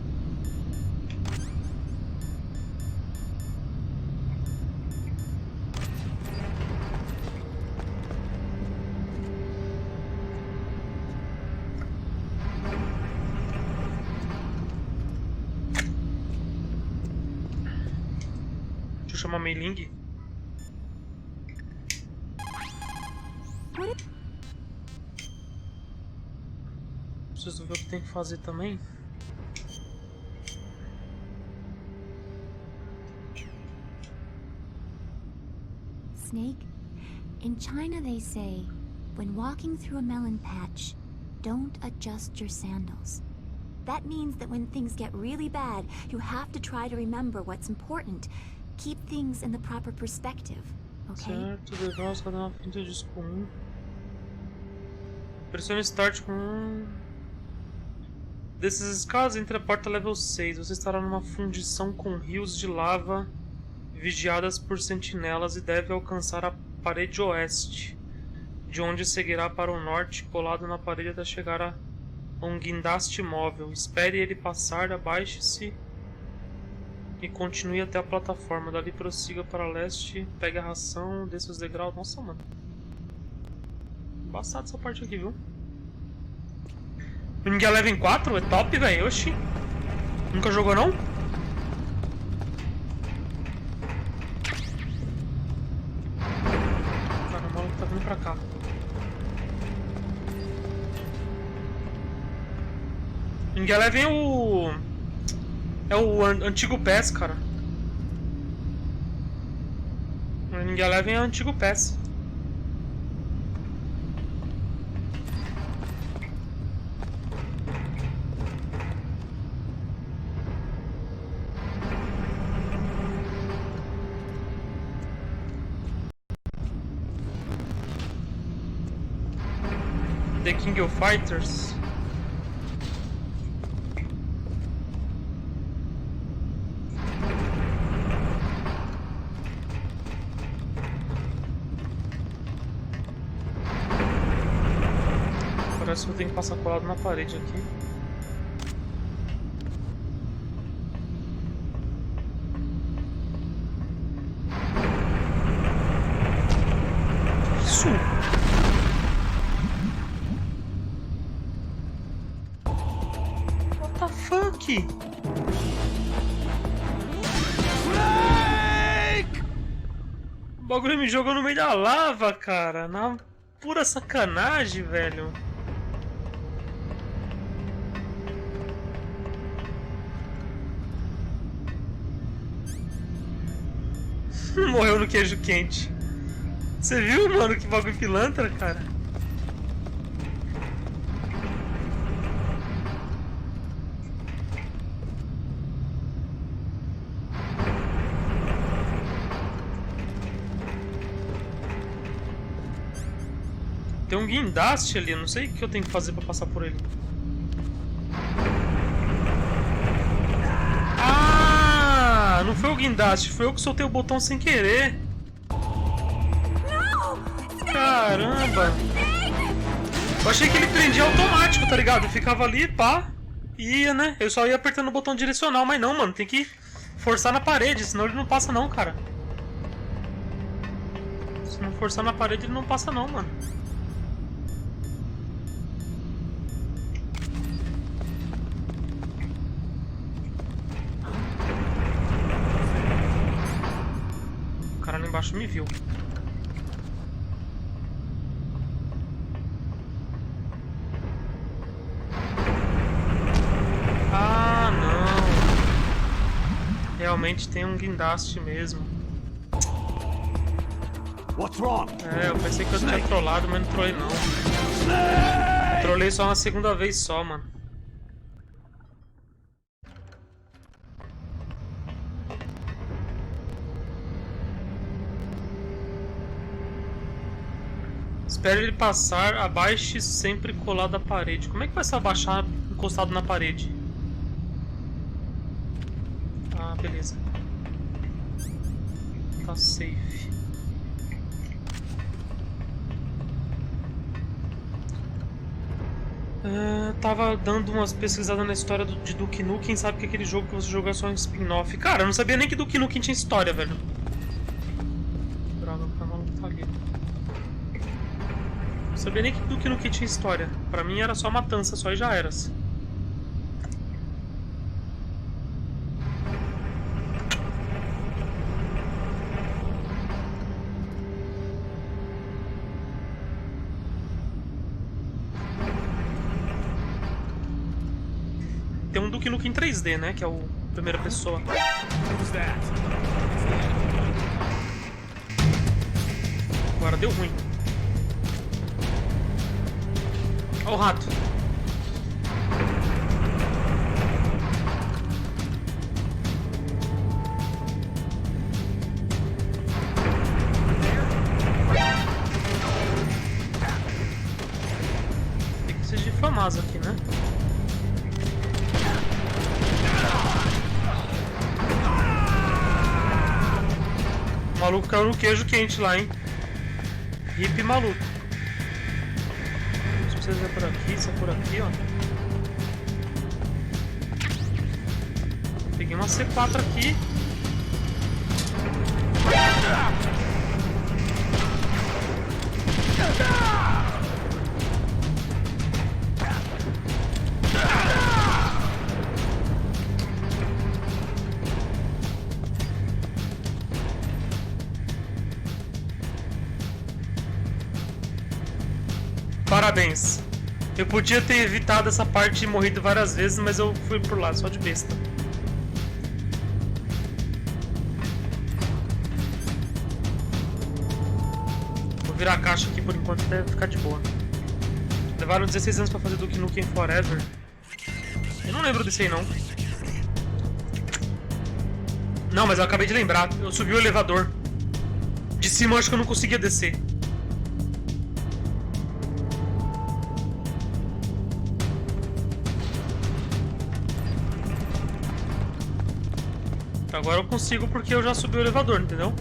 Deixa eu chamar Mei Ling. Preciso ver o que tem que fazer também. Snake, in China they say, when walking through a melon patch, don't adjust your sandals. That means that when things get really bad, you have to try to remember what's important. Keep things in the proper perspective, okay? Certo, devemos cada uma pinta de escuro. Pressione Start com... Desses escadas, entre a porta level 6. Você estará numa fundição com rios de lava vigiadas por sentinelas e deve alcançar a parede oeste, de onde seguirá para o norte, colado na parede até chegar a um guindaste móvel. Espere ele passar, abaixe-se e continue até a plataforma. Dali prossiga para leste, pegue a ração, desça os degraus. Nossa, mano. Embaçado essa parte aqui, viu? Ninguém leva em 4? É top, velho. Oxi. Nunca jogou, não? Cara, o maluco tá vindo pra cá. Ninguém leva em o... É o antigo PES, cara. Ninguém leva em antigo PES. The King of Fighters. Parece que eu tenho que passar colado na parede aqui. Isso! What the fuck? O bagulho me jogou no meio da lava, cara. Na pura sacanagem, velho. Morreu no queijo quente. Você viu, mano, que bagulho pilantra, cara? Tem um guindaste ali, eu não sei o que eu tenho que fazer pra passar por ele. Ah, não foi o guindaste, foi eu que soltei o botão sem querer. Caramba! Eu achei que ele prendia automático, tá ligado? Ficava ali, pá, e ia, né? Eu só ia apertando o botão direcional, mas não, mano, tem que forçar na parede, senão ele não passa não, cara. Se não forçar na parede, ele não passa não, mano. O cara lá embaixo me viu. Ah, não. Realmente tem um guindaste mesmo. É, eu pensei que eu tinha trollado, mas não trolei não. Eu trolei só uma segunda vez só, mano. Espere ele passar, abaixe sempre colado à parede. Como é que vai se abaixar encostado na parede? Ah, beleza. Tá safe. Tava dando umas pesquisadas na história de Duke Nukem. Sabe que aquele jogo que você jogou é só um spin-off. Cara, eu não sabia nem que Duke Nukem tinha história, velho. Droga, o maluco tá ali. Não sabia nem que Duke Nukem tinha história. Pra mim era só matança, só e já era. Tem um Duke Nukem em 3D, né? Que é o primeira pessoa. Agora deu ruim. Olha o rato. Tem que ser de famoso aqui, né? O maluco caiu no queijo quente lá, hein? Hippie maluco. Se vocês verem por aqui, isso é por aqui, ó. Peguei uma C4 aqui. Parabéns. Eu podia ter evitado essa parte e morrido várias vezes, mas eu fui por lá, só de besta. Vou virar a caixa aqui por enquanto até ficar de boa. Levaram 16 anos pra fazer Duke Nukem Forever. Eu não lembro desse aí, não. Não, mas eu acabei de lembrar. Eu subi o elevador. De cima eu acho que eu não conseguia descer. Agora eu consigo porque eu já subi o elevador, entendeu?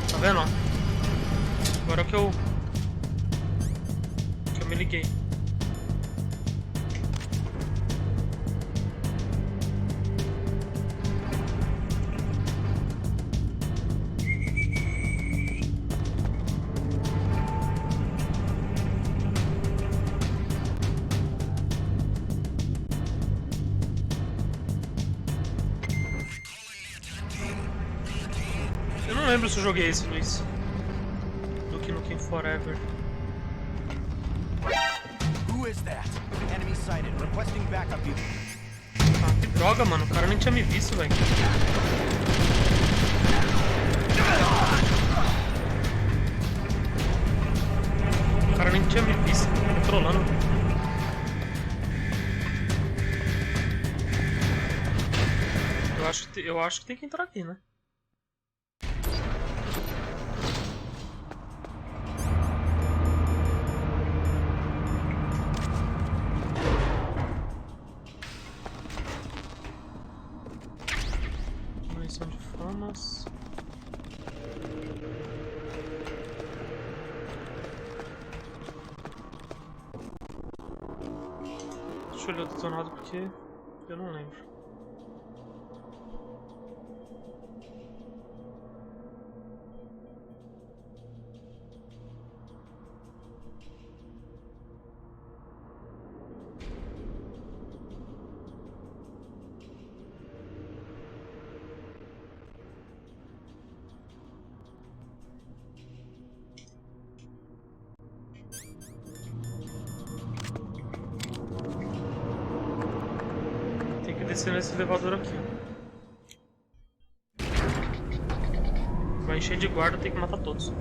Tá vendo, ó? Agora que eu me liguei. Eu não lembro se eu joguei esse, Luiz. Duke Nukem Forever. Ah, que droga, mano. O cara nem tinha me visto, velho. O cara nem tinha me visto. Tô trolando. Eu acho que tem que entrar aqui, né? Munição de famas. Deixa eu olhar o detonado porque eu não lembro. Descer nesse elevador aqui. Vai encher de guarda, tem que matar todos.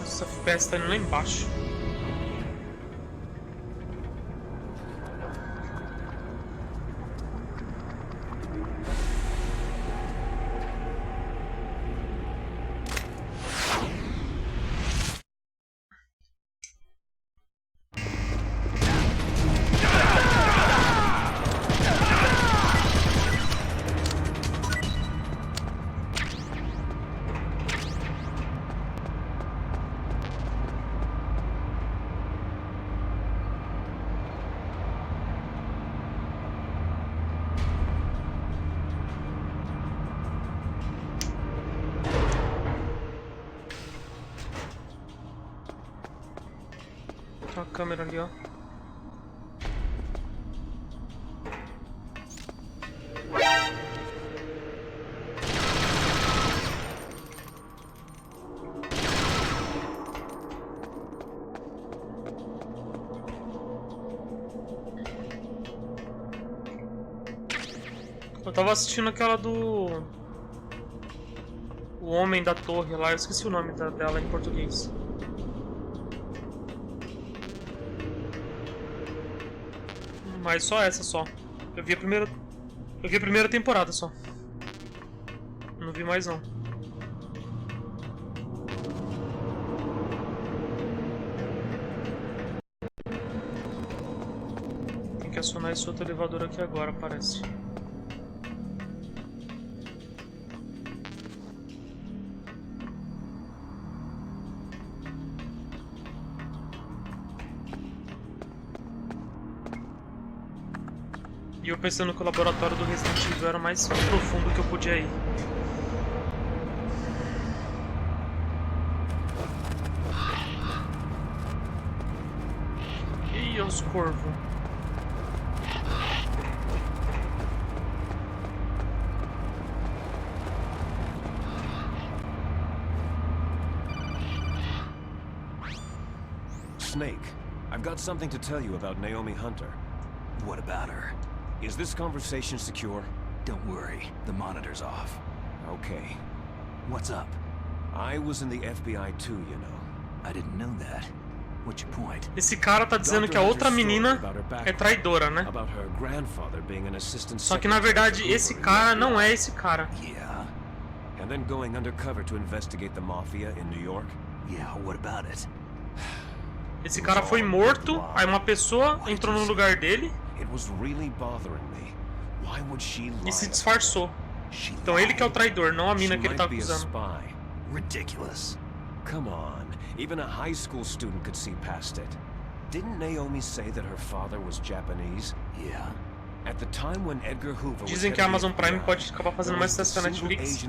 Essa FPS tá indo lá embaixo. Tem uma câmera ali, ó. Eu tava assistindo aquela do... O Homem da Torre lá, eu esqueci o nome dela em português. Mas só essa só. Eu vi a primeira temporada só. Não vi mais não. Tem que acionar esse outro elevador aqui agora, parece. E eu pensando que o laboratório do Resident Evil era mais profundo que eu podia ir. Ih, os corvos. Snake, I've got something to tell you about Naomi Hunter. What about her? Is this conversation secure? Don't worry, the monitor's off. Okay. What's up? I was in the FBI too, you know. I didn't know that. What's your point? Esse cara tá dizendo que a outra menina é traidora, né? About her grandfather being an assistant Só que na verdade esse cara não é esse cara. Yeah. And then going undercover to investigate the mafia in New York? Yeah, what about it? Esse cara foi morto, aí uma pessoa entrou no lugar dele e se disfarçou. Então ele que é o traidor, não a mina que ele tá acusando. Ridiculous. Come on, even a high school student could see past it. Didn't Naomi say that her father was Japanese? Yeah. At the time when Edgar Hoover Dizem que a Amazon Prime pode acabar fazendo mais sucesso que a Netflix.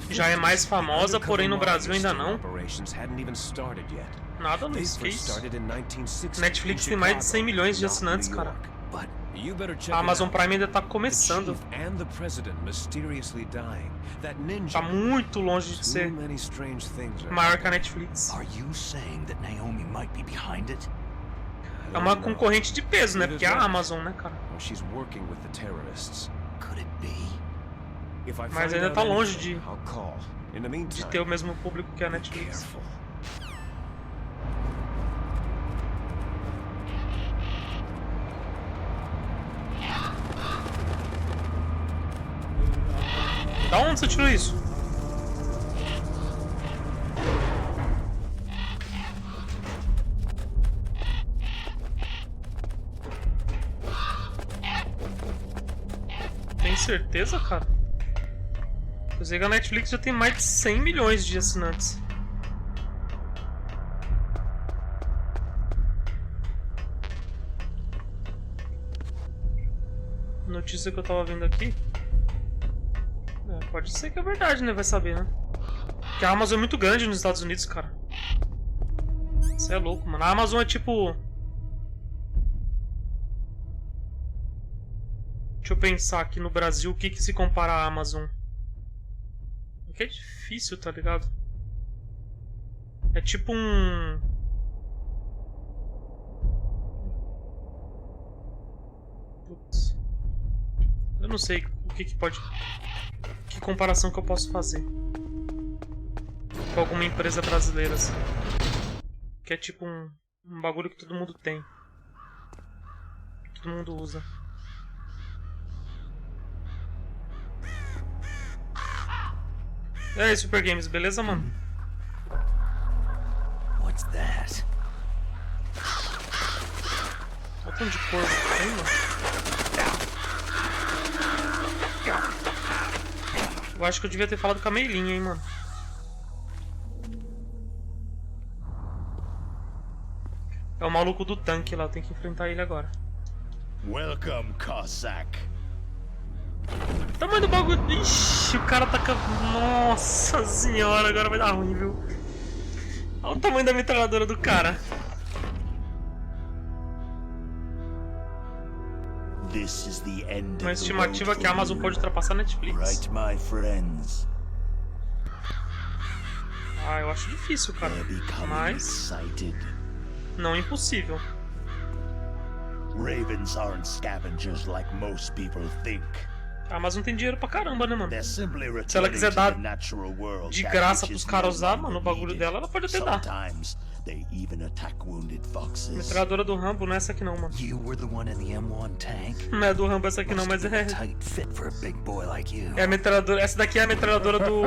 Já é mais famosa, porém no Brasil ainda não. Nada, Luiz, que isso? Netflix tem mais de 100 milhões de assinantes, cara. A Amazon Prime ainda tá começando. Tá muito longe de ser maior que a Netflix. É uma concorrente de peso, né? Porque é a Amazon, né, cara? Mas ainda tá longe de ter o mesmo público que a Netflix. Da onde você tirou isso? Tem certeza, cara? Eu sei que a Netflix já tem mais de 100 milhões de assinantes. Notícia que eu tava vendo aqui. É, pode ser que é verdade, né? Vai saber, né? Porque a Amazon é muito grande nos Estados Unidos, cara. Isso é louco, mano. A Amazon é tipo... Deixa eu pensar aqui no Brasil o que se compara à Amazon. Porque é difícil, tá ligado? É tipo um... Putz. Eu não sei o que pode... Que comparação que eu posso fazer com alguma empresa brasileira, assim. Que é tipo um bagulho que todo mundo tem. Que todo mundo usa. E aí, Super Games, beleza, mano? What's that? Olha o tanto de corvo que tem, mano. Eu acho que eu devia ter falado com a Meilinha, hein, mano. É o maluco do tanque lá, eu tenho que enfrentar ele agora. Welcome, Cossack. O tamanho do bagulho. Ixi, o cara tá com. Nossa senhora, agora vai dar ruim, viu? Olha o tamanho da metralhadora do cara. This is the end Uma estimativa que a Amazon pode ultrapassar a Netflix. Right, my friends. Ah, eu acho difícil, cara. Mas não impossível. Ravens aren't scavengers like most people think. A Amazon tem dinheiro pra caramba, né, mano? Se ela quiser dar de graça pros caras usar, mano, o bagulho dela, ela pode até dar. Metralhadora do Rambo não é essa aqui não, mano. Não é do Rambo essa aqui não, mas é... É a metralhadora... Essa daqui é a metralhadora do...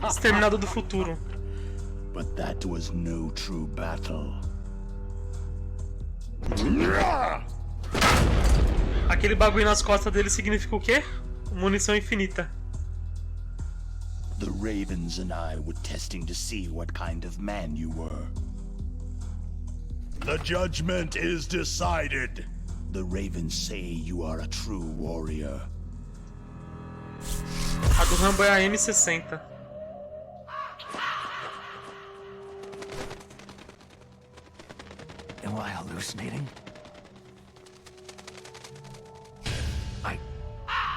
Exterminado do Futuro. But that was no true battle. Aquele bagulho nas costas dele significa o quê? Munição infinita. The Ravens and I were testing to see what kind of man you were. The judgment is decided. The Ravens say you are a true warrior. A do Rambo é a M60. Am I hallucinating?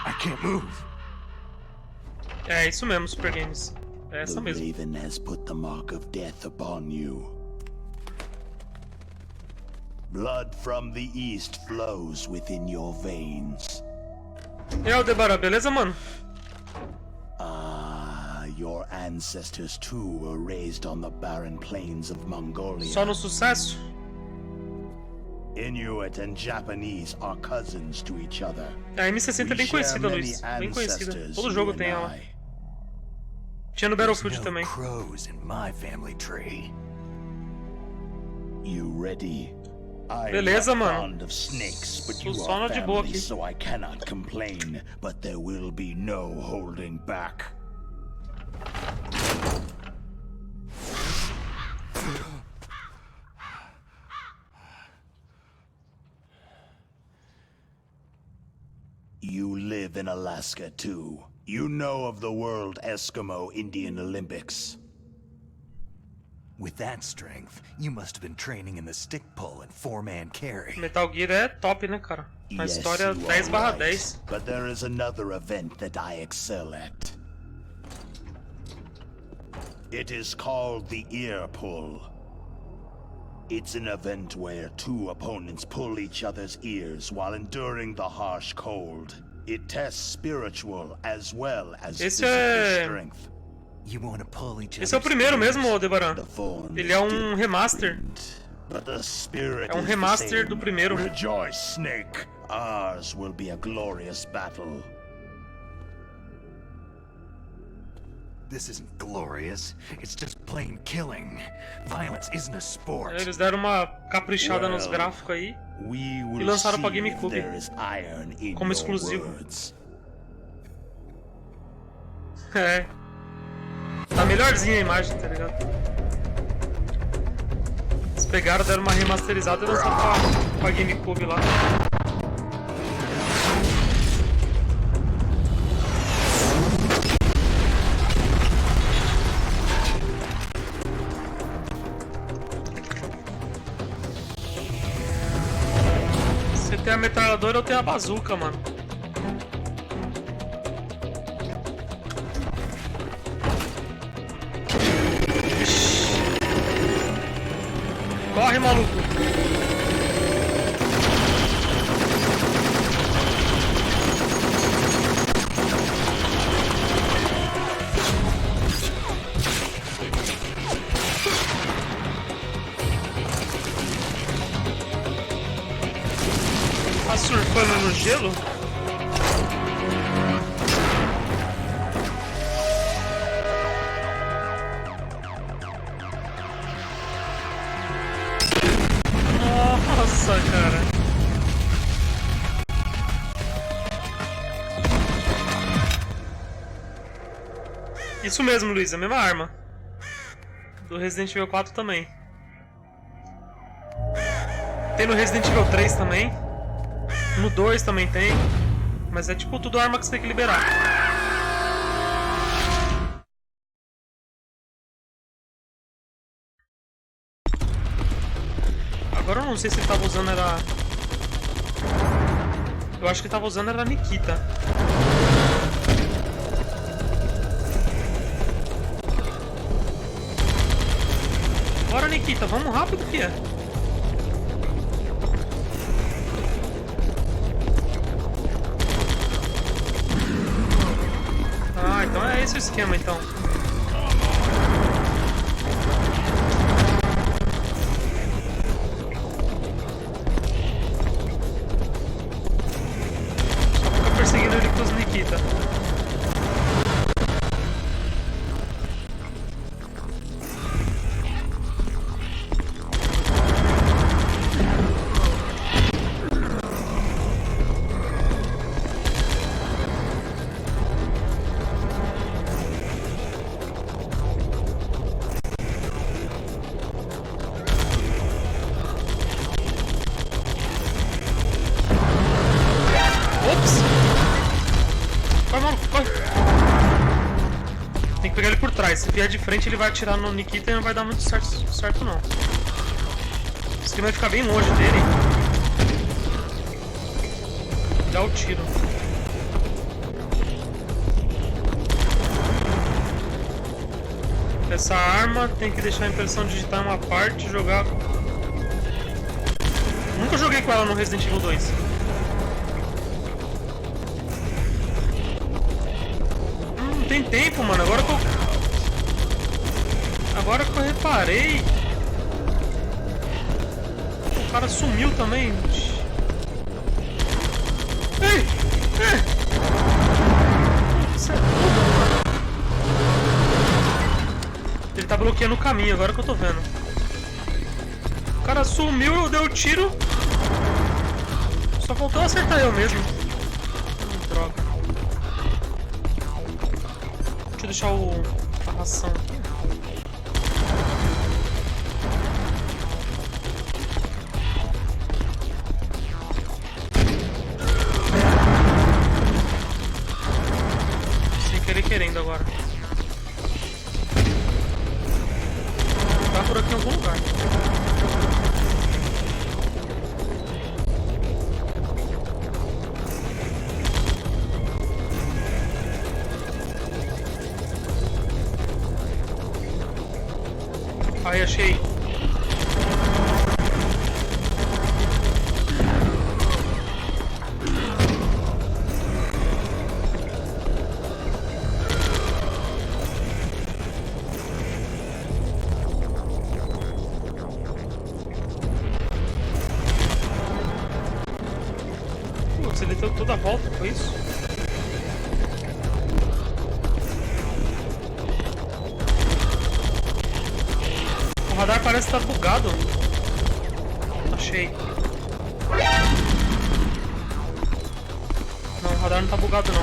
I can't move. É isso mesmo, Super Games. É essa mesmo. The Raven has put the mark of death upon you. Blood from the east flows within your veins. E aí, Aldebaran, beleza, mano? Your ancestors too were raised on the barren plains of Mongolia. Só no sucesso? Inuit and Japanese are cousins to each other. A M60 é bem conhecida, Luiz. Bem conhecida. Todo jogo tem ela. Tinha no Battlefield também. Crows in my family tree. You ready? Beleza, mano. Fond of snakes, but Tô you só na are de boa family, aqui. so I cannot complain. But there will be no holding back. You live in Alaska too. You know of the World Eskimo Indian Olympics. With that strength, you must have been training in the stick pull and four-man carry. Metal Gear é top, né, cara? A história 10/10. But there is another event that I excel at. It is called the ear pull. It's an event where two opponents pull each other's ears while enduring the harsh cold. It tests spiritual as well as physical strength. You want to pull each Esse é o primeiro mesmo, Aldebaran. Ele é um remaster. But the spirit É um remaster do primeiro. Rejoice, Snake. Ours will be a glorious battle. This isn't glorious. It's just plain killing. Violence isn't a sport. Eles deram uma caprichada nos gráficos aí e lançaram pra Gamecube como exclusivo. É. Tá melhorzinha a imagem, tá ligado? Eles pegaram, deram uma remasterizada e lançaram pra Gamecube lá. metralhadora, eu tenho a bazuca, mano. Ixi. Corre, maluco. Tá surfando no gelo? Nossa, cara. Isso mesmo, Luiz, a mesma arma. Do Resident Evil 4 também. Tem no Resident Evil 3 também. No 2 também tem. Mas é tipo tudo arma que você tem que liberar. Agora eu não sei se ele tava usando era... Eu acho que ele tava usando era a Nikita. Bora, Nikita, vamos rápido que é. Ah, então é esse o esquema, então. Só fica perseguindo ele com os Nikita. Tem que pegar ele por trás. Se vier de frente, ele vai atirar no Nikita e não vai dar muito certo não. O esquema vai ficar bem longe dele. E dá o tiro. Essa arma tem que deixar a impressão digital em uma parte e jogar... Nunca joguei com ela no Resident Evil 2. Tem tempo, mano. Agora que eu reparei. O cara sumiu também. Ei! Isso é tudo, mano. Ele tá bloqueando o caminho, agora que eu tô vendo. O cara sumiu, eu dei o tiro. Só faltou acertar eu mesmo. Droga. Deixa eu deixar a ração aqui. Sem querer querendo agora. Tá por aqui em algum lugar. Aí, achei. Putz, ele deu toda a volta, foi isso? O radar parece estar bugado. Achei. Não, o radar não tá bugado não.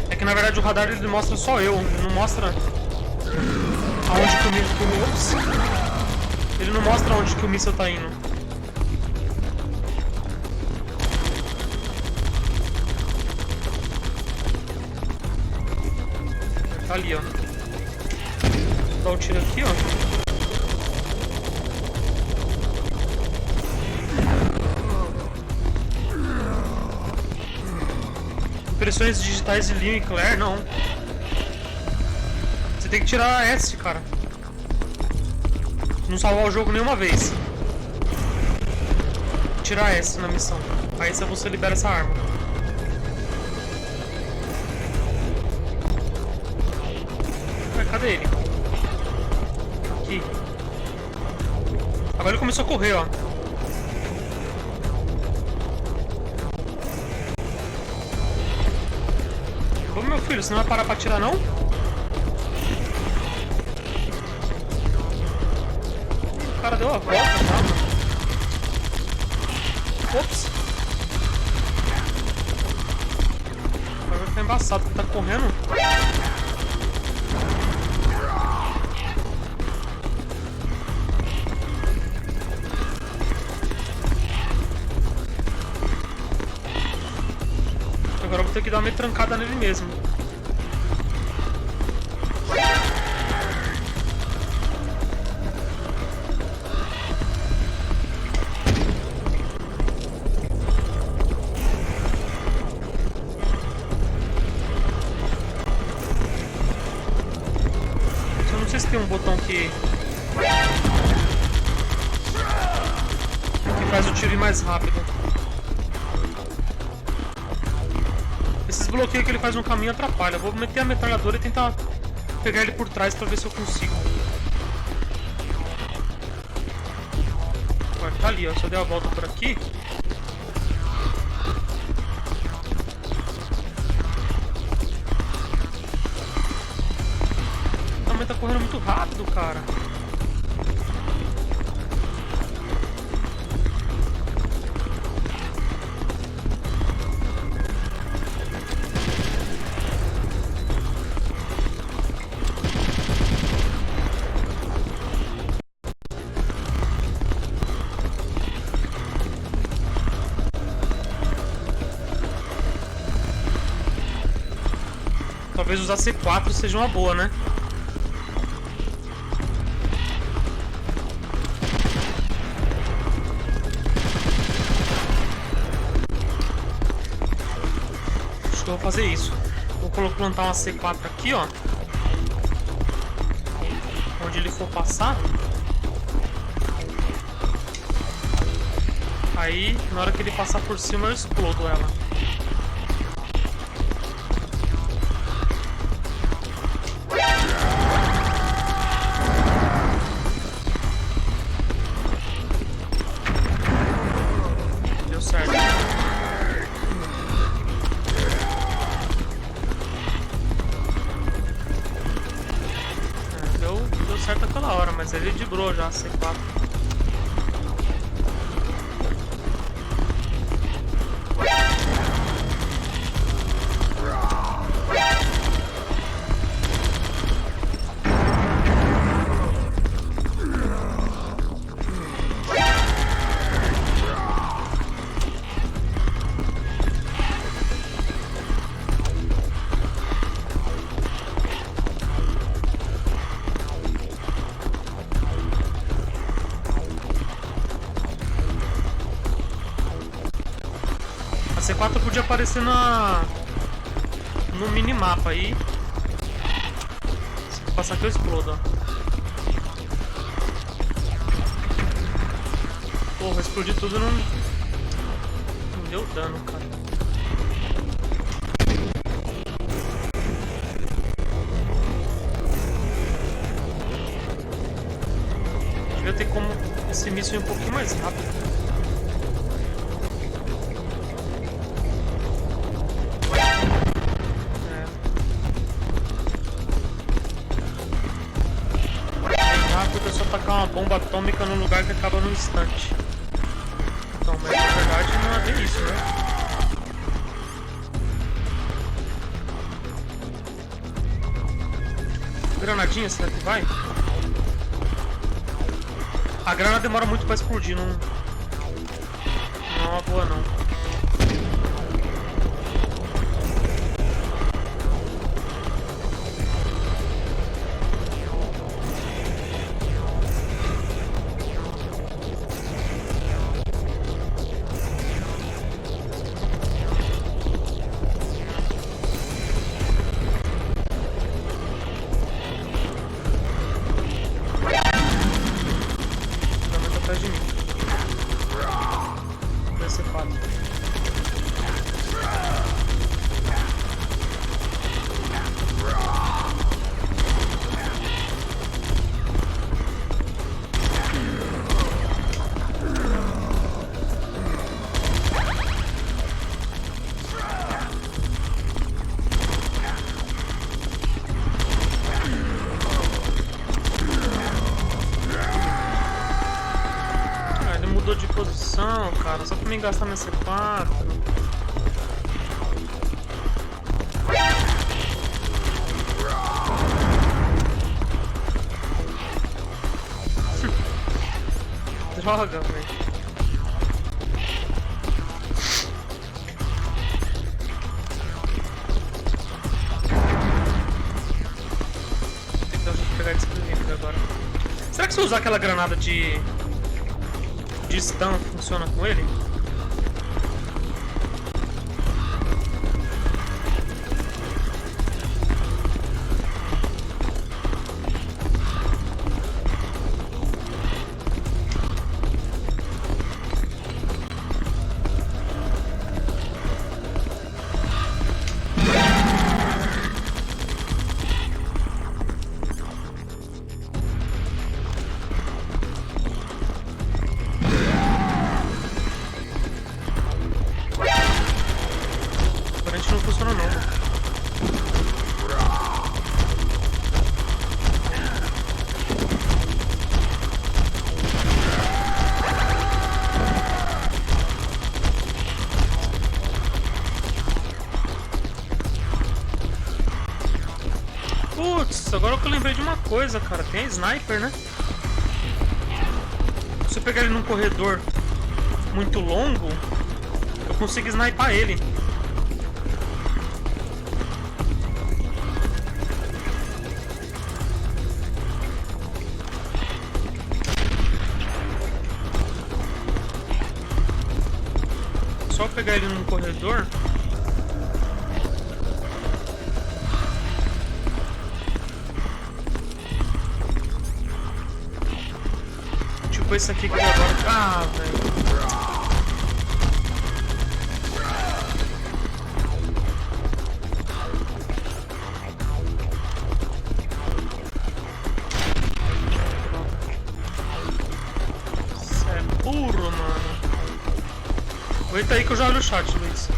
É que na verdade o radar ele mostra só eu, ele não mostra aonde que o míssil... Ele não mostra onde que o míssil tá indo. Tá ali, ó. Vou dar o tiro aqui, ó. Expressões digitais de Leon e Claire, não. Você tem que tirar a S, cara. Não salvar o jogo nenhuma vez. Tirar S na missão. Aí você libera essa arma. Cadê ele? Aqui. Agora ele começou a correr, ó. Ô meu filho, você não vai parar pra atirar, não? O cara deu a volta, tá, mano? Ops. Agora vai ficar embaçado, porque tá correndo. Agora eu vou ter que dar uma trancada nele mesmo. Eu não sei se tem um botão que faz o tiro ir mais rápido. Esses bloqueios que ele faz no caminho atrapalham. Eu vou meter a metralhadora e tentar pegar ele por trás pra ver se eu consigo. Agora tá ali, ó. Se eu der a volta por aqui. Também tá correndo muito rápido, cara. Talvez usar C4 seja uma boa, né? Acho que eu vou fazer isso. Vou plantar uma C4 aqui, ó. Onde ele for passar. Aí, na hora que ele passar por cima, eu explodo ela. Mas ele dibrou já, C4. C4 podia aparecer no minimapa aí. Se passar aqui eu explodo, ó. Porra, explodir tudo não deu dano, cara. Devia ter como esse míssil ir um pouquinho mais rápido. Tacar uma bomba atômica num lugar que acaba num instante. Então, mas na verdade não é bem isso, né? Granadinha, será que vai? A granada demora muito pra explodir, não é uma boa não. mudou de posição, cara. Só pra mim gastar minha C4. Droga, velho. Agora. Será que se eu usar aquela granada de stun funciona com ele? Putz, agora que eu lembrei de uma coisa, cara. Tem a sniper, né? Se eu pegar ele num corredor muito longo, eu consigo snipar ele. Só pegar ele num corredor. Tipo esse aqui que eu agora. Ah, velho. Isso é burro, mano. Aguenta aí que eu já olho o chat, Luiz.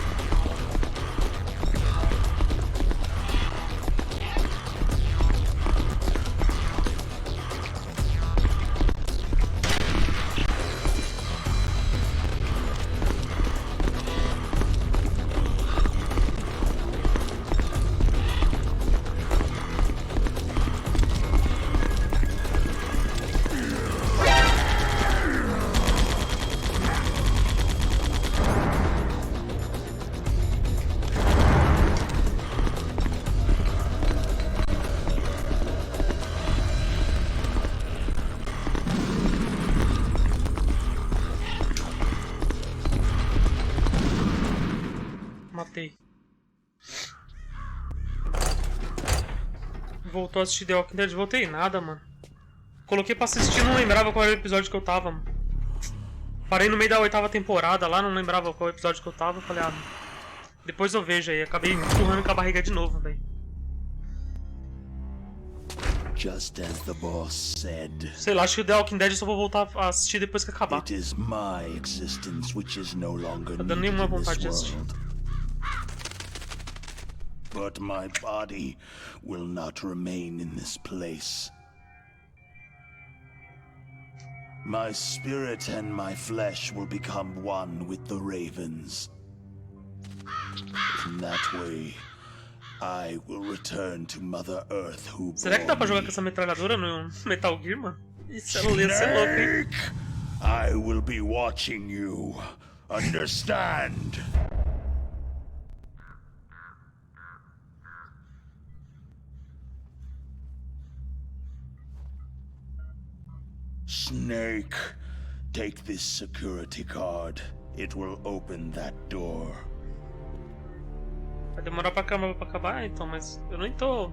Matei. Voltou a assistir The Walking Dead? Voltei nada, mano. Coloquei pra assistir, não lembrava qual era o episódio que eu tava, mano. Parei no meio da 8ª temporada lá, não lembrava qual episódio que eu tava. Falei, ah, depois eu vejo aí. Acabei empurrando com a barriga de novo, velho. Sei lá, acho que o The Walking Dead eu só vou voltar a assistir depois que acabar. Tá dando nenhuma vontade de assistir. But my body will not remain in this place. My spirit and my flesh will become one with the ravens. In that way, I will return to Mother Earth who Será que dá pra jogar com essa metralhadora no Metal Gear, mano? Isso é louco, hein? I will be watching you. Understand? Snake, take this security card. It will open that door. Vai demorar pra acabar, então, mas eu nem tô,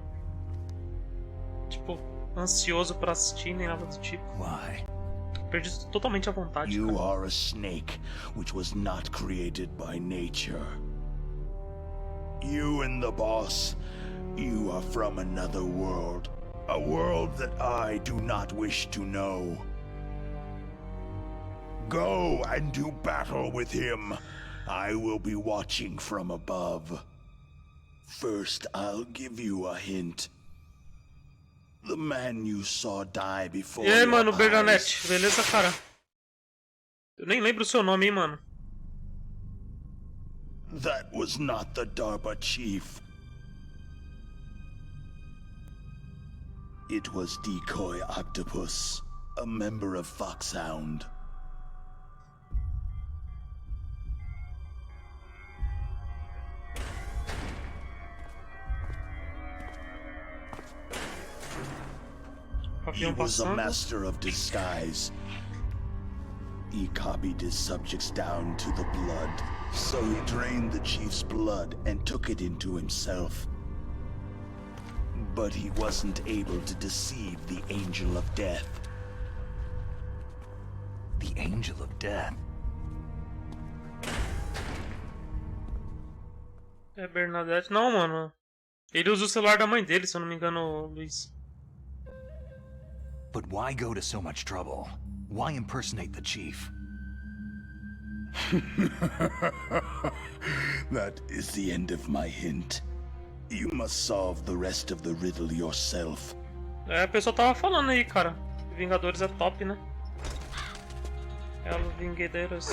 tipo, ansioso pra assistir nem nada do tipo. Why? Perdi totalmente a vontade. You cara. are a snake which was not created by nature. You and the boss, you are from another world. A world that I do not wish to know. Go and do battle with him. I will be watching from above. First, I'll give you a hint. The man you saw die before. E aí, mano, Bernadette, beleza, cara? Eu nem lembro o seu nome, hein, mano. That was not the DARPA chief. It was Decoy Octopus, a member of Foxhound. He was a master of disguise. He copied his subjects down to the blood, so he drained the chief's blood and took it into himself. But he wasn't able to deceive the Angel of Death. The Angel of Death? É Bernadette. Não, mano. Ele usa o celular da mãe dele, se eu não me engano, Luiz. But why go to so much trouble? Why impersonate the chief? That is the end of my hint. You must solve the rest of the riddle yourself. É, a pessoa tava falando aí, cara. Vingadores é top, né? É o Vingadores.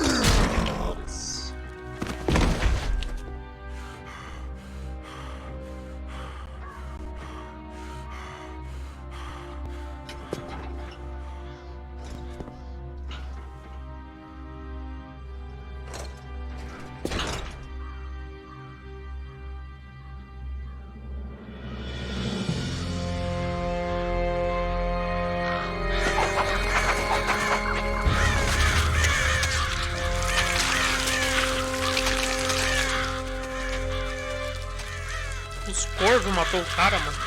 Os corvos matou o cara, mano.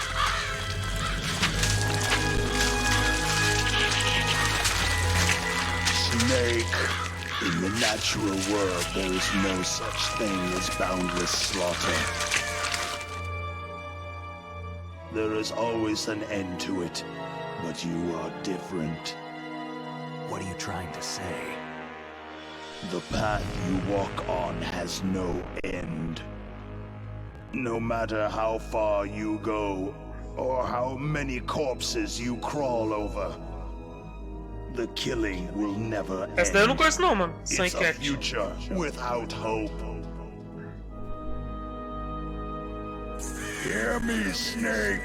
Snake, in the natural world there is no such thing as boundless slaughter. There is always an end to it, but you are different. What are you trying to say? The path you walk on has no end. No matter how far you go, or how many corpses you crawl over, the killing will never end. Essa daí eu não conheço não, mano. It's a future without hope. Hear me, Snake.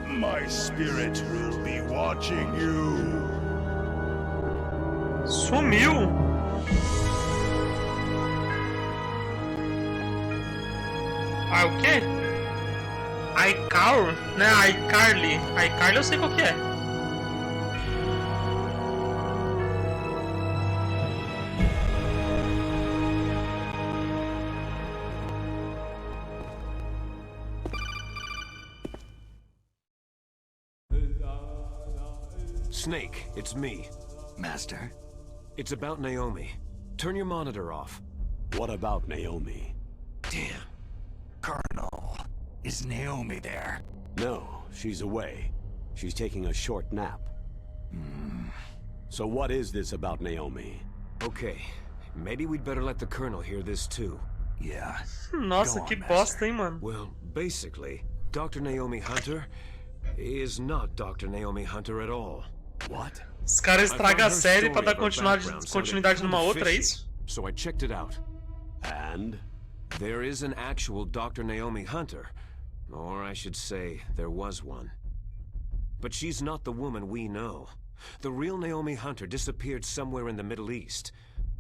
My spirit will be watching you. Sumiu. Ah, o quê? iCar, né? iCarly. iCarly eu sei qual que é. Snake, it's me. Master? It's about Naomi. Turn your monitor off. What about Naomi? Damn. Colonel, is Naomi there? No, she's away. She's taking a short nap. So what is this about Naomi? Okay, maybe we'd better let the Colonel hear this too. Yeah. Nossa, que bosta, hein, mano. Well, basically, Dr. Naomi Hunter is not Dr. Naomi Hunter at all. What? Os caras estragam a série pra dar continuidade numa outra, é isso? So I checked it out. And? There is an actual Dr. Naomi Hunter. Or I should say, there was one. But she's not the woman we know. The real Naomi Hunter disappeared somewhere in the Middle East.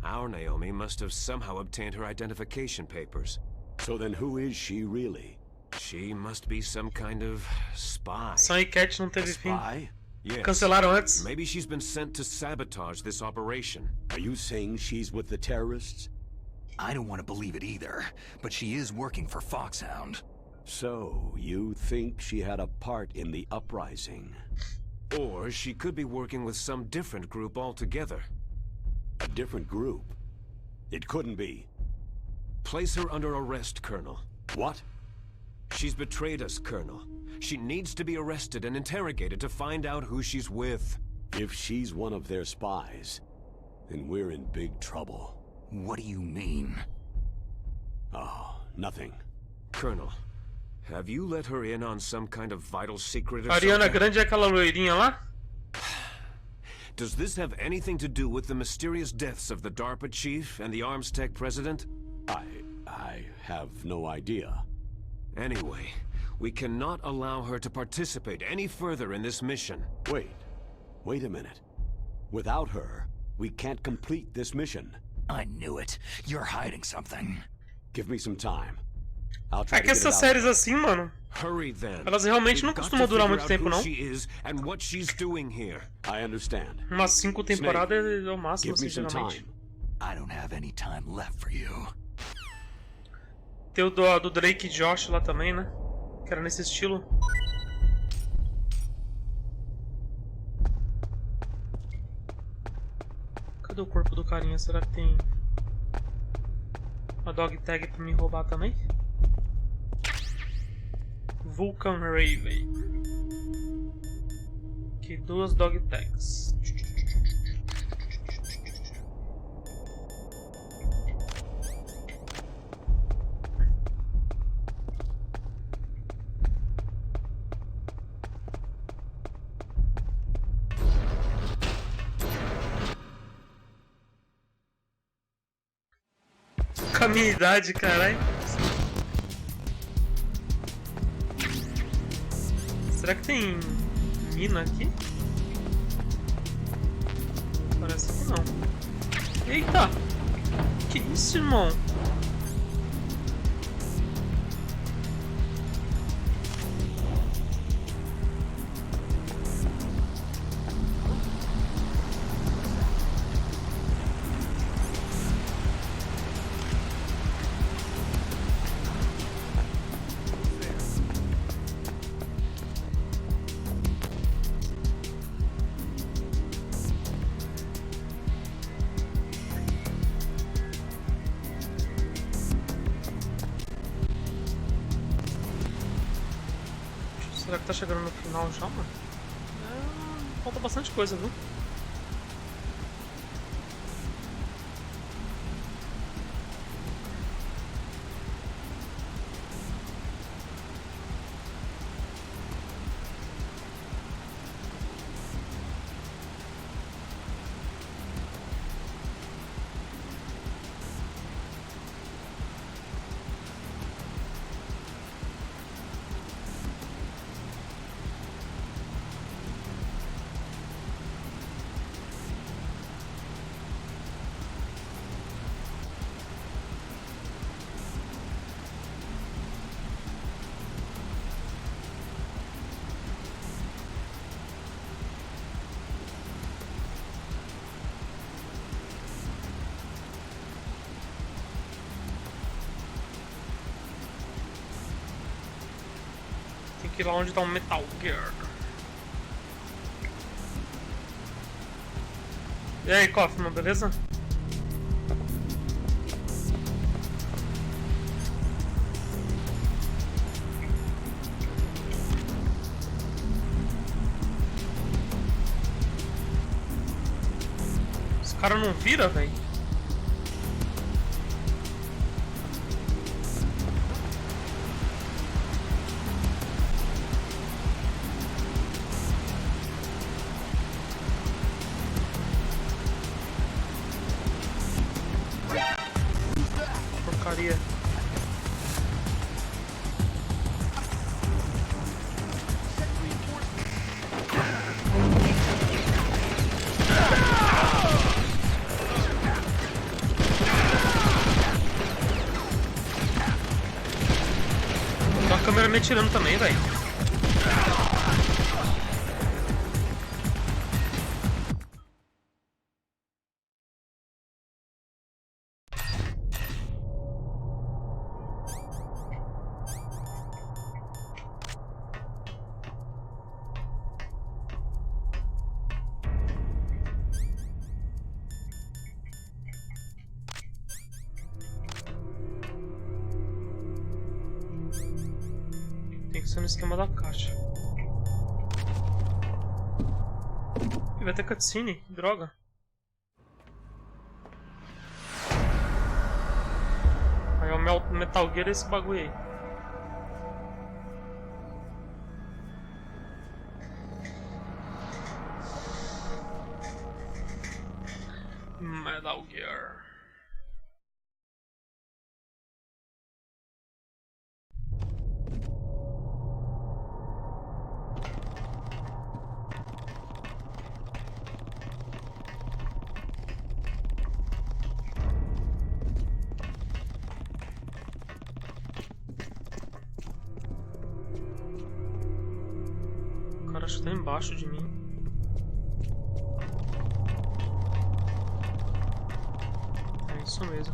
Our Naomi must have somehow obtained her identification papers. So then who is she really? She must be some kind of spy. Só enquete não teve fim. Spy? Yes. Cancelaram antes. Maybe she's been sent to sabotage this operation. Are you saying she's with the terrorists? I don't want to believe it either, but she is working for Foxhound. So, you think she had a part in the uprising? Or she could be working with some different group altogether. A different group? It couldn't be. Place her under arrest, Colonel. What? She's betrayed us, Colonel. She needs to be arrested and interrogated to find out who she's with. If she's one of their spies, then we're in big trouble. What do you mean? Oh, nothing. Colonel, have you let her in on some kind of vital secret or Ariana something? Grande é aquela loirinha lá? Does this have anything to do with the mysterious deaths of the DARPA chief and the arms tech president? I have no idea. Anyway, we cannot allow her to participate any further in this mission. Wait a minute. Without her, we can't complete this mission. I knew it. You're hiding something. Give me some time. I'll try É to que get it essas out. séries assim, mano, Hurry then. elas realmente não We've got costumam to durar figure muito out tempo, who não. she is and what she's doing here. I understand. Umas 5 temporadas é o máximo, Give me assim, some geralmente. time. I don't have any time left for you. Tem o do Drake e Josh lá também, né? Que era nesse estilo. Cadê o corpo do carinha? Será que tem uma dog tag pra me roubar também? Vulcan Raven. Aqui, 2 dog tags. Com a minha idade, caralho. Será que tem mina aqui? Parece que não. Eita! Que isso, irmão? Será que tá chegando no final já, mano? Falta bastante coisa, viu? Tem que ir lá onde tá um Metal Gear. E aí, Kaufman, beleza? Os caras não viram, velho. Porcaria. Tem uma câmera me atirando também, velho. Tem que ser no esquema da caixa. Ih, vai ter cutscene, droga. Aí o Metal Gear é esse bagulho aí. Metal Gear. O cara acho que tá embaixo de mim. É isso mesmo.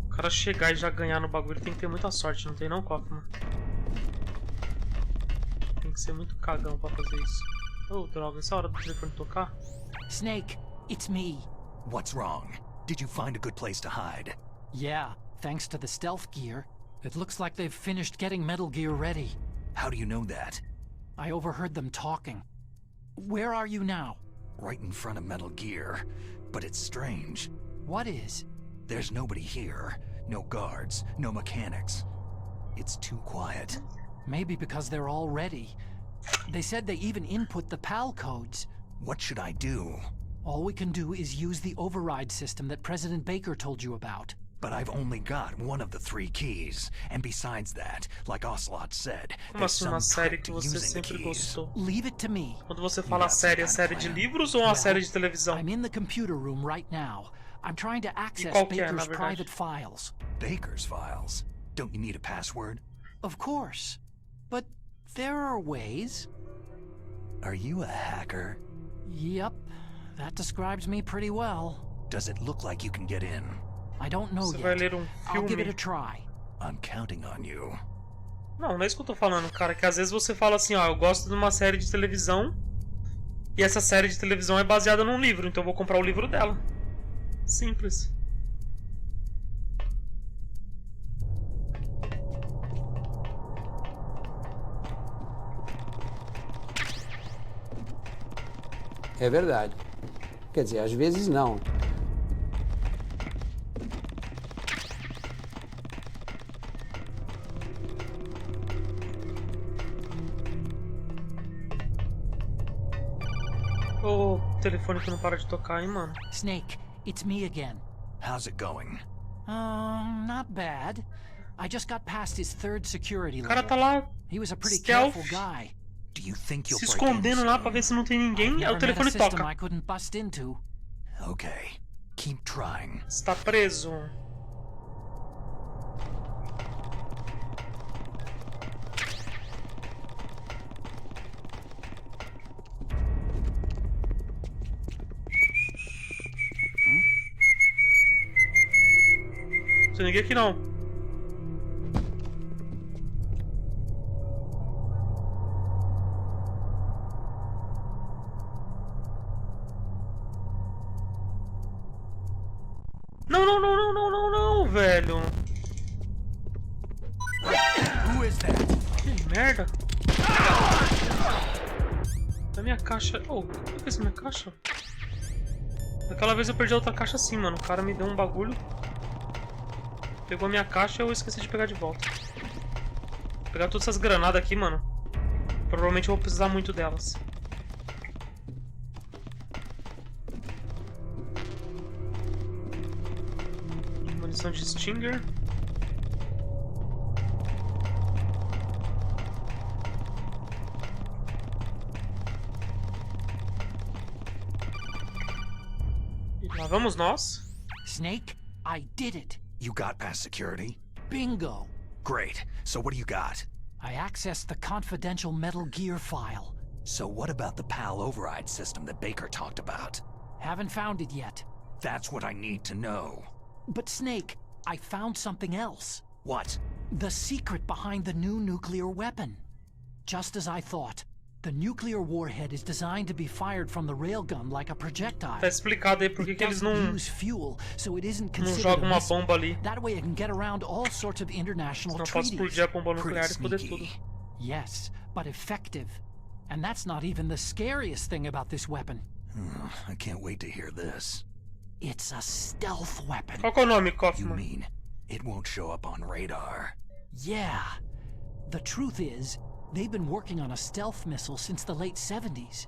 O cara chegar e já ganhar no bagulho tem que ter muita sorte, não tem não, Kaufman? Tem que ser muito cagão pra fazer isso. Oh, droga, essa hora do telefone tocar? Snake, it's me. What's wrong? Did you find a good place to hide? Yeah, thanks to the stealth gear. It looks like they've finished getting Metal Gear ready. How do you know that? I overheard them talking. Where are you now? Right in front of Metal Gear. But it's strange. What is? There's nobody here. No guards, no mechanics. It's too quiet. Maybe because they're all ready. They said they even input the PAL codes. What should I do? All we can do is use the override system that President Baker told you about. But I've only got one of the 3 keys. And besides that, like Ocelot said, Como there's assim some uma série trick que to você using the sempre keys. gostou? Leave it to me. Quando você fala série, é série de livros ou uma série de televisão? I'm in the computer room right now. I'm trying to access qual que é, na Baker's verdade? private files. Baker's files? Don't you need a password? Of course. But there are ways. Are you a hacker? Yep. That describes me pretty well. Does it look like you can get in? I don't know Você vai yet. ler I'll give it filme? a try. I'm counting on you. Não, não é isso que eu tô falando, cara. Que às vezes você fala assim, ó, eu gosto de uma série de televisão e essa série de televisão é baseada num livro, então eu vou comprar o livro dela. Simples. É verdade. Quer dizer, às vezes não. O telefone que não para de tocar, hein, mano. Snake, it's me again. How's it going? Not bad. I just got past his 3rd security O cara level. tá lá He was a pretty stealth, careful guy. Do you think you'll se break in escondendo lá soon? pra ver se não tem ninguém, aí o Never met a telefone system toca. I couldn't bust into. Okay, keep trying. Está preso. Não tem ninguém aqui não. Não, velho. Who is that? Que merda. Da minha caixa. Oh, o que é essa minha caixa? Daquela vez eu perdi a outra caixa assim, mano. O cara me deu um bagulho. Pegou a minha caixa e eu esqueci de pegar de volta. Vou pegar todas essas granadas aqui, mano. Provavelmente eu vou precisar muito delas. Munição de Stinger. E lá vamos nós. Snake, I did it. You got past security? Bingo. Great. So what do you got? I accessed the confidential Metal Gear file. So what about the PAL override system that Baker talked about? Haven't found it yet. That's what I need to know. But Snake, I found something else. What? The secret behind the new nuclear weapon. Just as I thought. The nuclear warhead is designed to be fired from the railgun like a projectile. Tá explicado aí por que eles não use fuel, so it isn't não considered jogam a uma missile. bomba ali. That way it can get around all sorts of international Não pode treaties. explodir a bomba nuclear e foder sneaky. tudo. Yes, but effective. And that's not even the scariest thing about this weapon. I can't wait to hear this. It's a stealth weapon. Qual que é o nome, You Kaufman? mean it won't show up on radar? Yeah. The truth is, They've been working on a stealth missile since the late 70s.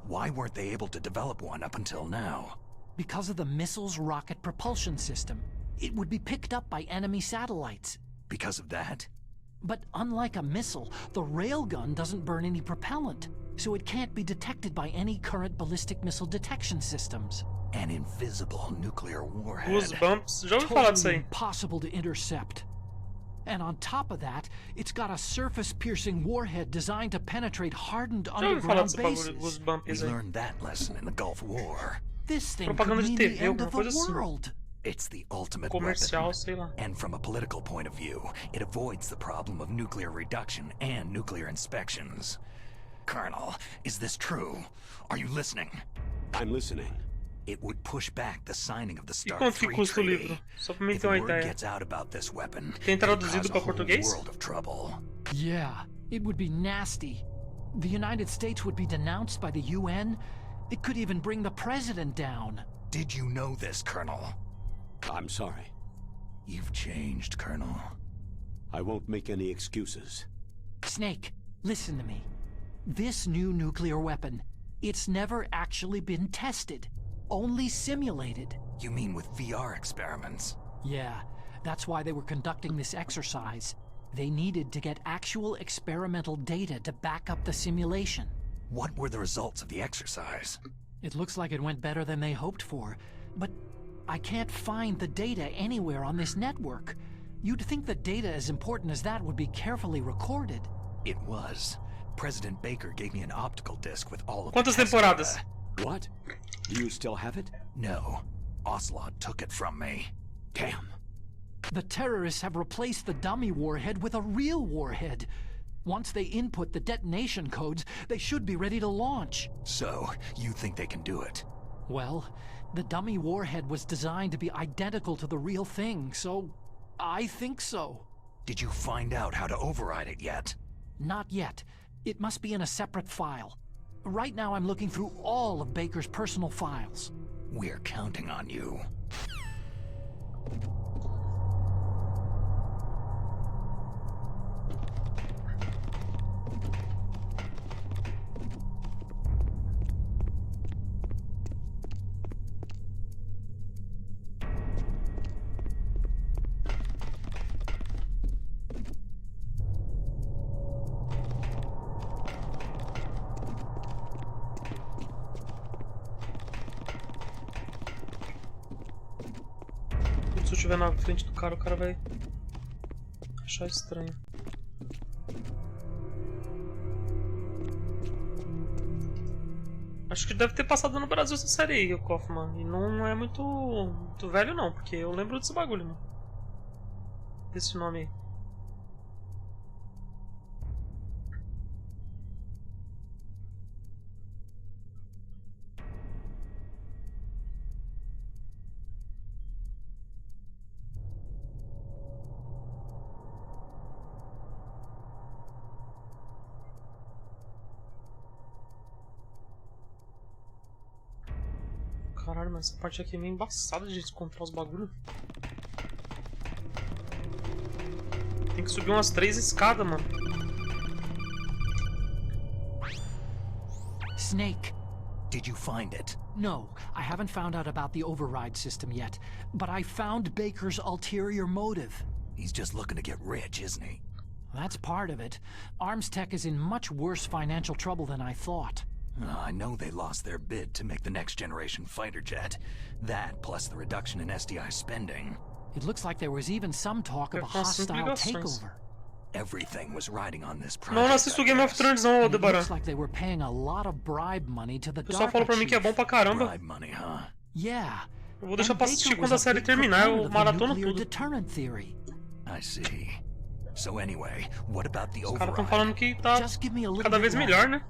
Why weren't they able to develop one up until now? Because of the missile's rocket propulsion system. It would be picked up by enemy satellites. Because of that? But unlike a missile, the railgun doesn't burn any propellant, so it can't be detected by any current ballistic missile detection systems. An invisible nuclear warhead. Goosebumps. Já ouvi falar disso aí. Impossible to intercept. And on top of that, it's got a surface-piercing warhead designed to penetrate hardened underground bases. We learned that lesson in the Gulf War. This thing could mean the end of the world. It's the ultimate Comercial, weapon. sei lá. And from a political point of view, it avoids the problem of nuclear reduction and nuclear inspections. Colonel, is this true? Are you listening? I'm listening. It would push back the signing of the E quanto que START custa o Treaty. livro? Só pra mim If ter uma word ideia. gets out about this weapon, Tem it could traduzido cause a pra whole português? world of trouble. Yeah, it would be nasty. The United States would be denounced by the UN. It could even bring the president down. Did you know this, Colonel? I'm sorry. You've changed, Colonel. I won't make any excuses. Snake, listen to me. This new nuclear weapon, it's never actually been tested. Only simulated. You mean with VR experiments? Yeah, that's why they were conducting this exercise. They needed to get actual experimental data to back up the simulation. What were the results of the exercise? It looks like it went better than they hoped for, but I can't find the data anywhere on this network. You'd think the data as important as that would be carefully recorded. It was. President Baker gave me an optical disc with all of Quantas the test temporadas? data. What? Do you still have it? No. Ocelot took it from me. Damn. The terrorists have replaced the dummy warhead with a real warhead. Once they input the detonation codes, they should be ready to launch. So, you think they can do it? Well, the dummy warhead was designed to be identical to the real thing, so I think so. Did you find out how to override it yet? Not yet. It must be in a separate file. Right now I'm looking through all of Baker's personal files. We're counting on you. Se eu estiver na frente do cara, o cara vai achar estranho. Acho que deve ter passado no Brasil essa série aí, o Kaufman. E não é muito velho não, porque eu lembro desse bagulho, mano. Desse nome aí. Caralho, mas essa parte aqui é meio embaçada de encontrar os bagulhos. Tem que subir umas 3 escadas, mano. Snake. Did you find it? No, I haven't found out about the override system yet, but I found Baker's ulterior motive. He's just looking to get rich, isn't he? That's part of it. Arms Tech is in much worse financial trouble than I thought. I know they lost their bid to make the next generation fighter jet. That, plus the reduction in SDI spending. It looks like there was even some talk of a hostile takeover. Everything was riding on this project. Não assisto Game of Thrones não, Debaran. Looks like they were paying a lot of bribe money to the O pessoal falou pra mim que é bom pra caramba. Bribe money, huh? Yeah. Eu vou deixar pra assistir quando a série terminar, eu maratono tudo. Deterrent theory. I see. So anyway, what about the Os caras override? tão falando que tá cada vez melhor, né?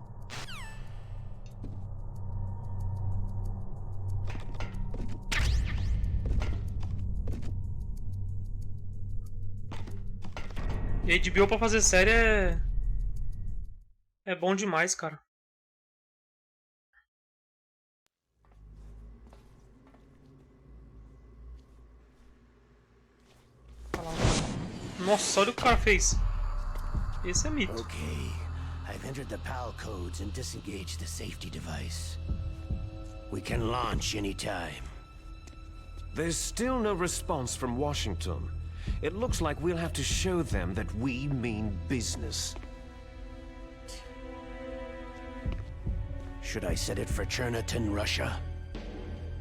E a HBO pra fazer série é bom demais, cara. Nossa, olha o que o cara fez. Esse é mito. Okay, I've entered the PAL codes and disengaged the safety device. We can launch anytime. There's still no response from Washington. It looks like we'll have to show them that we mean business. Should I set it for Cherniton, Russia?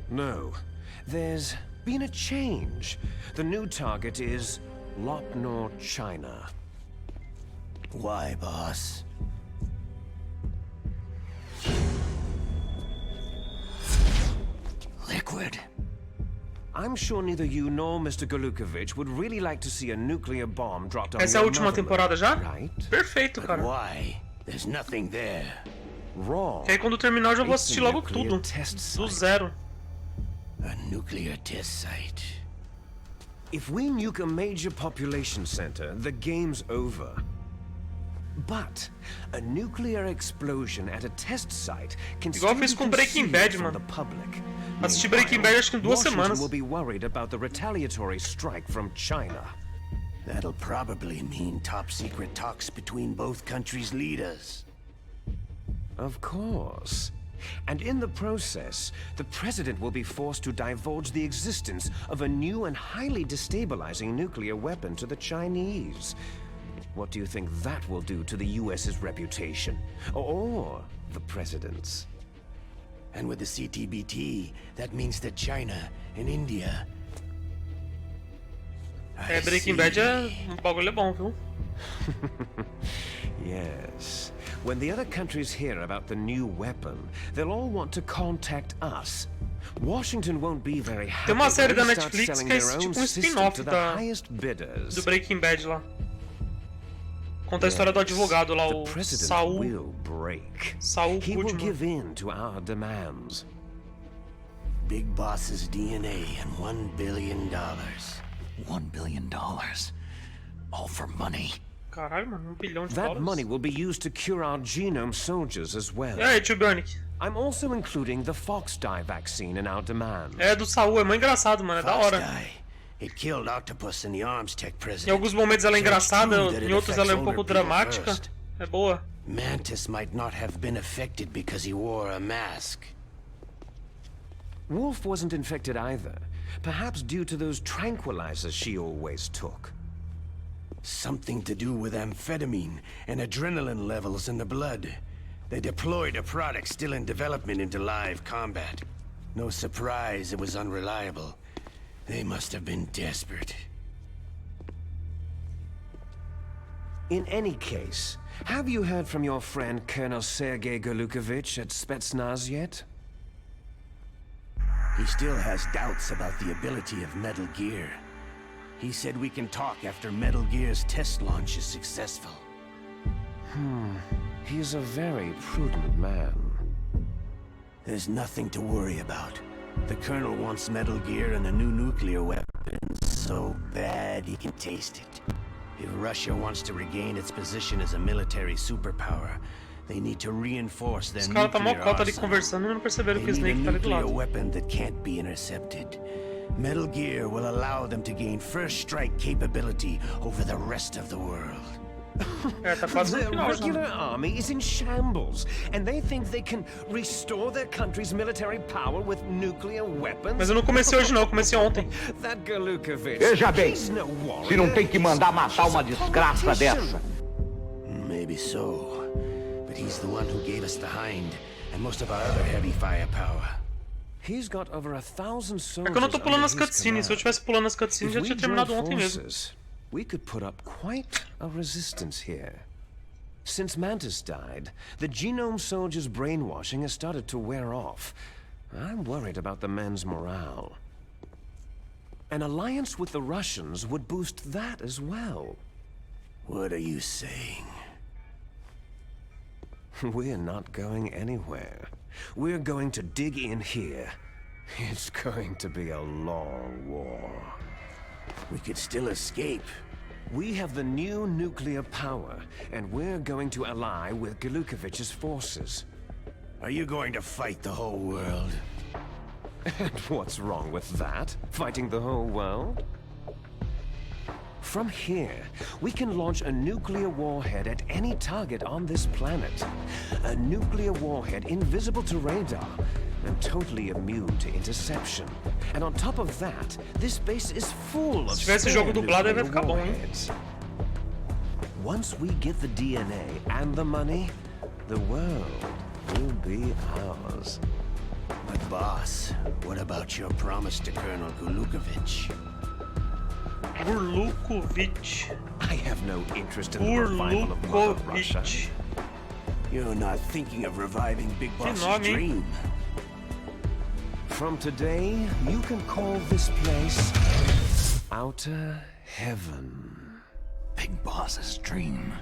No. There's been a change. The new target is Lopnor, China. Why, boss? Liquid. I'm sure neither you nor Mr. Galukovich would really like to see a nuclear bomb dropped on Essa é a your última temporada já? right? Perfeito, But cara. why? There's nothing there. Wrong. Que aí quando terminar eu já vou assistir logo tudo. Do zero. A nuclear test site. If we nuke a major population center, the game's over. But a nuclear explosion at a test site can Igual fez com Breaking Bad, mano. Assisti Breaking Bad acho que em 2 semanas. Will be worried about the retaliatory strike from China. That'll probably mean top secret talks between both countries' leaders. Of course. And in the process, the president will be forced to divulge the existence of a new and highly destabilizing nuclear weapon to the Chinese. What do you think that will do to the US's reputation? Or the president's? And with the CTBT, that means that China and India... Breaking Bad o bagulho é bom, viu? Yes. When the other countries hear about the new weapon, they'll all want to contact us. Washington won't be very happy. Tem uma série da when they start Netflix selling que é their own tipo system spin-off to the highest bidders. do Breaking Bad lá. Conta a história do advogado lá, o Saul. Saul He will Goodman. give in to our demands. Big boss's DNA and $1 billion. $1 billion? All for money? Caralho, mano, bilhão de That dólares. money will be used to cure our genome soldiers as well. E aí, tio Bionic? I'm also including the fox dye vaccine in our demand. É do Saul, é muito engraçado, mano, é da hora. It killed Octopus and the Arms Tech Em president. alguns momentos ela é engraçada, em outros ela é um pouco dramática. É boa. Mantis might not have been affected because he wore a mask. Wolf wasn't infected either. Perhaps due to those tranquilizers she always took. Something to do with amphetamine and adrenaline levels in the blood. They deployed a product still in development into live combat. No surprise it was unreliable. They must have been desperate. In any case, have you heard from your friend Colonel Sergei Galukovich at Spetsnaz yet? He still has doubts about the ability of Metal Gear. He said we can talk after Metal Gear's test launch is successful. He's a very prudent man. There's nothing to worry about. The Colonel wants Metal Gear and a new nuclear weapon so bad he can taste it. If Russia wants to regain its position as a military superpower, they need to reinforce their Os caras tá mó nuclear cota ali arsenal. conversando e não perceberam que o They need a Snake tá ali do nuclear lado. weapon that can't be intercepted. Metal Gear will allow them to gain first strike capability over the rest of the world. É, tá quase no Their final já. regular army is in shambles, and they think they can restore their country's military power with nuclear weapons? Mas eu não comecei hoje não, eu comecei ontem. That Galukovich, Veja bem, he's no warrior. se não tem que mandar matar uma desgraça dessa. Maybe so, but he's the one who gave us the Hind and most of our other heavy firepower. He's got over 1,000 soldiers. É que eu não tô pulando as under his cutscenes, se eu command. tivesse pulando as cutscenes já If tinha we terminado join ontem mesmo. forces, we could put up quite a resistance here. Since Mantis died, the genome soldiers' brainwashing has started to wear off. I'm worried about the men's morale. An alliance with the Russians would boost that as well. What are you saying? We're not going anywhere. We're going to dig in here. It's going to be a long war. We could still escape. We have the new nuclear power, and we're going to ally with Galukovich's forces. Are you going to fight the whole world? And what's wrong with that? Fighting the whole world? From here, we can launch a nuclear warhead at any target on this planet. A nuclear warhead invisible to radar and totally immune to interception. And on top of that, this base is full of spare nuclear warheads. Once we get the DNA and the money, the world will be ours. But boss, what about your promise to Colonel Gulukovich? Gulukovich. I have no interest in the revival of Mother Russia. You're not thinking of reviving Big Boss's dream. From today, you can call this place Outer Heaven. Big Boss's dream.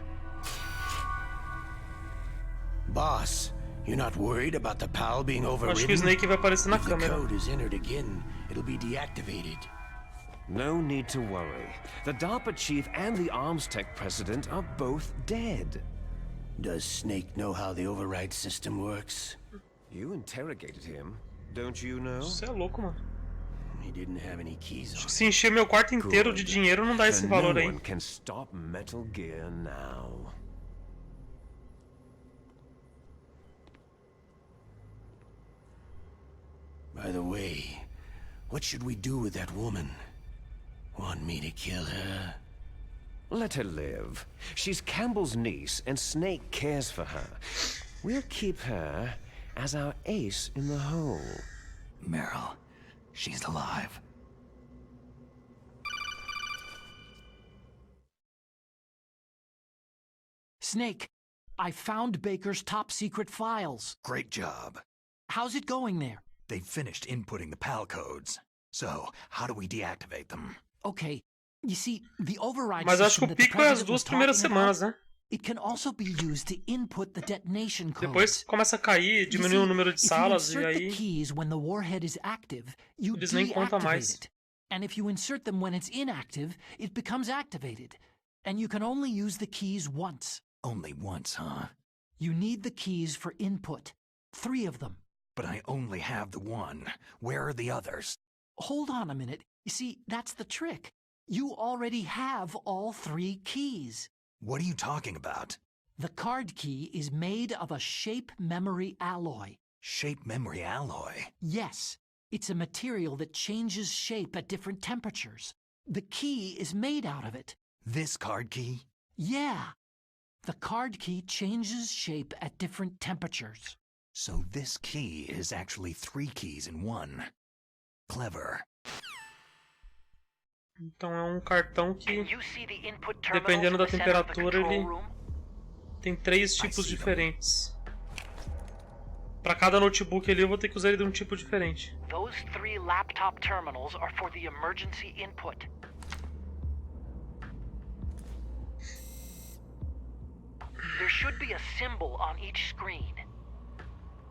Boss, you're not worried about the PAL being overridden? Acho que o Snake vai aparecer na If the câmera. code is entered again, it'll be deactivated. No need to worry. The DARPA chief and the Arms Tech president are both dead. Does Snake know how the override system works? You interrogated him, don't you know? Você é louco, mano. He didn't have any keys on. Se encher meu quarto inteiro de dinheiro, não dá esse valor aí. No one can stop Metal Gear now. By the way, what should we do with that woman? Want me to kill her? Let her live. She's Campbell's niece, and Snake cares for her. We'll keep her as our ace in the hole. Meryl, she's alive. Snake, I found Baker's top-secret files. Great job. How's it going there? They've finished inputting the PAL codes. So, how do we deactivate them? Okay, you see, the override Mas acho system que o that the pico é as president duas was primeiras talking about, semanas, né? it can also be used to input the detonation codes. Depois começa a cair, diminui o número de salas e If you insert aí the keys when the warhead is active, you eles nem contam deactivate mais. it. And if you insert them when it's inactive, it becomes activated. And you can only use the keys once. Only once, huh? You need the keys for input. 3 of them. But I only have the one. Where are the others? Hold on a minute. You see, that's the trick. You already have all 3 keys. What are you talking about? The card key is made of a shape memory alloy. Shape memory alloy? Yes. It's a material that changes shape at different temperatures. The key is made out of it. This card key? Yeah. The card key changes shape at different temperatures. So this key is actually 3 keys in one. Clever. Então é cartão que, dependendo da temperatura, ele tem 3 tipos diferentes. Para cada notebook ali, eu vou ter que usar ele de um tipo diferente. Those 3 laptop terminals are for the emergency input. There should be a symbol on each screen.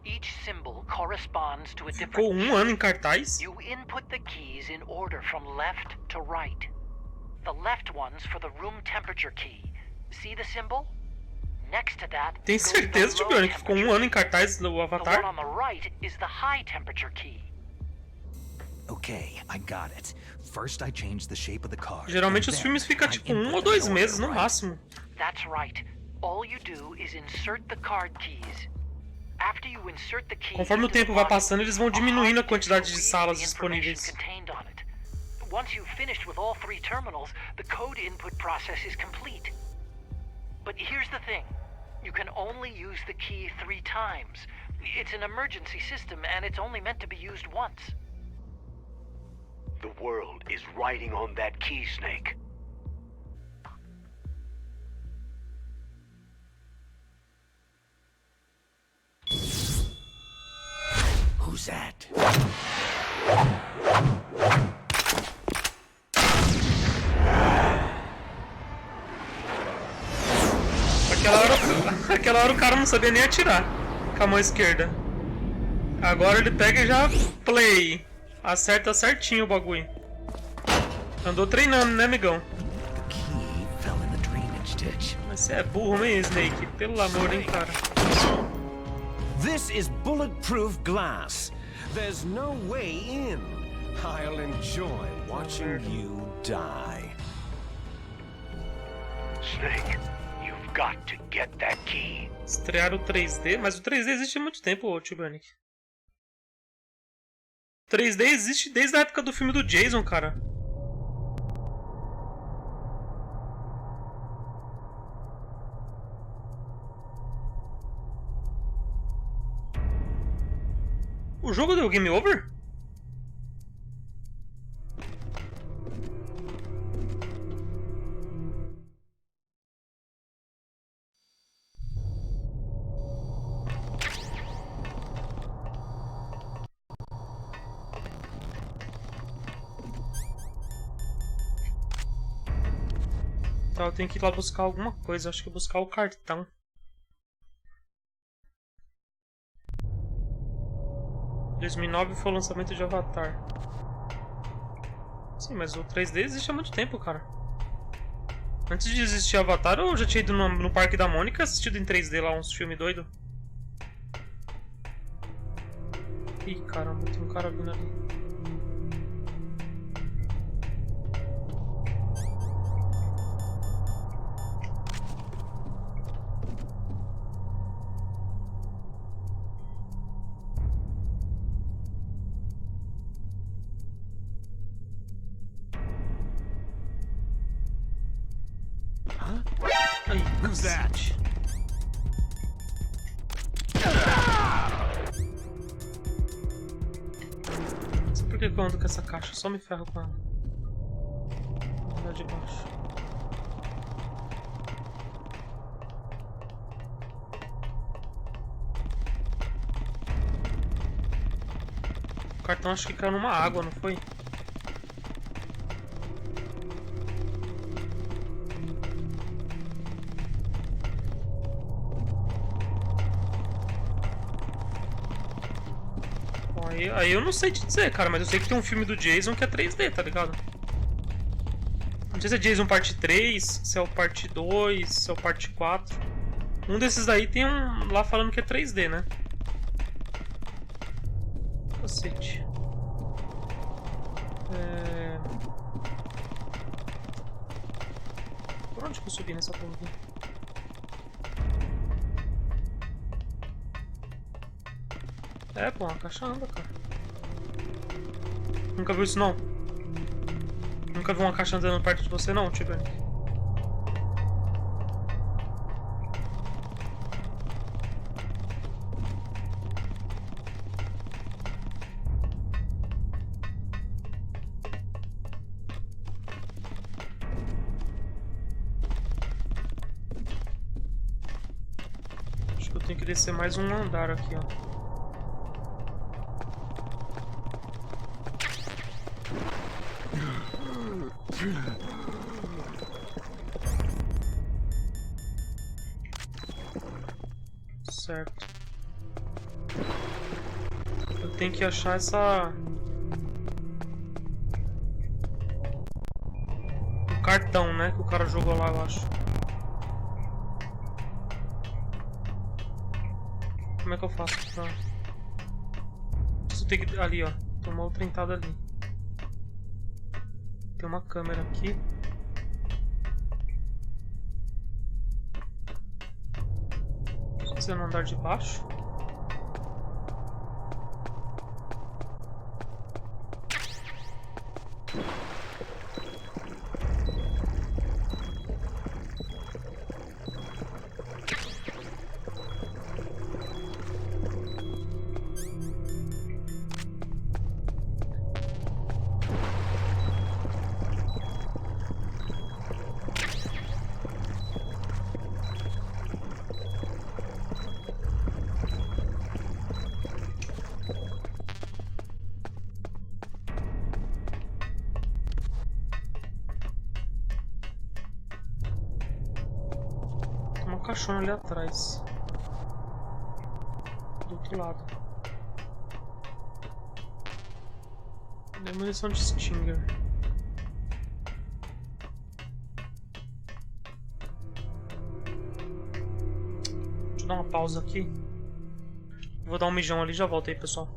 Each symbol corresponds to a different Ficou ano em cartaz? You input the keys in order from left to right. The left one's for the room temperature key. See the symbol? Next to that, Tem certeza, Tibione, que ficou ano em cartaz do Avatar? The one on the right is the high temperature key. Okay, I got it. First I changed the shape of the card. Geralmente os filmes ficam tipo 1 ou 2 meses no máximo. That's right. All you do is insert the card keys. After you insert the keys, conforme o tempo vai passando, eles vão diminuindo a quantidade de salas disponíveis. Once you've finished with all 3 terminals, the code input process is complete. But here's the thing. You can only use the key 3 times. It's an emergency system, and it's only meant to be used once. The world is riding on that key, Snake. Who's that? Aquela hora o cara não sabia nem atirar com a mão esquerda. Agora ele pega e já play. Acerta certinho o bagulho. Andou treinando, né, amigão? Mas você é burro, né, Snake? Pelo amor, hein, cara. This is bulletproof glass. There's no way in. I'll enjoy watching you die. Snake, you've got to get that key. Estrear o 3D, mas o 3D existe há muito tempo, Tibernic. O 3D existe desde a época do filme do Jason, cara. O jogo deu game over? Tá, eu tenho que ir lá buscar alguma coisa. Acho que buscar o cartão. Em 2009 foi o lançamento de Avatar. Sim, mas o 3D existe há muito tempo, cara. Antes de existir Avatar, eu já tinha ido no Parque da Mônica, assistido em 3D lá uns filmes doidos. Ih, caramba, tem um cara vindo ali. Who's that? Não sei por que eu ando com essa caixa, só me ferro com ela. Vou andar de baixo. O cartão acho que caiu numa água, não foi? Aí eu não sei te dizer, cara, mas eu sei que tem um filme do Jason que é 3D, tá ligado? Não sei se é Jason parte 3, se é o parte 2, se é o parte 4. Um desses daí tem um lá falando que é 3D, né? Cacete. Por onde que eu subi nessa porra aqui? É, pô, uma caixa anda, cara. Nunca viu isso, não? Nunca viu uma caixa andando perto de você, não, Tibernic? Acho que eu tenho que descer mais um andar aqui, ó. Certo. Eu tenho que achar essa... o cartão, né? Que o cara jogou lá, eu acho. Como é que eu faço pra... Preciso ter que... ali, ó. Tem uma outra entrada ali. Tem uma câmera aqui. Precisa no andar de baixo. Caixona ali atrás. Do outro lado. Tem munição de Stinger. Deixa eu dar uma pausa aqui. Vou dar um mijão ali e já volto aí, pessoal.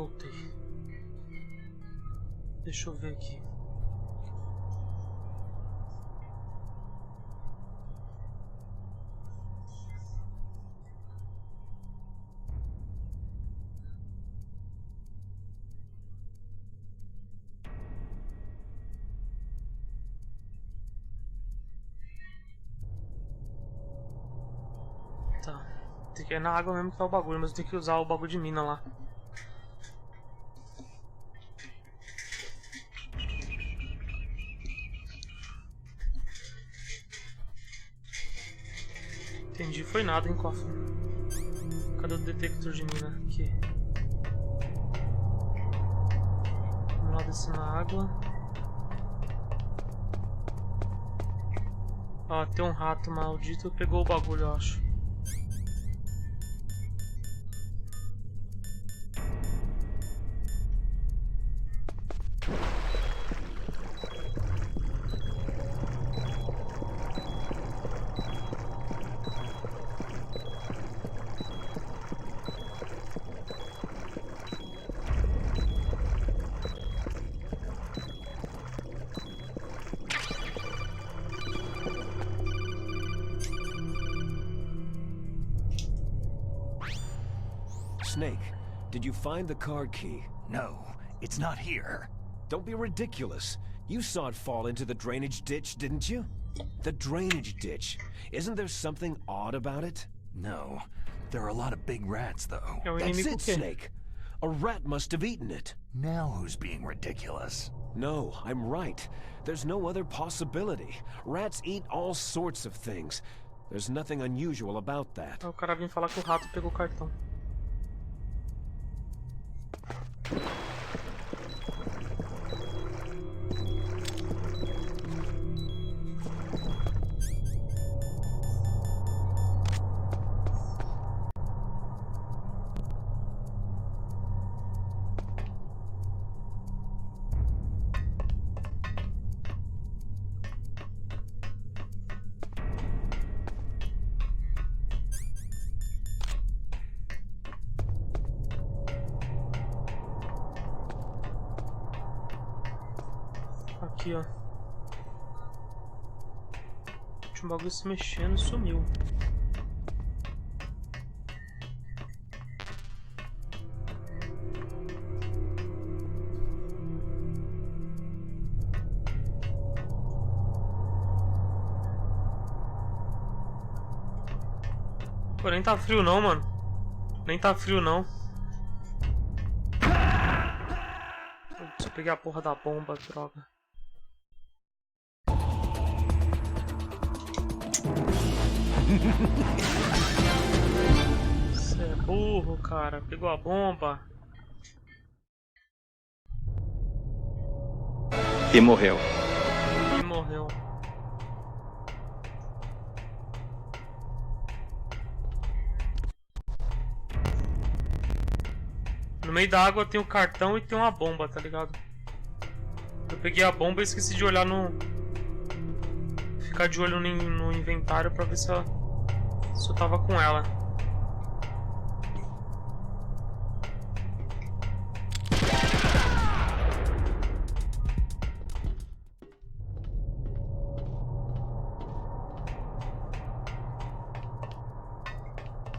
voltei. Deixa eu ver aqui. Tá. Tem que ir na água mesmo que tá o bagulho, mas eu tenho que usar o bagulho de mina lá. Entendi, foi nada, hein, cofre. Cadê o detector de mina? Aqui. Vamos lá descer na água. Ó, tem um rato maldito, pegou o bagulho, eu acho. Snake, did you find the card key? No, it's not here. Don't be ridiculous. You saw it fall into the drainage ditch, didn't you? The drainage ditch. Isn't there something odd about it? No. There are a lot of big rats, though. That's it, Snake. A rat must have eaten it. Now who's being ridiculous? No, I'm right. There's no other possibility. Rats eat all sorts of things. There's nothing unusual about that. O cara vem falar que o rato pegou o cartão. Aqui, ó. Tinha um bagulho se mexendo e sumiu. Pô, nem tá frio não, mano. Nem tá frio não. Putz, eu peguei a porra da bomba, droga. Você é burro, cara. Pegou a bomba. E morreu. E morreu. No meio da água tem um cartão e tem uma bomba, tá ligado? Eu peguei a bomba e esqueci de olhar no... Ficar de olho no inventário pra ver se eu tava com ela.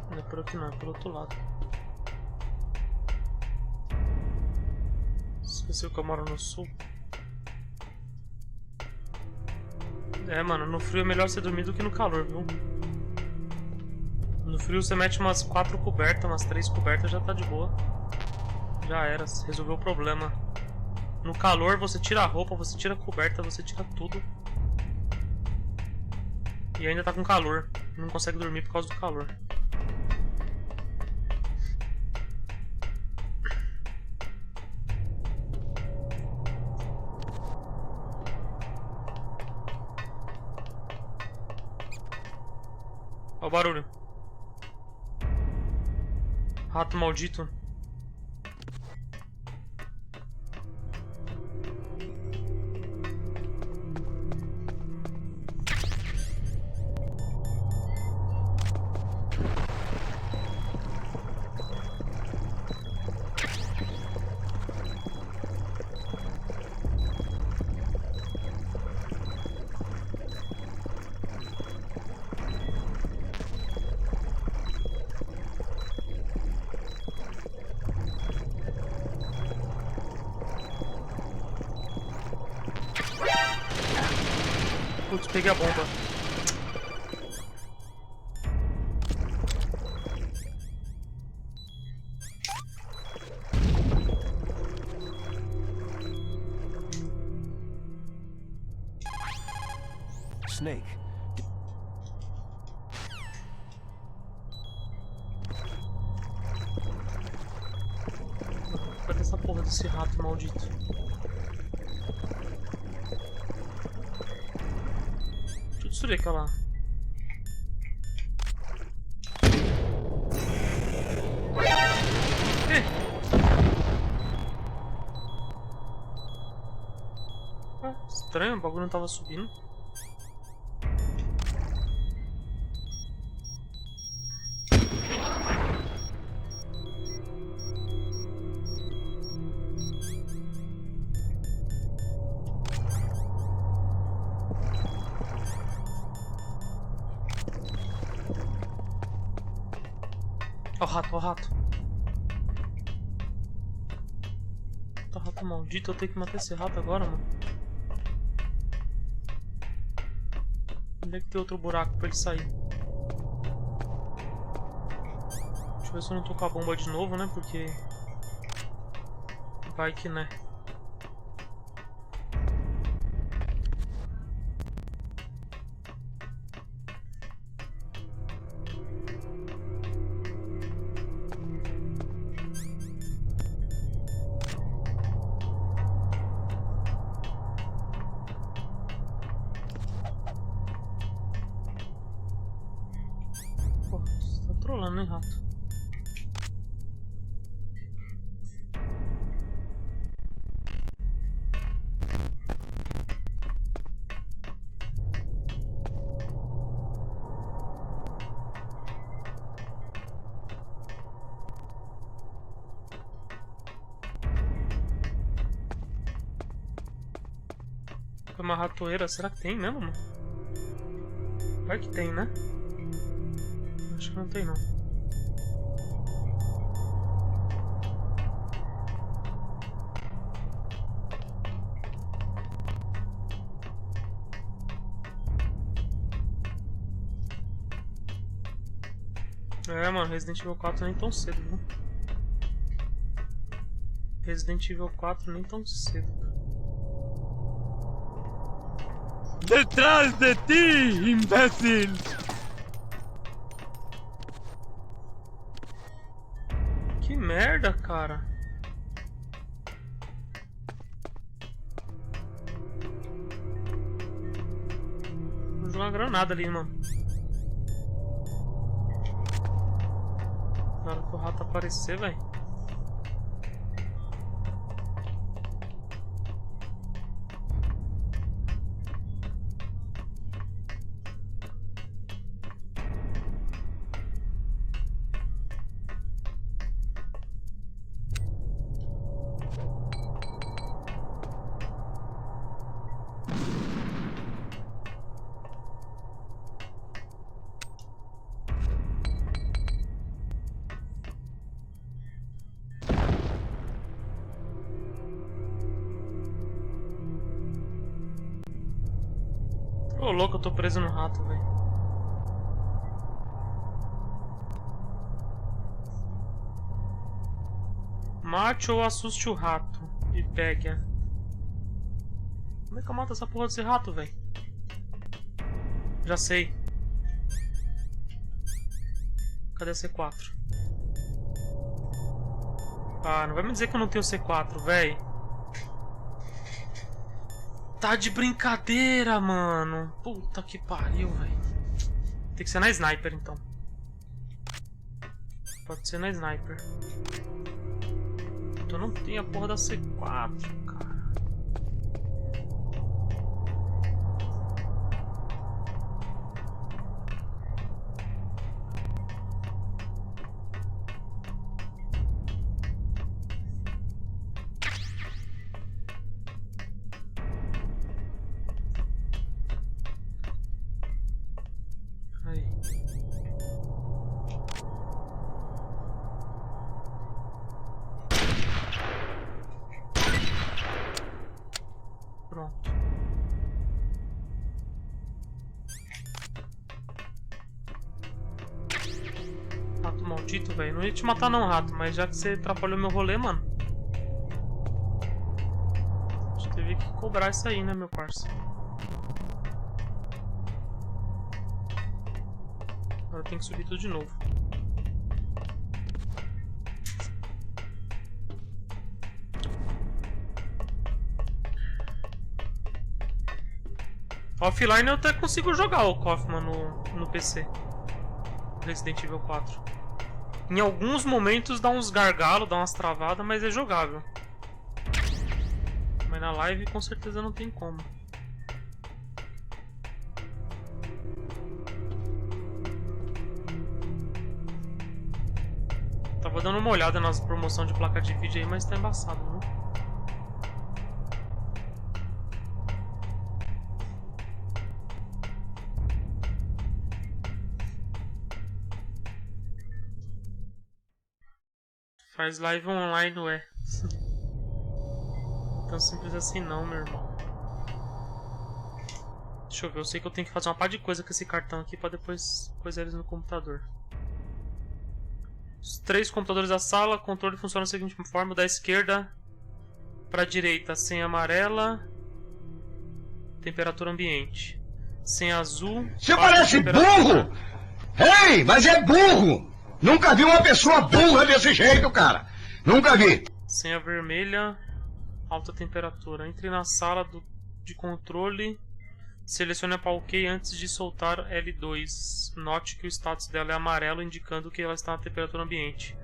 Não é por aqui não, é pelo outro lado. Esqueceu que eu moro no sul. É, mano, no frio é melhor você dormir do que no calor, viu? No frio você mete umas 4 cobertas, umas 3 cobertas, já tá de boa. Já era, resolveu o problema. No calor você tira a roupa, você tira a coberta, você tira tudo. E ainda tá com calor. Não consegue dormir por causa do calor. Olha o barulho. Rato maldito. Peguei a bomba. Snake. Cadê essa porra desse rato maldito? Deixa eu destruir aquela. Estranho, o bagulho não tava subindo. Ó o rato, ó o rato. Tá rato maldito, eu tenho que matar esse rato agora, mano. Onde é que tem outro buraco pra ele sair? Deixa eu ver se eu não tô com a bomba de novo, né? Porque... vai que né. Trolando, hein, rato? Foi uma ratoeira, será que tem mesmo, mano? Vai que tem, né? Acho que não tem não. É, mano, Resident Evil 4 nem tão cedo, viu? Resident Evil 4 nem tão cedo. Detrás de ti, imbécil! Que merda, cara. Vou jogar uma granada ali, mano. Na hora que o rato aparecer, velho. Ô louco, eu tô preso no rato, velho. Mate ou assuste o rato e pegue-a. Como é que eu mato essa porra desse rato, velho? Já sei. Cadê a C4? Ah, não vai me dizer que eu não tenho C4, velho. Tá de brincadeira, mano. Puta que pariu, velho. Tem que ser na sniper, então. Pode ser na sniper. Então não tem a porra da C4, cara. maldito, velho. Não ia te matar não, rato, mas já que você atrapalhou meu rolê, mano. A gente teve que cobrar isso aí, né, meu parceiro? Agora tem que subir tudo de novo. Offline eu até consigo jogar o Kaufman no PC. Resident Evil 4. Em alguns momentos dá uns gargalos, dá umas travadas, mas é jogável. Mas na live com certeza não tem como. Tava dando uma olhada nas promoções de placa de vídeo aí, mas tá embaçado, viu? Faz live online, ué. Tão simples assim não, meu irmão. Deixa eu ver, eu sei que eu tenho que fazer uma par de coisa com esse cartão aqui pra depois coisar eles no computador. Os 3 computadores da sala, o controle funciona da seguinte forma: da esquerda pra direita, senha amarela, temperatura ambiente. Senha azul. Você parece burro! Ei, mas é burro! Nunca vi uma pessoa burra desse jeito, cara! Nunca vi! Senha vermelha, alta temperatura. Entre na sala de controle, selecione a OK antes de soltar L2. Note que o status dela é amarelo, indicando que ela está na temperatura ambiente.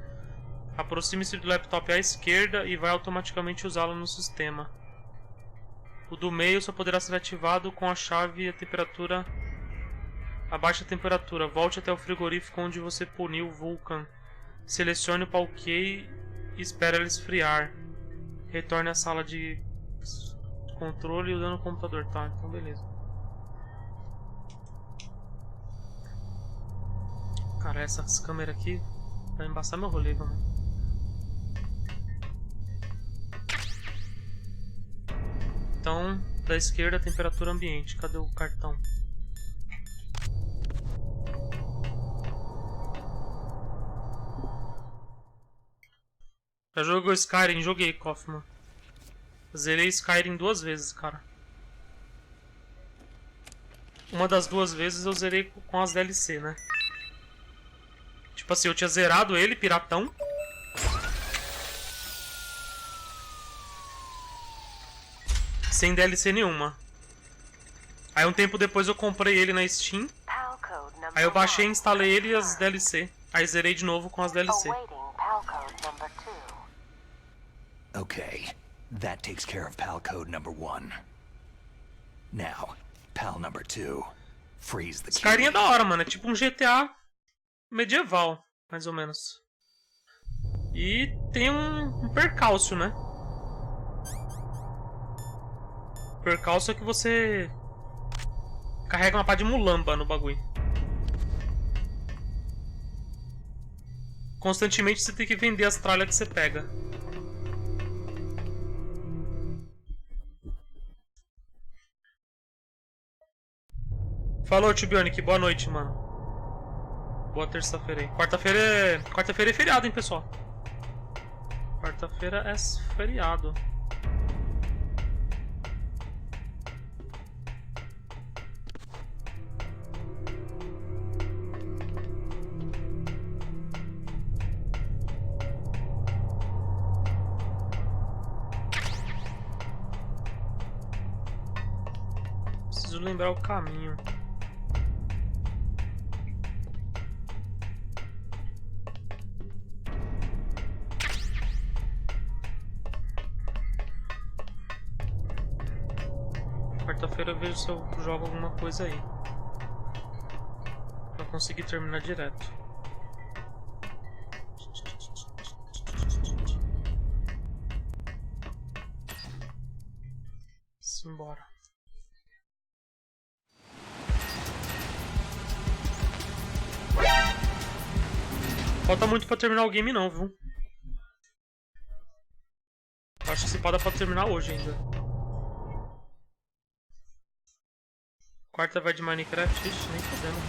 Aproxime-se do laptop à esquerda e vai automaticamente usá-la no sistema. O do meio só poderá ser ativado com a chave e a temperatura... Abaixe a temperatura. Volte até o frigorífico onde você puniu o Vulcan. Selecione o OK e espere ela esfriar. Retorne à sala de controle usando o computador. Tá, então beleza. Cara, essas câmeras aqui vai embaçar meu rolê, mano. Então, da esquerda, temperatura ambiente. Cadê o cartão? Já jogou Skyrim? Joguei, Kaufman. Zerei Skyrim 2 vezes, cara. Uma das 2 vezes eu zerei com as DLC, né? Tipo assim, eu tinha zerado ele, piratão. Sem DLC nenhuma. Aí um tempo depois eu comprei ele na Steam. Aí eu baixei e instalei ele e as DLC. Aí zerei de novo com as DLC. Okay, that takes care of pal code number 1. Now, pal number 2. Freeze the key. Esse carinha é da hora, mano. É tipo um GTA medieval, mais ou menos. E tem um percalço, né? O percalço é que você carrega uma pá de mulamba no bagulho. Constantemente você tem que vender as tralhas que você pega. Falou, tio Bionic. Boa noite, mano. Boa terça-feira aí. Quarta-feira é feriado, hein, pessoal. Quarta-feira é feriado. Preciso lembrar o caminho. Quarta-feira eu vejo se eu jogo alguma coisa aí. Pra conseguir terminar direto. Simbora. Falta muito pra terminar o game não, viu? Acho que se pode terminar hoje ainda. Quarta vai de Minecraft, ixi, nem fodendo.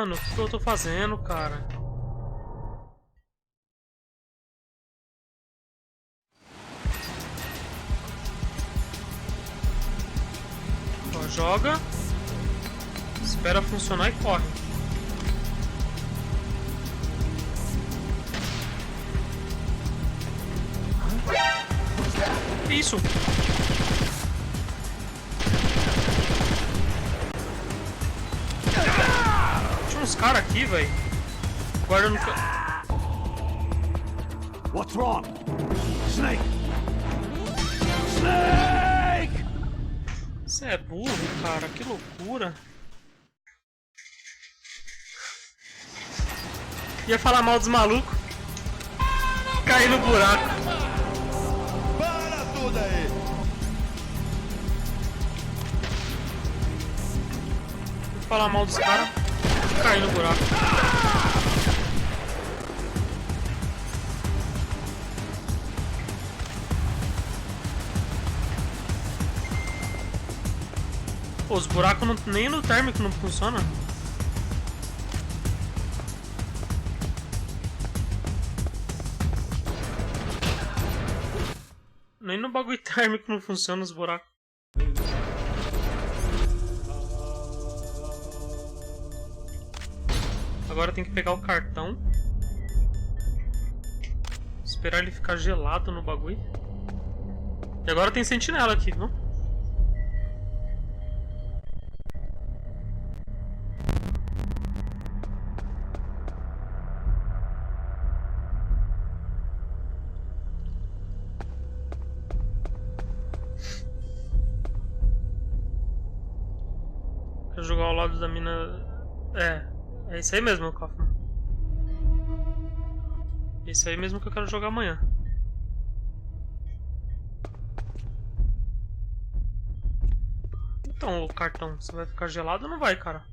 Mano, o que eu tô fazendo, cara? Ó, joga. Espera funcionar e corre. Que isso? Tinha uns caras aqui, velho. Guarda no... What's wrong? Snake! Snake! Você é burro, cara. Que loucura. Ia falar mal dos malucos. Cair no buraco. Para tudo aí! Ia falar mal dos caras. Cair no buraco. Pô, os buracos não, nem no térmico não funciona. Nem no bagulho térmico não funciona os buracos. Agora tem que pegar o cartão. Esperar ele ficar gelado no bagulho. E agora tem sentinela aqui, viu? Quero jogar ao lado da mina... É isso aí mesmo, Kaufman. Esse aí mesmo que eu quero jogar amanhã. Então, o cartão, você vai ficar gelado ou não vai, cara?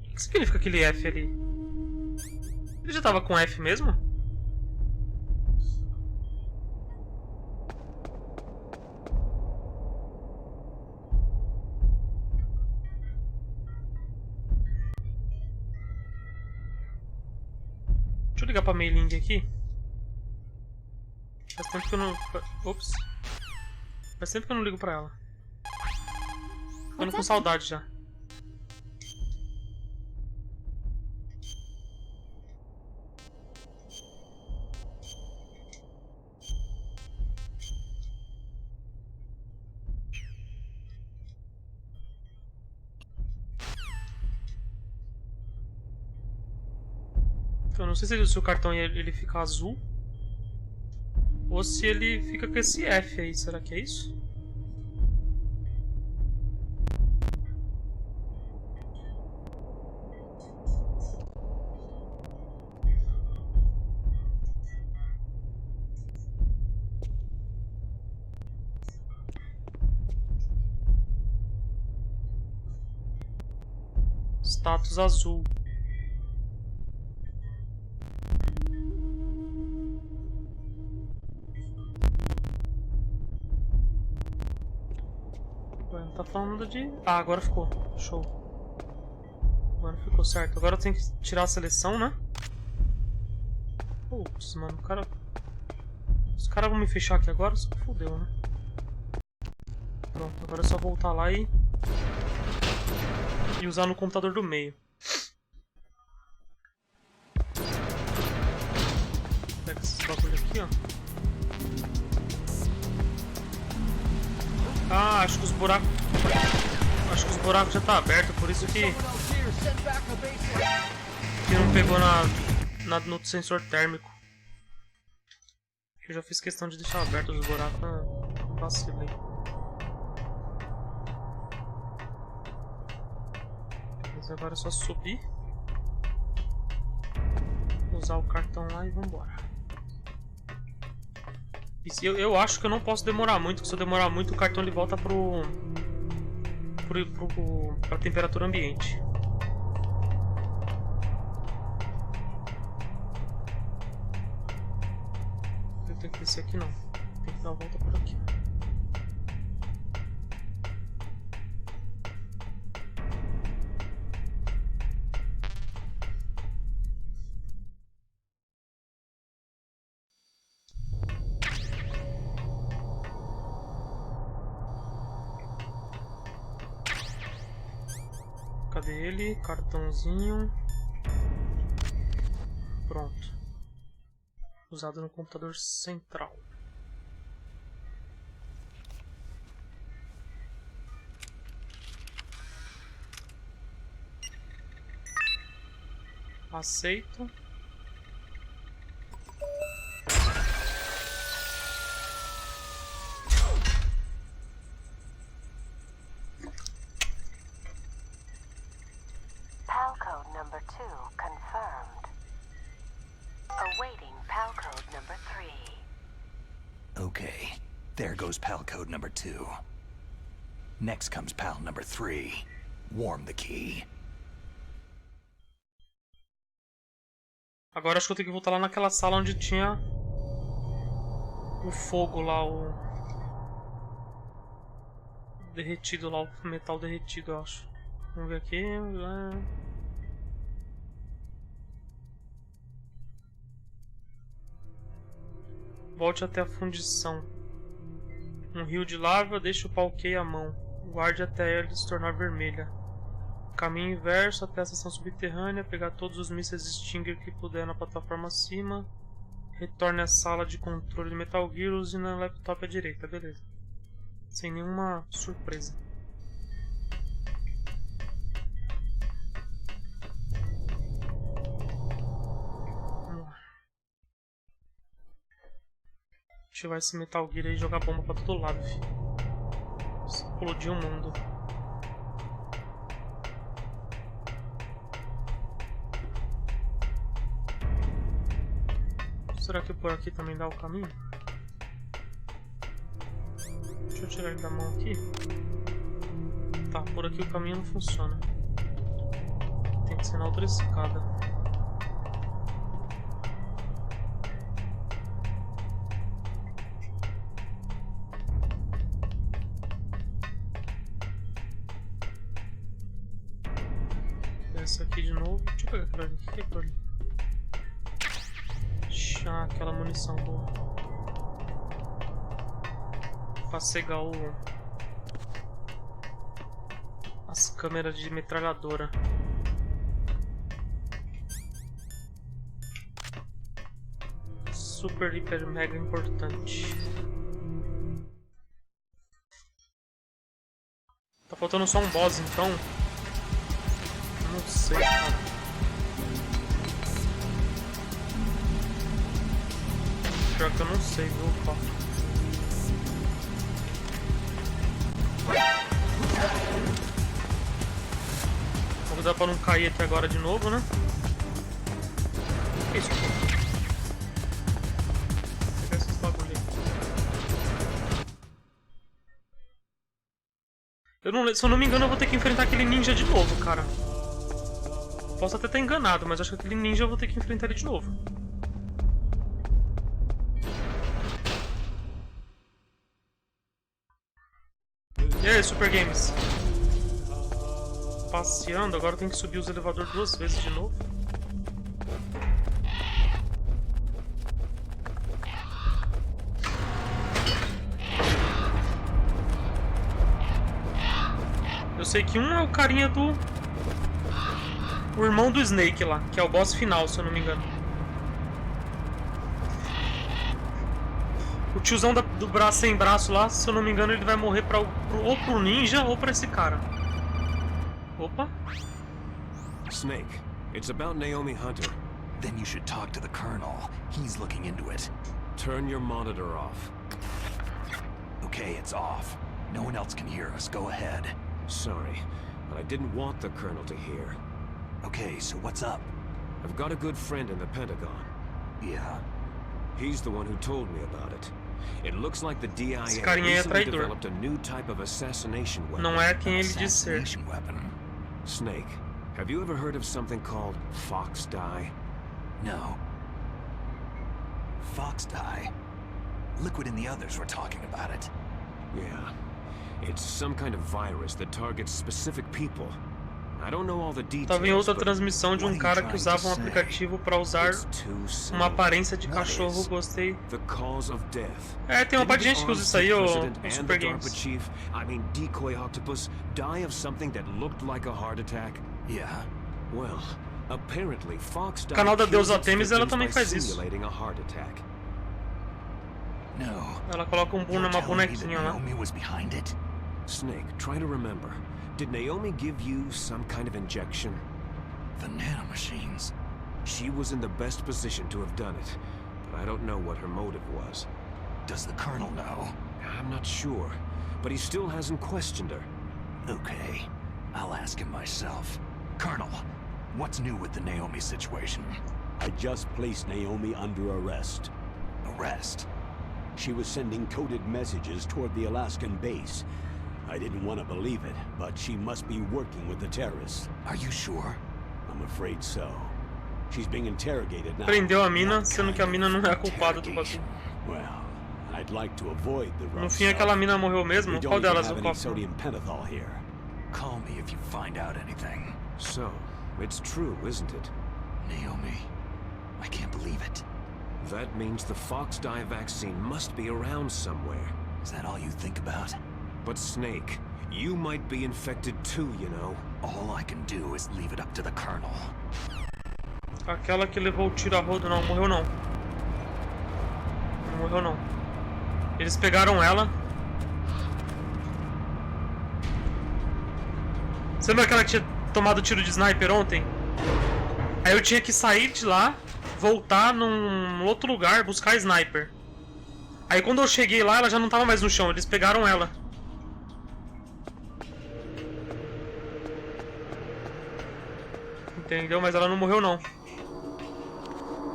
O que significa aquele F ali? Ele já tava com F mesmo? Deixa eu ligar pra Mei-Ling aqui. Faz tempo que eu não... Ops. Faz tempo que eu não ligo pra ela. Ficando com saudade já. Eu não sei se o cartão ele fica azul ou se ele fica com esse F aí. Será que é isso? Status azul. Tá falando de... Ah, agora ficou. Show. Agora ficou certo. Agora eu tenho que tirar a seleção, né? Putz, mano, o cara... Os caras vão me fechar aqui agora? Só fodeu, né? Pronto, agora é só voltar lá e usar no computador do meio. Pega esses bagulho aqui, ó. Ah, acho que os buracos... Acho que os buracos já tá aberto, por isso que não pegou no sensor térmico. Eu já fiz questão de deixar aberto os buracos, não vacilei. Mas agora é só subir, usar o cartão lá e vambora. E eu acho que eu não posso demorar muito, porque se eu demorar muito o cartão ele volta pra temperatura ambiente. tem que descer aqui não. Tem que dar a volta por aqui. Cadê ele? Cartãozinho. Pronto. Usado no computador central. Aceito. PAL code number 2 confirmed. Awaiting PAL code number 3. Okay, there goes PAL code number 2. Next comes PAL number 3. Warm the key. Agora acho que eu tenho que voltar lá naquela sala onde tinha o fogo lá, o derretido lá, o metal derretido, eu acho. Vamos ver aqui. Volte até a fundição. Um rio de lava, deixe o pau queimar a mão. Guarde até ela se tornar vermelha. Caminho inverso até a estação subterrânea, pegar todos os mísseis Stinger que puder na plataforma acima. Retorne à sala de controle de Metal Gear, use na laptop à direita, beleza. Sem nenhuma surpresa. Vamos lá. Ativar esse Metal Gear aí e jogar bomba pra todo lado, filho. Explodir o mundo. Será que por aqui também dá o caminho? Deixa eu tirar ele da mão aqui. Tá, por aqui o caminho não funciona. Tem que ser na outra escada. Desce aqui de novo. Deixa eu pegar aquela ali. O que é aquilo ali? Aquela munição boa pra cegar as câmeras de metralhadora. Super, hiper, mega importante. Tá faltando só um boss então? Não sei, cara. Pior que eu não sei, viu, pá. Vou cuidar pra não cair até agora de novo, né? Que isso, pô? Vou pegar esses bagulho aí. Se eu não me engano, eu vou ter que enfrentar aquele ninja de novo, cara. Posso até estar enganado, mas acho que aquele ninja eu vou ter que enfrentar ele de novo. E aí, Super Games? Passeando, agora tem que subir os elevadores 2 vezes de novo. Eu sei que um é o carinha do... o irmão do Snake lá, que é o boss final, se eu não me engano. O tiozão do braço sem braço lá, se eu não me engano, ele vai morrer ou pro ninja ou pra esse cara. Opa. Snake, it's about Naomi Hunter. Then you should talk to the Colonel. He's looking into it. Turn your monitor off. Okay, it's off. No one else can hear us. Go ahead. Sorry, but I didn't want the Colonel to hear. Okay, so what's up? I've got a good friend in the Pentagon. Yeah? He's the one who told me about it. It looks like the DIA recently developed a new type of assassination weapon. Não é quem ele diz ser. Snake, have you ever heard of something called Fox Die? No. Fox Die? Liquid and the others were talking about it. Yeah. It's some kind of virus that targets specific people. I don't know all the details. Tava em outra transmissão de um cara que usava um aplicativo para usar uma aparência de cachorro. Gostei. É, tem uma parte de gente que usa isso aí, ô Super Games. I mean, decoy octopus die of something that looked like a heart attack. Yeah. Well, apparently Fox O canal da deusa Temis, ela também faz isso. Ela coloca uma bonequinha lá. Snake, try to remember. Did Naomi give you some kind of injection? The nanomachines. She was in the best position to have done it, but I don't know what her motive was. Does the Colonel know? I'm not sure, but he still hasn't questioned her. Okay, I'll ask him myself. Colonel, what's new with the Naomi situation? I just placed Naomi under arrest. Arrest? She was sending coded messages toward the Alaskan base. I didn't want to believe it, but she must be working with the terrorists. Are you sure? I'm afraid so. She's being interrogated now. Prendeu a mina, sendo que a mina não é a culpada do bagulho. Well, I'd like to avoid the rough No fim, aquela mina morreu mesmo? Qual delas o copo? sodium pentothal here. Call me if you find out anything. So, it's true, isn't it? Naomi, I can't believe it. That means the Fox dye vaccine must be around somewhere. Is that all you think about? But Snake, you might be infected too, you know. All I can do is leave it up to the Colonel. Aquela que levou o tiro a rodo não morreu não. Não morreu não. Eles pegaram ela. Você lembra aquela que tinha tomado tiro de sniper ontem? Aí eu tinha que sair de lá, voltar num outro lugar, buscar a sniper. Aí quando eu cheguei lá, ela já não tava mais no chão, eles pegaram ela. Entendeu? Mas ela não morreu não.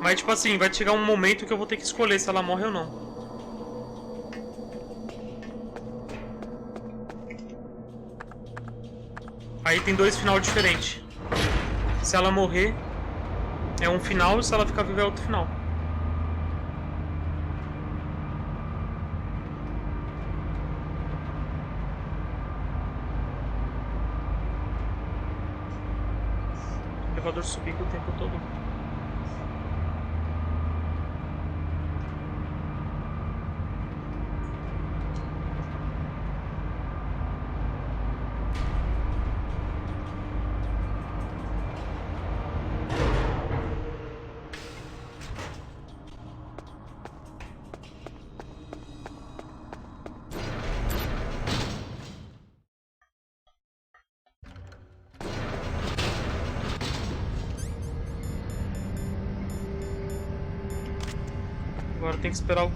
Mas tipo assim, vai chegar um momento que eu vou ter que escolher se ela morre ou não. Aí tem dois finais diferentes. Se ela morrer, é um final, e se ela ficar viva é outro final. O elevador subindo o tempo todo. Agora tem que esperar o...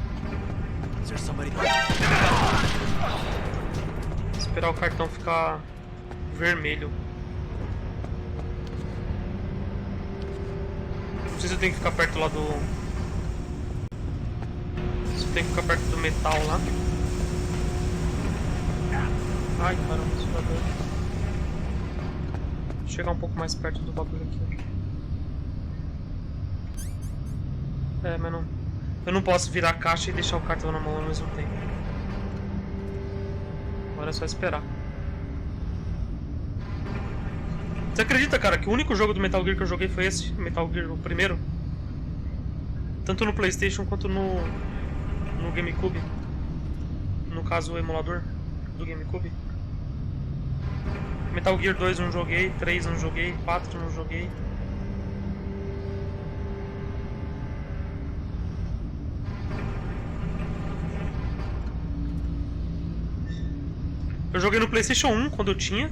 Esperar o cartão ficar vermelho. Não sei se eu tenho que ficar perto lá do... Se eu tenho que ficar perto do metal lá. Ai, caramba, isso tá doido. Vou chegar um pouco mais perto do bagulho aqui. É, mas não... Eu não posso virar a caixa e deixar o cartão na mão ao mesmo tempo. Agora é só esperar. Você acredita, cara, que o único jogo do Metal Gear que eu joguei foi esse? Metal Gear, o primeiro? Tanto no PlayStation quanto no Gamecube. No caso, o emulador do Gamecube. Metal Gear 2 não joguei, 3 não joguei, 4 não joguei. Eu joguei no PlayStation 1 quando eu tinha.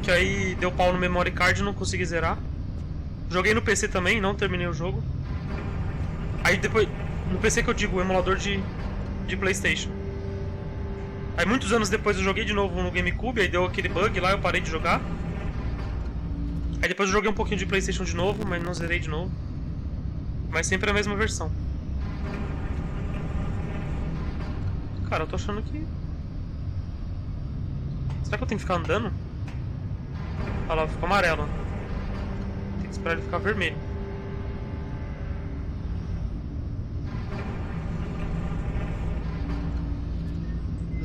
Que aí deu pau no memory card e não consegui zerar. Joguei no PC também, não terminei o jogo. Aí depois... No PC que eu digo, o emulador de PlayStation. Aí muitos anos depois eu joguei de novo no GameCube, aí deu aquele bug lá, eu parei de jogar. Aí depois eu joguei um pouquinho de PlayStation de novo, mas não zerei de novo. Mas sempre a mesma versão. Cara, eu tô achando que... Será que eu tenho que ficar andando? Olha lá, ficou amarelo. Tem que esperar ele ficar vermelho.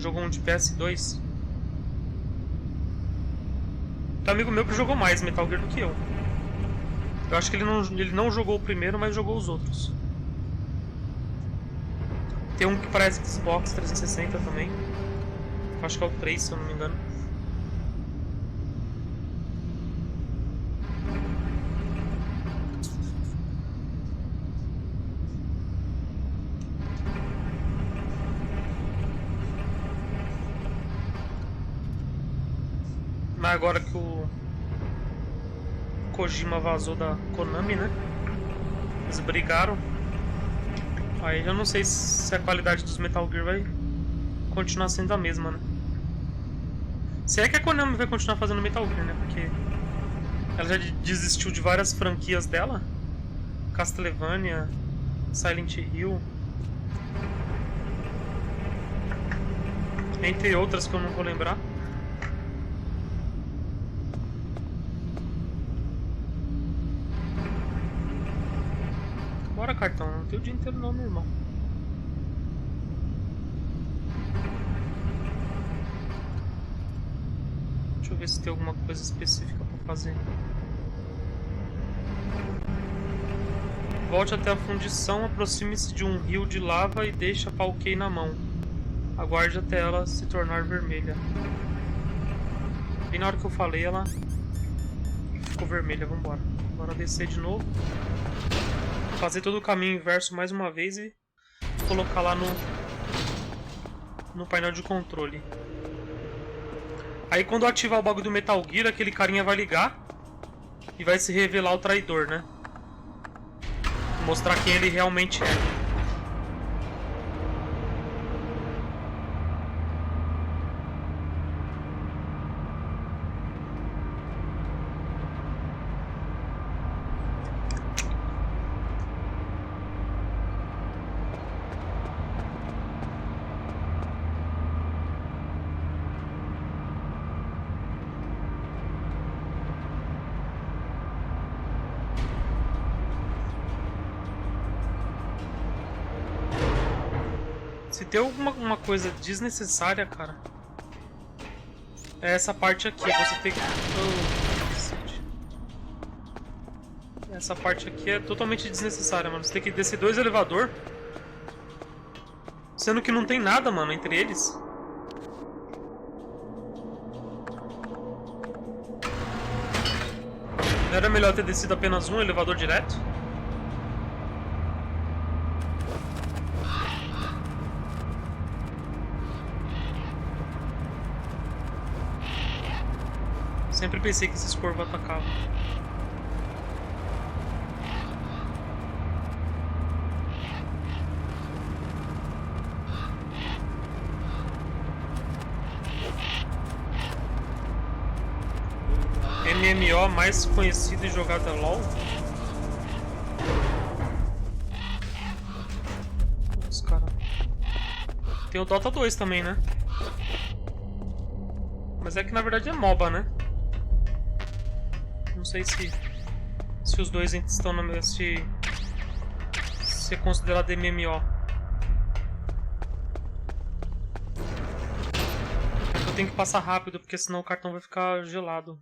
Jogou um de PS2. Tem um amigo meu que jogou mais Metal Gear do que eu. Eu acho que ele não jogou o primeiro, mas jogou os outros. Tem um que parece Xbox 360 também. Eu acho que é o 3, se eu não me engano. Mas agora que o Kojima vazou da Konami, né? Eles brigaram. Aí eu não sei se a qualidade dos Metal Gear vai continuar sendo a mesma, né? Se é que a Konami vai continuar fazendo Metal Gear, né? Porque ela já desistiu de várias franquias dela. Castlevania, Silent Hill, entre outras que eu não vou lembrar. Bora, cartão, não tem o dia inteiro não, meu irmão. Deixa eu ver se tem alguma coisa específica pra fazer. Volte até a fundição, aproxime-se de um rio de lava e deixe a Palkei na mão. Aguarde até ela se tornar vermelha. Bem na hora que eu falei, ela ficou vermelha. Vambora. Bora descer de novo. Fazer todo o caminho inverso mais uma vez e colocar lá no painel de controle. Aí quando eu ativar o bagulho do Metal Gear, aquele carinha vai ligar e vai se revelar o traidor, né? Mostrar quem ele realmente é. Se tem alguma coisa desnecessária, cara, é essa parte aqui. Você tem que... Essa parte aqui é totalmente desnecessária, mano. Você tem que descer 2 elevadores, sendo que não tem nada, mano, entre eles. Não era melhor ter descido apenas um elevador direto? Sempre pensei que esses corvos atacavam. MMO mais conhecido e jogado é LOL? Os caras. Tem o Dota 2 também, né? Mas é que na verdade é MOBA, né? Não sei se os dois estão na se é considerado MMO. Eu tenho que passar rápido porque senão o cartão vai ficar gelado.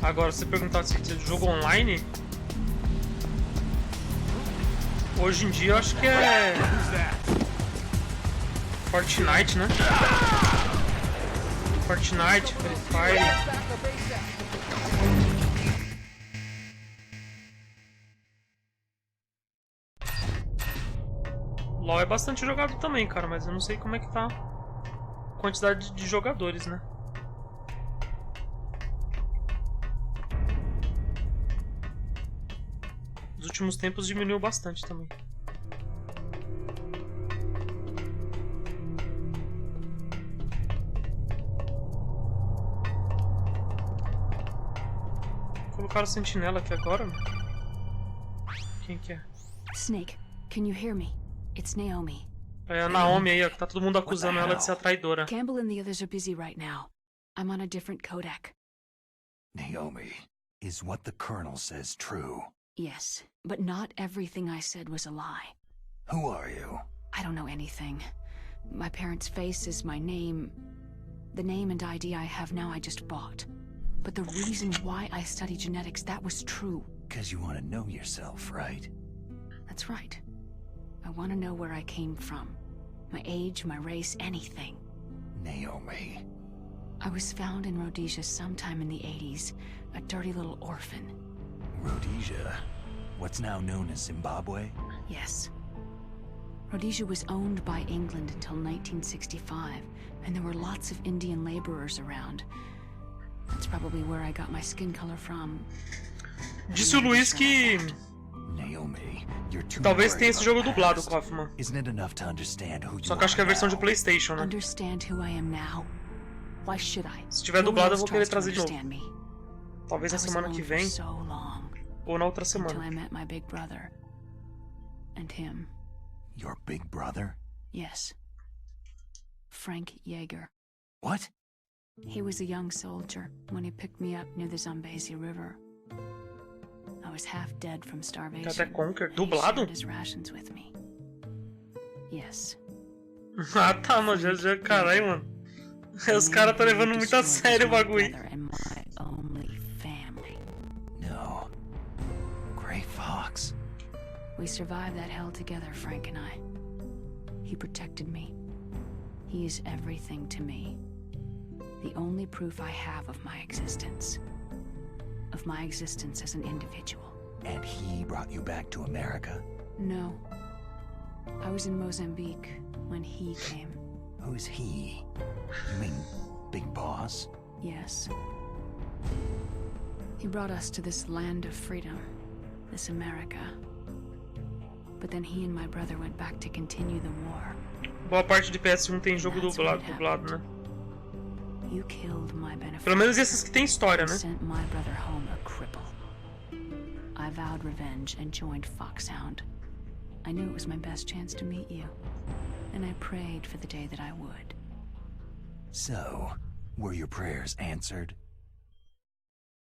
Agora, se você perguntar se é jogo online, hoje em dia eu acho que é Fortnite, né? Fortnite, Free Fire. LoL é bastante jogado também, cara, mas eu não sei como é que tá a quantidade de jogadores, né? Nos últimos tempos diminuiu bastante também. Colocaram sentinela aqui agora? Quem que é? Snake, can you hear me? It's Naomi. É a Naomi aí, ó, que tá todo mundo acusando ela de ser a traidora. Campbell and the others are busy right now. I'm on a different codec. Naomi, is what the Colonel says true? Yes, but not everything I said was a lie. Who are you? I don't know anything. My parents' faces, my name... The name and ID I have now I just bought. But the reason why I study genetics, that was true. 'Cause you want to know yourself, right? That's right. I want to know where I came from. My age, my race, anything. Naomi. I was found in Rhodesia sometime in the 80s. A dirty little orphan. Rhodesia? What's now known as Zimbabwe? Yes. Rhodesia was owned by England until 1965, and there were lots of Indian laborers around. That's probably where I got my skin color from. Disse o Luiz que Naomi, you're too talvez tenha esse jogo dublado, Kaufman. Isn't it enough to understand who you Só que acho que é a versão de PlayStation, né? Understand who I am now? Why should I? Se tiver dublado, eu vou querer trazer de novo. Me. Talvez na semana que vem ou na outra semana. Until I met my big brother and him. Your big brother? Yes. Frank Yeager. What? He was a young soldier when he picked me up near the Zambezi River. I was half dead from starvation. Até Conquer, dublado? He shared his rations with me. Yes. Ah, tá, mano, já caralho, mano. Os caras tá levando muito a sério o bagulho. No. Gray Fox. We survived that hell together, Frank and I. He protected me. He is everything to me. The only proof I have of my existence. Of my existence as an individual. And he brought you back to America? No. I was in Mozambique when he came. Who's he? You mean Big Boss? Yes. He brought us to this land of freedom. This America. But then he and my brother went back to continue the war. Boa parte de PS1 tem jogo dublado, né? You killed my benefactor. Pelo menos esses que tem história, né? Sent my brother home a cripple. I vowed revenge and joined Foxhound. I knew it was my best chance to meet you, and I prayed for the day that I would. So, were your prayers answered?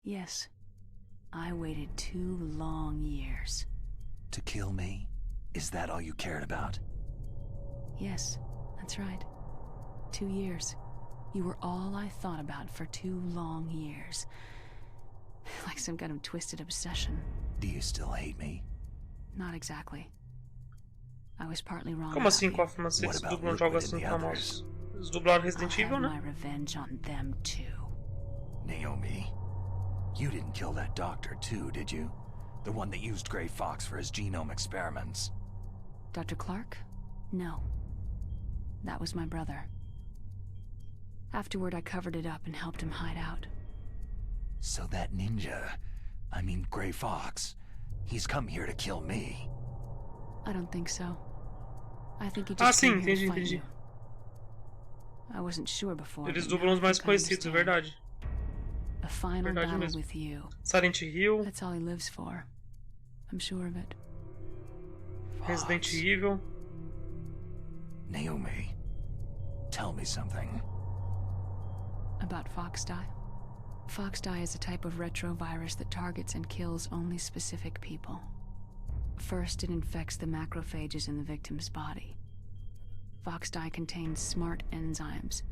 Yes. I waited 2 long years. To kill me? Is that all you cared about? Yes, that's right. 2 years. You were all I thought about for 2 long years. Like some kind of twisted obsession. Do you still hate me? Not exactly. I was partly wrong. Como assim, Kaufman? Vocês dublam jogos assim famosos? Eles dublaram Resident Evil, né? My revenge on them too. Naomi, you didn't kill that doctor too, did you? The one that used Gray Fox for his genome experiments. Dr. Clark? No. That was my brother. Afterward, I covered it up and helped him hide out. So that ninja, I mean Gray Fox, he's come here to kill me. I don't think so. I think he just came here to fight entendi. you. I wasn't sure before. Eles dublam os mais conhecidos, é verdade. A final Verdade battle mesmo. with you. Silent Hill. That's all he lives for. I'm sure of it. Resident Evil. Naomi, tell me something. About Foxdie? Foxdie is a type of retrovirus that targets and kills only specific people. First, it infects the macrophages in the victim's body. Foxdie contains smart enzymes,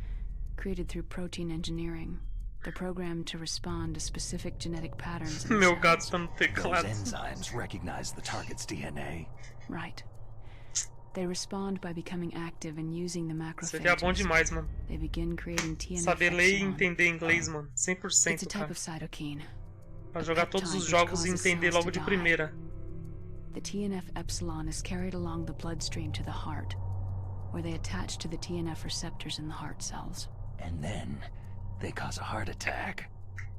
created through protein engineering. They're programmed to respond to specific genetic patterns. Meu gato tá no Those teclado. enzymes recognize the target's DNA. Right. They respond by becoming active and using the macrophages. Seria bom demais, mano. They begin creating TNF. Saber ler e entender inglês, mano. 100%, It's a type cara. of cytokine. Pra jogar todos os jogos e entender logo de primeira. The TNF epsilon is carried along the bloodstream to the heart, where they attach to the TNF receptors in the heart cells. And then, they cause a heart attack.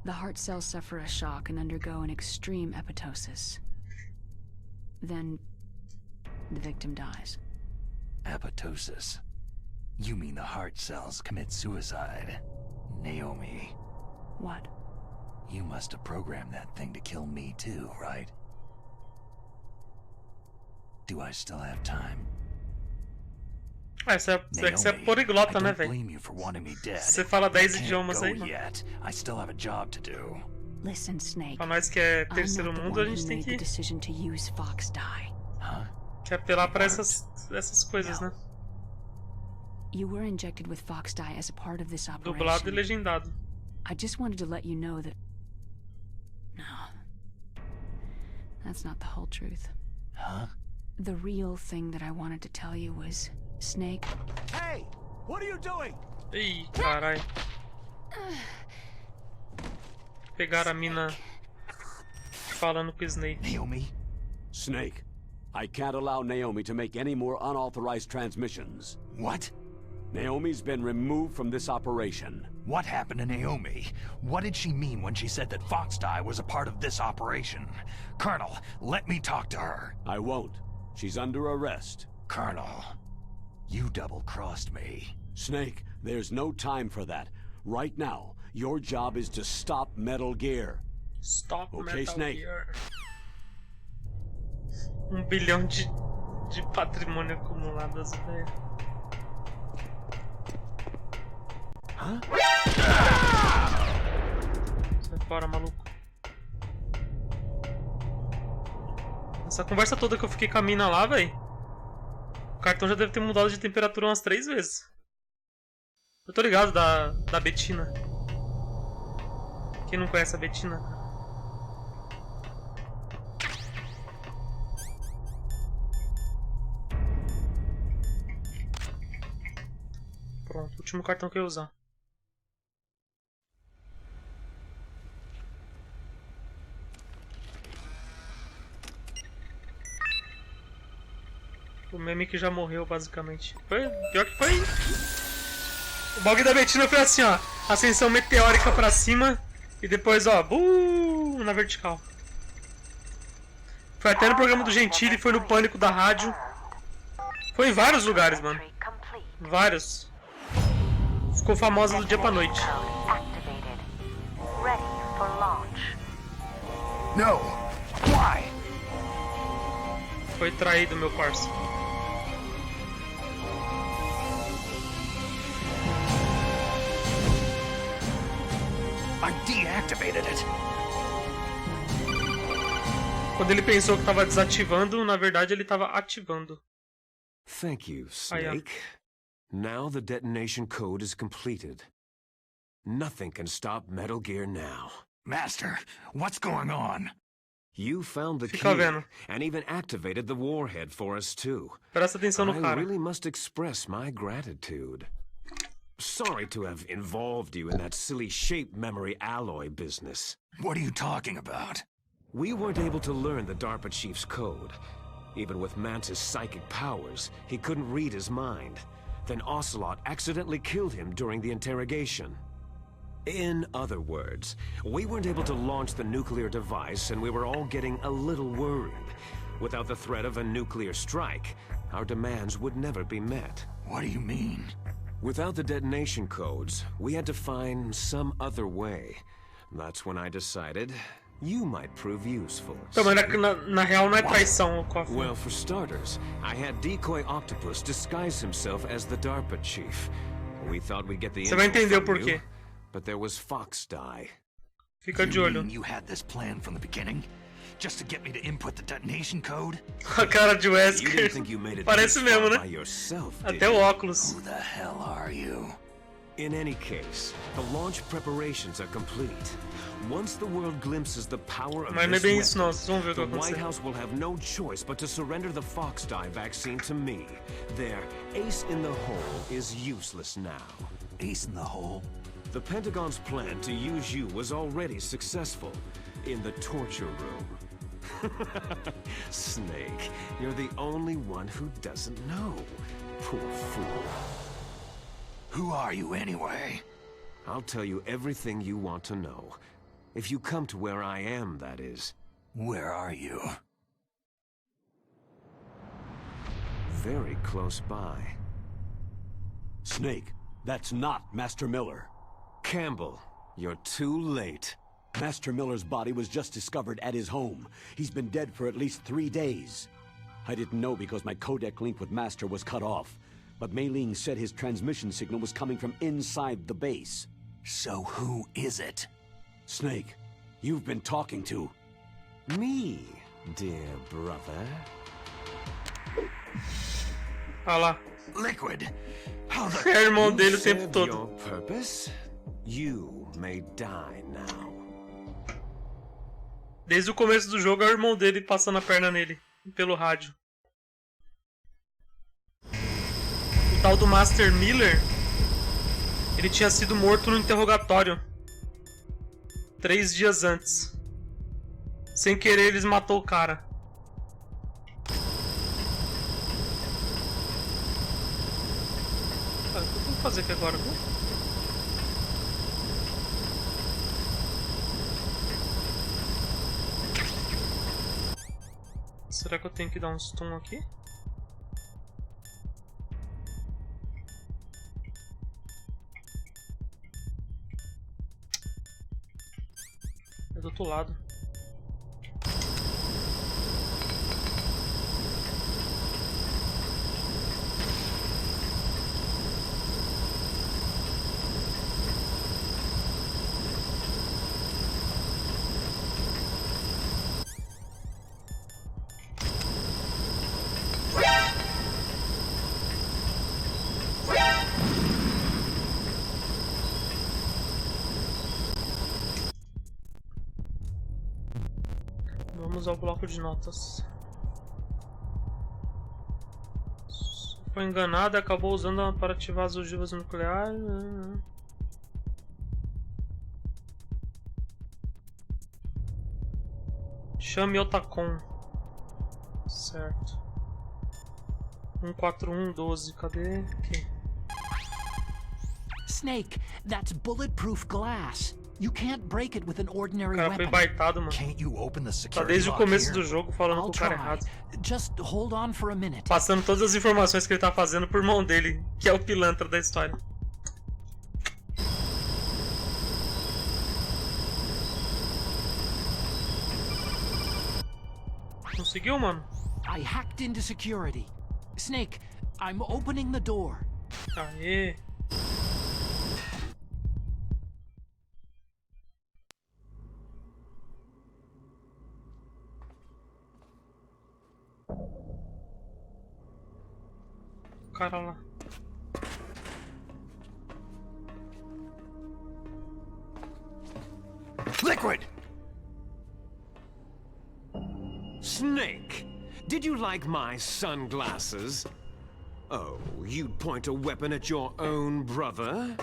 The heart cells suffer a shock and undergo an extreme apoptosis. Then, the victim dies. Apoptosis. You mean the heart cells commit suicide. Naomi. What? You must have programmed that thing to kill me too, right? Do I still have time? Você é poliglota, né, velho? Você fala 10 idiomas aí, mano. Listen, Snake. Pra nós que é terceiro mundo, a gente tem que apelar pra essas coisas, né? You were injected with Fox dye as a part of this operation. Dublado e legendado. I just wanted to let you know that... No. That's not the whole truth. Huh? The real thing that I wanted to tell you was... Snake... Hey! What are you doing? Ih, carai. Pegaram a mina falando com o Snake. Naomi? Snake, I can't allow Naomi to make any more unauthorized transmissions. What? Naomi's been removed from this operation. What happened to Naomi? What did she mean when she said that Fox dye was a part of this operation? Colonel, let me talk to her. I won't. She's under arrest. Colonel, you double-crossed me. Snake, there's no time for that. Right now, your job is to stop Metal Gear. Stop okay, Metal Snake? Gear. 1 bilhão de patrimônio acumulado, velho. Hã? Sai fora, maluco. Essa conversa toda que eu fiquei com a mina lá, velho. O cartão já deve ter mudado de temperatura umas 3 vezes. Eu tô ligado da Betina. Quem não conhece a Betina? Pronto, último cartão que eu ia usar. O meme que já morreu, basicamente. Pior que foi. O bug da Betina foi assim, ó. Ascensão meteórica pra cima. E depois, ó, na vertical. Foi até no programa do Gentili, foi no Pânico da rádio. Foi em vários lugares, mano. Vários. Ficou famosa do dia pra noite. No. Why? Foi traído, meu parça. I deactivated it. Quando ele pensou que tava desativando, na verdade ele tava ativando. Thank you, Snake. Now the detonation code is completed. Nothing can stop Metal Gear now. Master, what's going on? You found the key and even activated the warhead for us too. Presta atenção no I cara. really must express my gratitude. Sorry to have involved you in that silly shape memory alloy business. What are you talking about? We weren't able to learn the DARPA chief's code. Even with Mantis' psychic powers, he couldn't read his mind. Then Ocelot accidentally killed him during the interrogation. In other words, we weren't able to launch the nuclear device and we were all getting a little worried. Without the threat of a nuclear strike, our demands would never be met. What do you mean? Without the detonation codes, we had to find some other way. That's when I decided you might prove useful. Então, mas na real não é traição o cofre. Well, for starters, I had Decoy Octopus disguise himself as the DARPA chief. We thought we'd get the Você vai entender o info from porquê. you, but there was Fox dye. Fica de olho. You had this plan from the beginning? Just to get me to input the detonation code? A cara de Wesker. Parece mesmo, né? Até o óculos. Who the hell are you? In any case, the launch preparations are complete. Once the world glimpses the power of Mas não é this bem isso não, weapon, vocês vão ver o que the vai White acontecer. House will have no choice but to surrender the Fox dye vaccine to me. Their ace in the hole is useless now. Ace in the hole? The Pentagon's plan to use you was already successful in the torture room. Snake, you're the only one who doesn't know. Poor fool. Who are you anyway? I'll tell you everything you want to know. If you come to where I am, that is. Where are you? Very close by. Snake, that's not Master Miller. Campbell, you're too late. Master Miller's body was just discovered at his home. He's been dead for at least 3 days. I didn't know because my codec link with Master was cut off. but Mei Ling said his transmission signal was coming from inside the base. So who is it? Snake, you've been talking to... Me, dear brother. Ah lá. Liquid. How the... É irmão dele o tempo Served todo. your purpose? You may die now. Desde o começo do jogo é o irmão dele passando a perna nele, pelo rádio. O tal do Master Miller, ele tinha sido morto no interrogatório 3 dias antes. Sem querer, eles matou o cara. Cara, o que eu tenho que fazer aqui agora? Será que eu tenho que dar um stun aqui? É do outro lado. Vamos usar o bloco de notas. Foi enganado e acabou usando para ativar as ogivas nucleares. Chame Otacon. Certo. 14112. Cadê? Aqui. Snake, that's bulletproof glass. You can't break it with an ordinary O cara foi weapon. baitado, mano. Can't you open the Tá security desde o lock começo here? do jogo falando com I'll o cara try. errado. Just hold on for a minute. Passando todas as informações que ele tá fazendo por mão dele, que é o pilantra da história. Conseguiu, mano? I hacked into security. Snake, I'm opening the door. Aê. O cara lá. Liquid! Snake, did you like my sunglasses? Oh, you'd point a weapon at your own brother?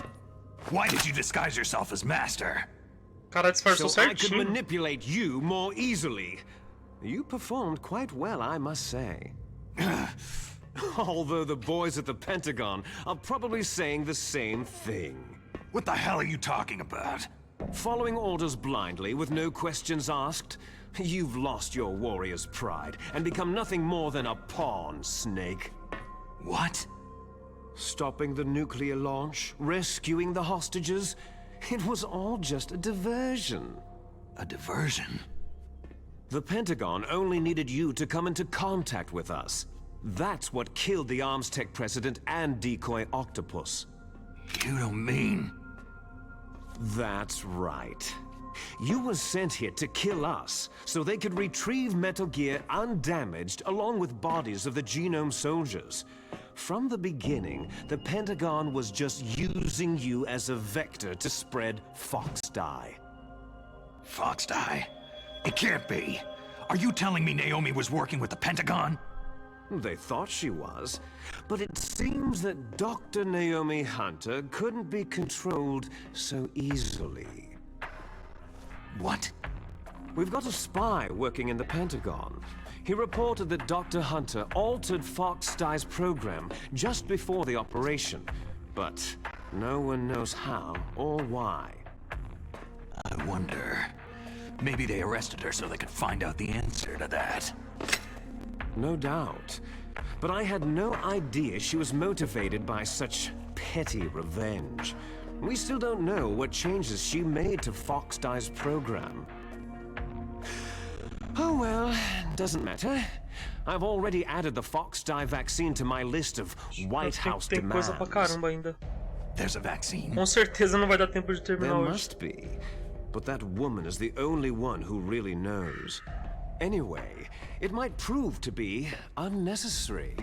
Why did you disguise yourself as master? Cara disfarçou So I could certinho. manipulate you more easily. You performed quite well, I must say. Although the boys at the Pentagon are probably saying the same thing. What the hell are you talking about? Following orders blindly with no questions asked, you've lost your warrior's pride and become nothing more than a pawn, Snake. What? Stopping the nuclear launch, rescuing the hostages, it was all just a diversion. A diversion? The Pentagon only needed you to come into contact with us. That's what killed the Arms Tech president and decoy octopus. You don't mean... That's right. You were sent here to kill us, so they could retrieve Metal Gear undamaged along with bodies of the Genome soldiers. From the beginning, the Pentagon was just using you as a vector to spread Fox dye. Fox dye? It can't be. Are you telling me Naomi was working with the Pentagon? They thought she was, but it seems that Dr. Naomi Hunter couldn't be controlled so easily. What? We've got a spy working in the Pentagon. He reported that Dr. Hunter altered Fox Dye's program just before the operation, but no one knows how or why. I wonder... Maybe they arrested her so they could find out the answer to that. No doubt. But I had no idea she was motivated by such petty revenge. We still don't know what changes she made to Fox Dye's program. Oh well, doesn't matter. I've already added the fox die vaccine to my list of White House Tem coisa pra demands. caramba ainda. There's a vaccine. Com certeza não vai dar tempo de terminar There hoje. must be, but that woman is the only one who really knows. Anyway, it might prove to be unnecessary.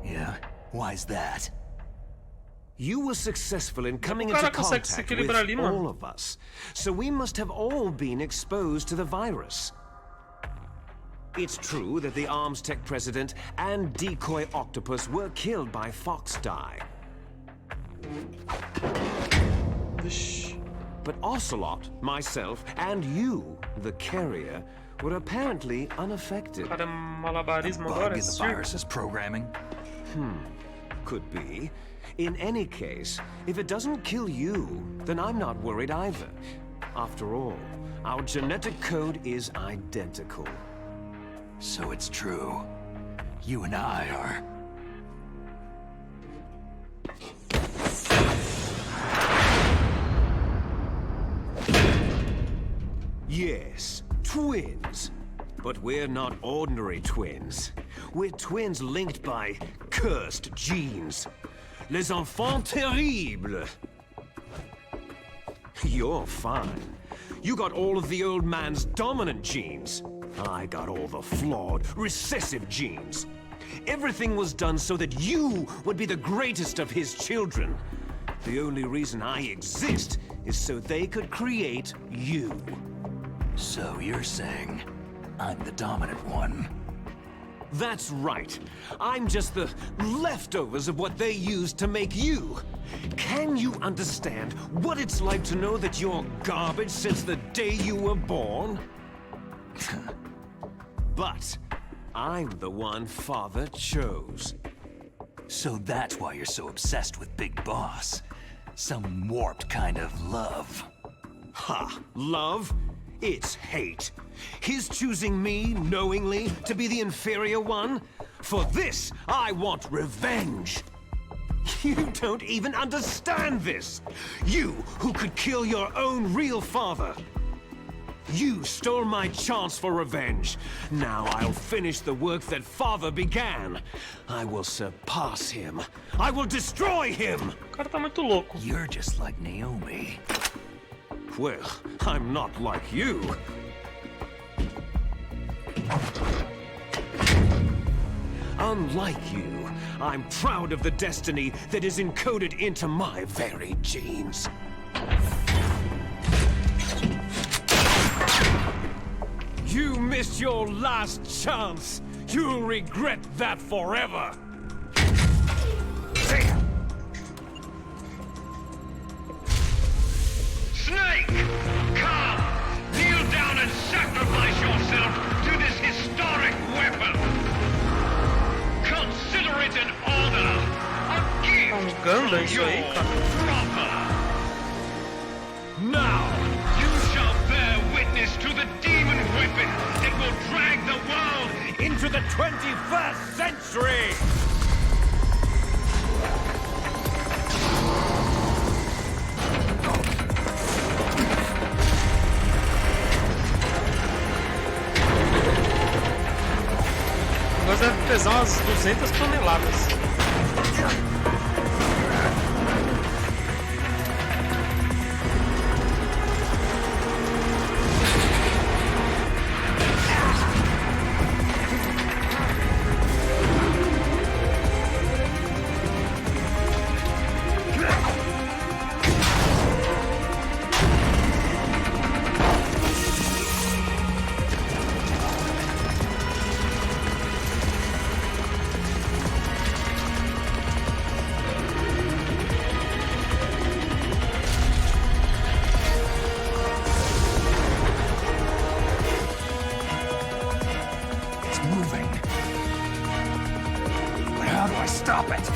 Yeah? Why's that? You were successful in coming O cara into consegue se contact with equilibrar ali, mano. all of us, so we must have all been exposed to the virus. It's true that the Arms Tech president and decoy octopus were killed by fox die. But Ocelot, myself, and you, the carrier, were apparently unaffected. Cara, malabarismo Bug agora é in the circo. virus's programming? Could be. In any case, if it doesn't kill you, then I'm not worried either. After all, our genetic code is identical. So it's true. You and I are... Yes, twins. But we're not ordinary twins. We're twins linked by cursed genes. Les enfants terribles. You're fine. You got all of the old man's dominant genes. I got all the flawed, recessive genes. Everything was done so that you would be the greatest of his children. The only reason I exist is so they could create you. So you're saying I'm the dominant one? That's right. I'm just the leftovers of what they used to make you. Can you understand what it's like to know that you're garbage since the day you were born? But I'm the one Father chose. So that's why you're so obsessed with Big Boss. Some warped kind of love. Ha! Love? It's hate. His choosing me, knowingly, to be the inferior one? For this, I want revenge. You don't even understand this. You, who could kill your own real father. You stole my chance for revenge. Now I'll finish the work that Father began. I will surpass him. I will destroy him. O cara tá muito louco. You're just like Naomi. Well, I'm not like you. Unlike you, I'm proud of the destiny that is encoded into my very genes. You missed your last chance. You'll regret that forever. Snake! Come! Kneel down and sacrifice yourself to this historic weapon! Consider it an honor! A gift from your brother! Now! You shall bear witness to the demon weapon that will drag the world into the 21st century! Mas deve pesar umas 200 toneladas. Stop it!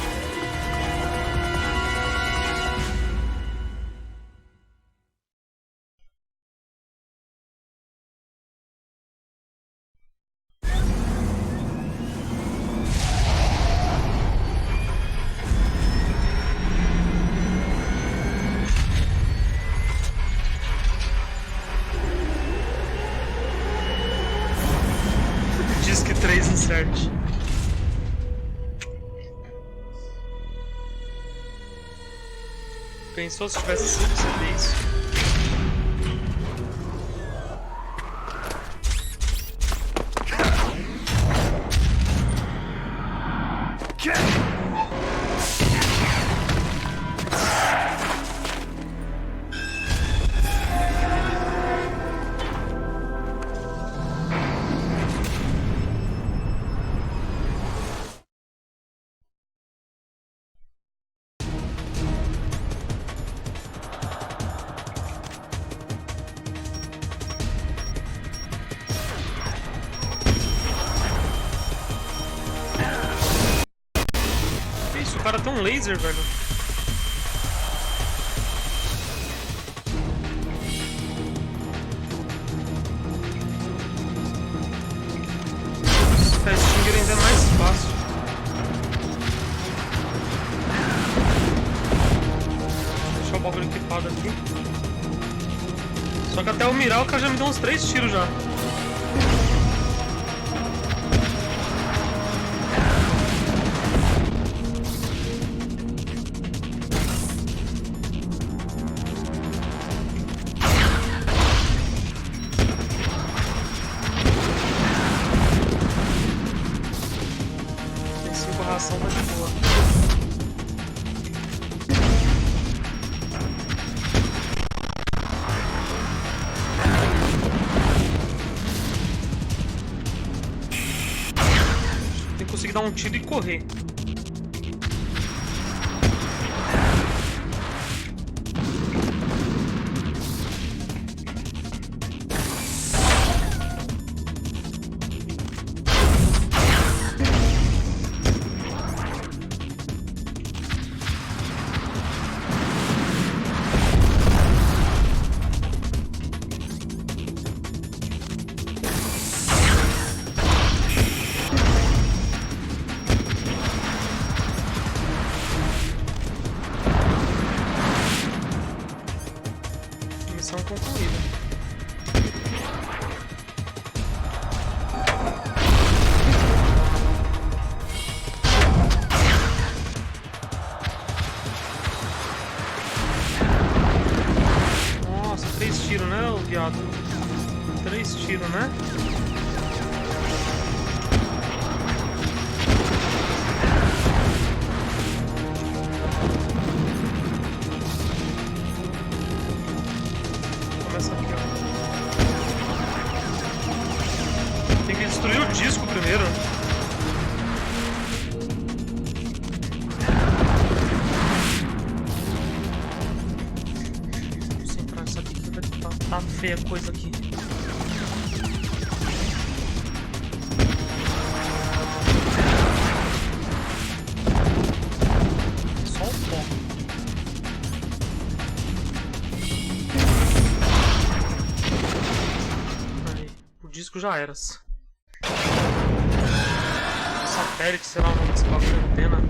Pensou se tivesse sido CDs? O cara tem um laser, velho. Se ficar extinguir ainda é mais fácil. Vou deixar o bagulho equipado aqui. Só que até eu mirar o cara já me deu uns 3 tiros já. Ração tá de boa. Tem que conseguir dar um tiro e correr. Missão concluída. Nossa, 3 tiros, né, o viado? 3 tiros, né? Tem que destruir o disco primeiro. Vou concentrar isso aqui que vai tá feia a coisa aqui. Só o pó. Aí, o disco já era. Satélite, sei lá o nome desse bagulho, antena.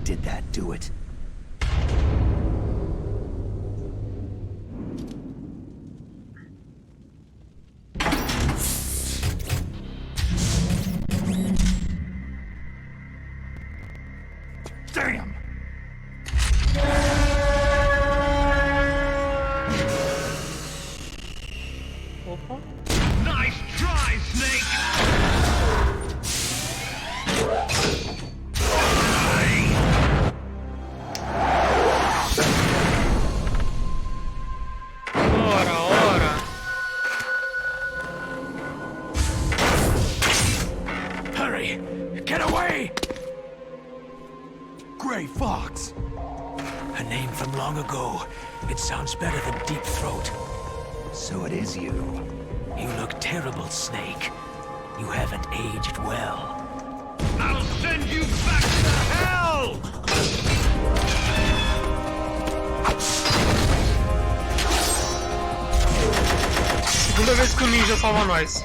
Did that do it? Damn! Opa. Nice try, Snake! Ora, ora. Hurry! Get away! Gray Fox! A name from long ago. It sounds better than Deep Throat. So it is you. You look terrible, Snake. You haven't aged well. I'll send you back to hell! Segunda vez que o ninja salva nós.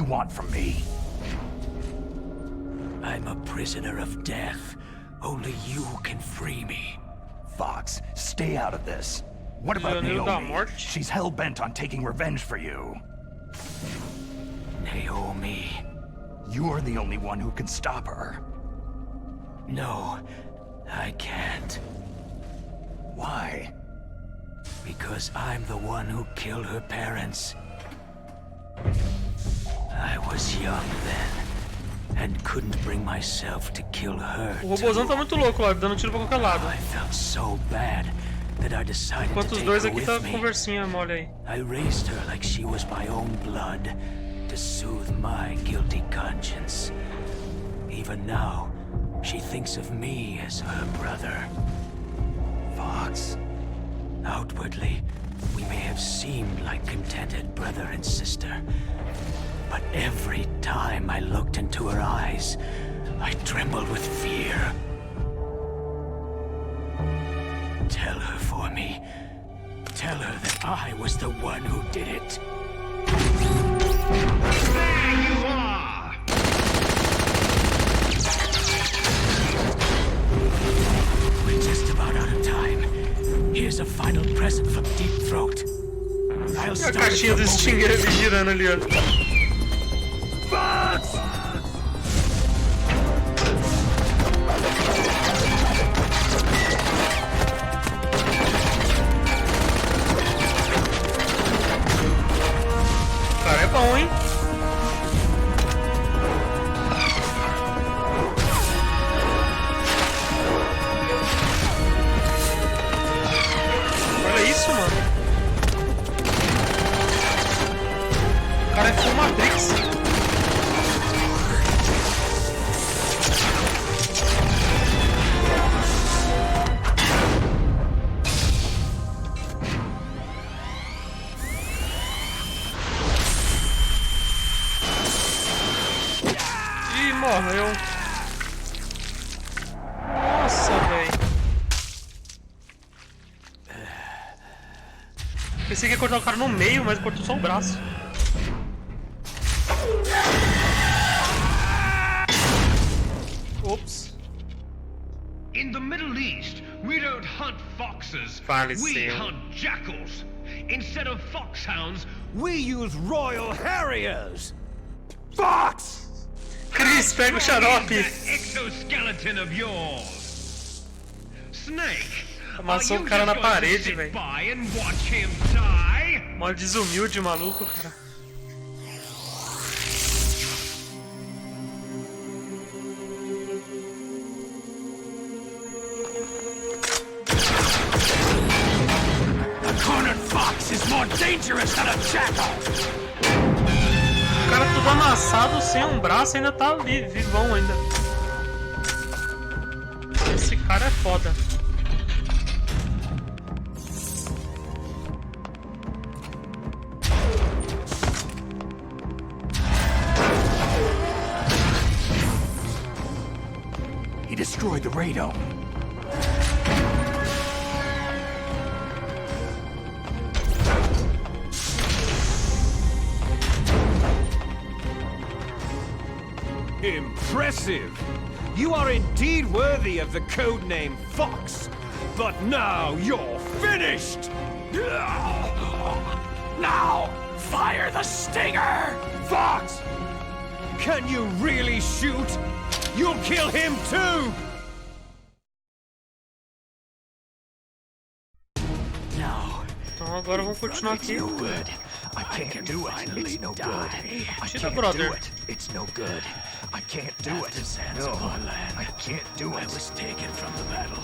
you want from me? I'm a prisoner of death. Only you can free me. Fox, stay out of this. What about Naomi? She's hell-bent on taking revenge for you. Naomi. You're the only one who can stop her. No, I can't. Why? Because I'm the one who killed her parents. I was young then, and couldn't bring myself to kill her. O robôzão tá muito louco lá, dando tiro pra qualquer lado. I felt so bad that I decided Enquanto to os take dois her aqui with tá me. conversinha mole aí. I raised her like she was my own blood, to soothe my guilty conscience. Even now, she thinks of me as her brother. Fox. Outwardly, we may have seemed like contented brother and sister, but every time I looked into her eyes, I trembled with fear. Tell her for me. Tell her that I was the one who did it. There you are! We're just about out of time. Here's a final present from Deep Throat. I'll A start caixinha do Stinger girando ali, ó. O cara é bom, hein? Olha isso, mano. O cara é full Matrix. Ih, morreu. Nossa, velho. Pensei que ia cortar o cara no meio, mas cortou só o braço. Oops. In the Middle East, we don't hunt foxes. We hunt jackals. Instead of foxhounds, we use royal harriers. Fox! Chris, pega o xarope. Exoskeleton of yours. Snake. Amassou o cara na parede, velho. Mó desumilde, maluco, cara. A cornered fox is more dangerous than a jackal. O cara tudo amassado, sem um braço, ainda tá ali, vivão ainda. Esse cara é foda. He destroyed the radome. Impressive! You are indeed worthy of the codename Fox, but now you're finished! Now, fire the stinger! Fox! Can you really shoot? You'll kill him too! Now, então agora vamos continuar aqui. I can't do it. It's no good. I Tira, can't brother. do it. It's no good. I can't do it. No, I can't do I it. was taken from the battle,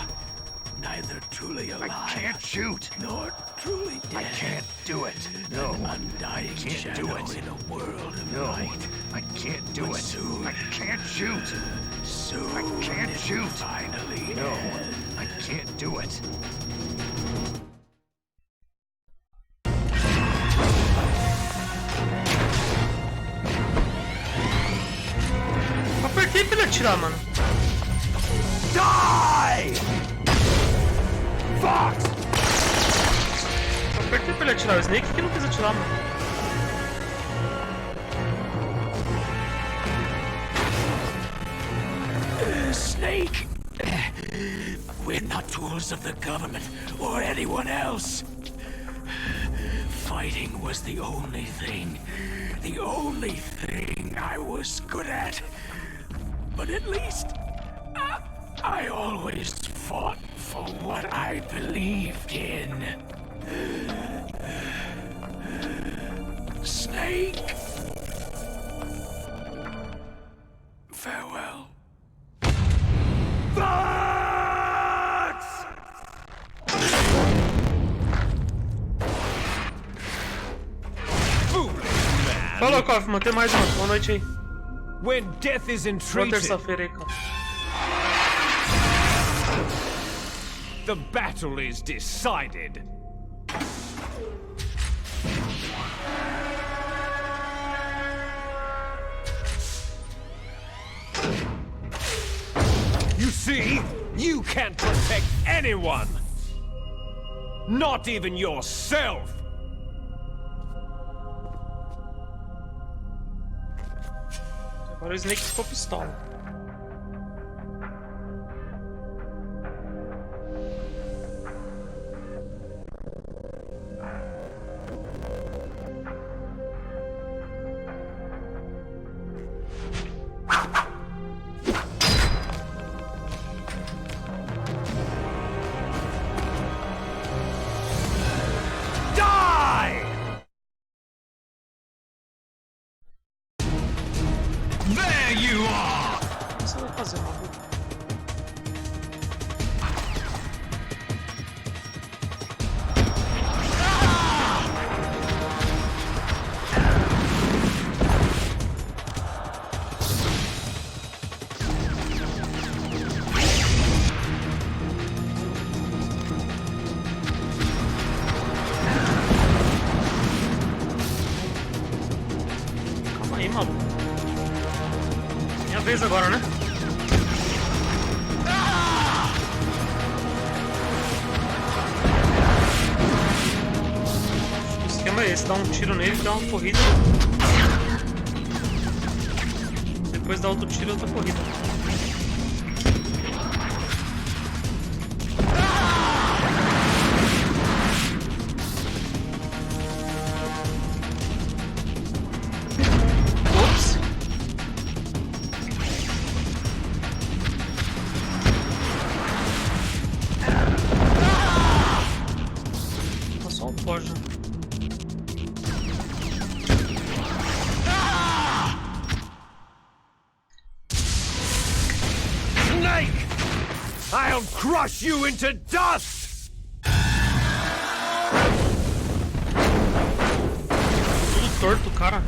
neither truly alive. I can't shoot. Nor truly dead. I can't do it. No, An undying can't shadow do it. in a world of No, light. I can't do But it. soon, I can't shoot. soon I can't it shoot. will finally No, end. I can't do it. Apertei pra ele atirar, mano. Die! Fox! Apertei pra ele atirar. O Snake que não quis atirar, mano. Snake! We're not tools of the government or anyone else. Fighting was the only thing I was good at. But at least, I always fought for what I believed in. Snake. Farewell. Falou, Kaufman, até mais, mano. Boa noite aí. When death is Boa entreated, terça-feira aí, cara. the battle is decided. You see, you can't protect anyone. Not even yourself. Agora o Snake ficou pistola. Agora, né? O esquema é esse, dá um tiro nele, dá uma corrida. Depois dá outro tiro e outra corrida. I'll crush you into dust! Tudo torto, cara.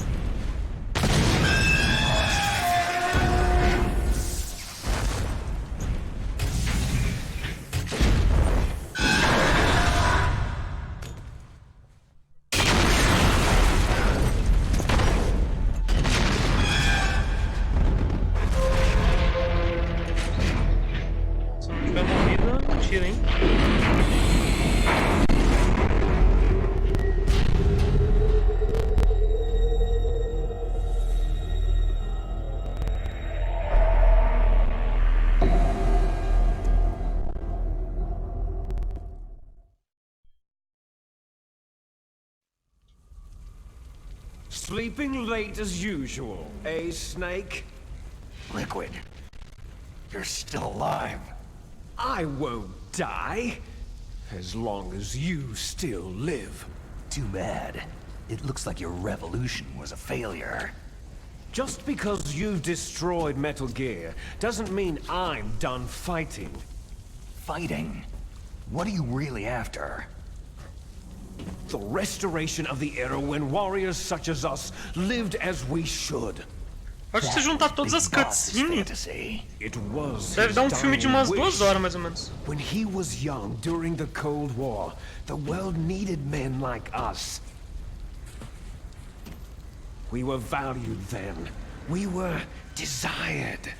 Sleeping late as usual, eh, Snake? Liquid, you're still alive. I won't die, as long as you still live. Too bad. It looks like your revolution was a failure. Just because you've destroyed Metal Gear doesn't mean I'm done fighting. Fighting? What are you really after? The restoration of the era when warriors such as us lived as we should. Acho que se juntar todas as cutscenes, deve dar um filme de umas 2 horas mais ou menos. When he was young during the Cold War, the world needed men like us. We were valued then. We were desired.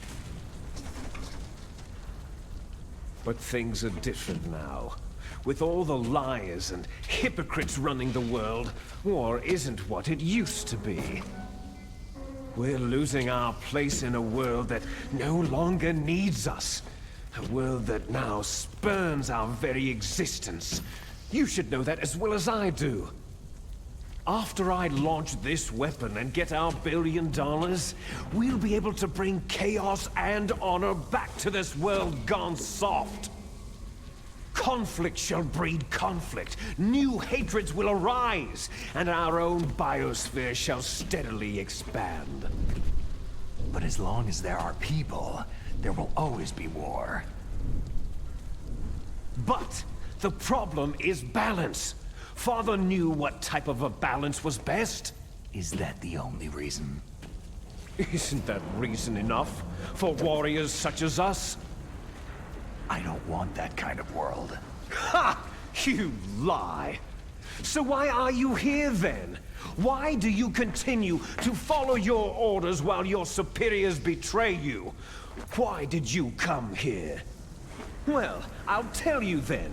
But things are different now. With all the liars and hypocrites running the world, war isn't what it used to be. We're losing our place in a world that no longer needs us. A world that now spurns our very existence. You should know that as well as I do. After I launch this weapon and get our $1 billion, we'll be able to bring chaos and honor back to this world gone soft. Conflict shall breed conflict, new hatreds will arise, and our own biosphere shall steadily expand. But as long as there are people, there will always be war. But the problem is balance. Father knew what type of a balance was best. Is that the only reason? Isn't that reason enough for warriors such as us? I don't want that kind of world. Ha! You lie! So why are you here then? Why do you continue to follow your orders while your superiors betray you? Why did you come here? Well, I'll tell you then.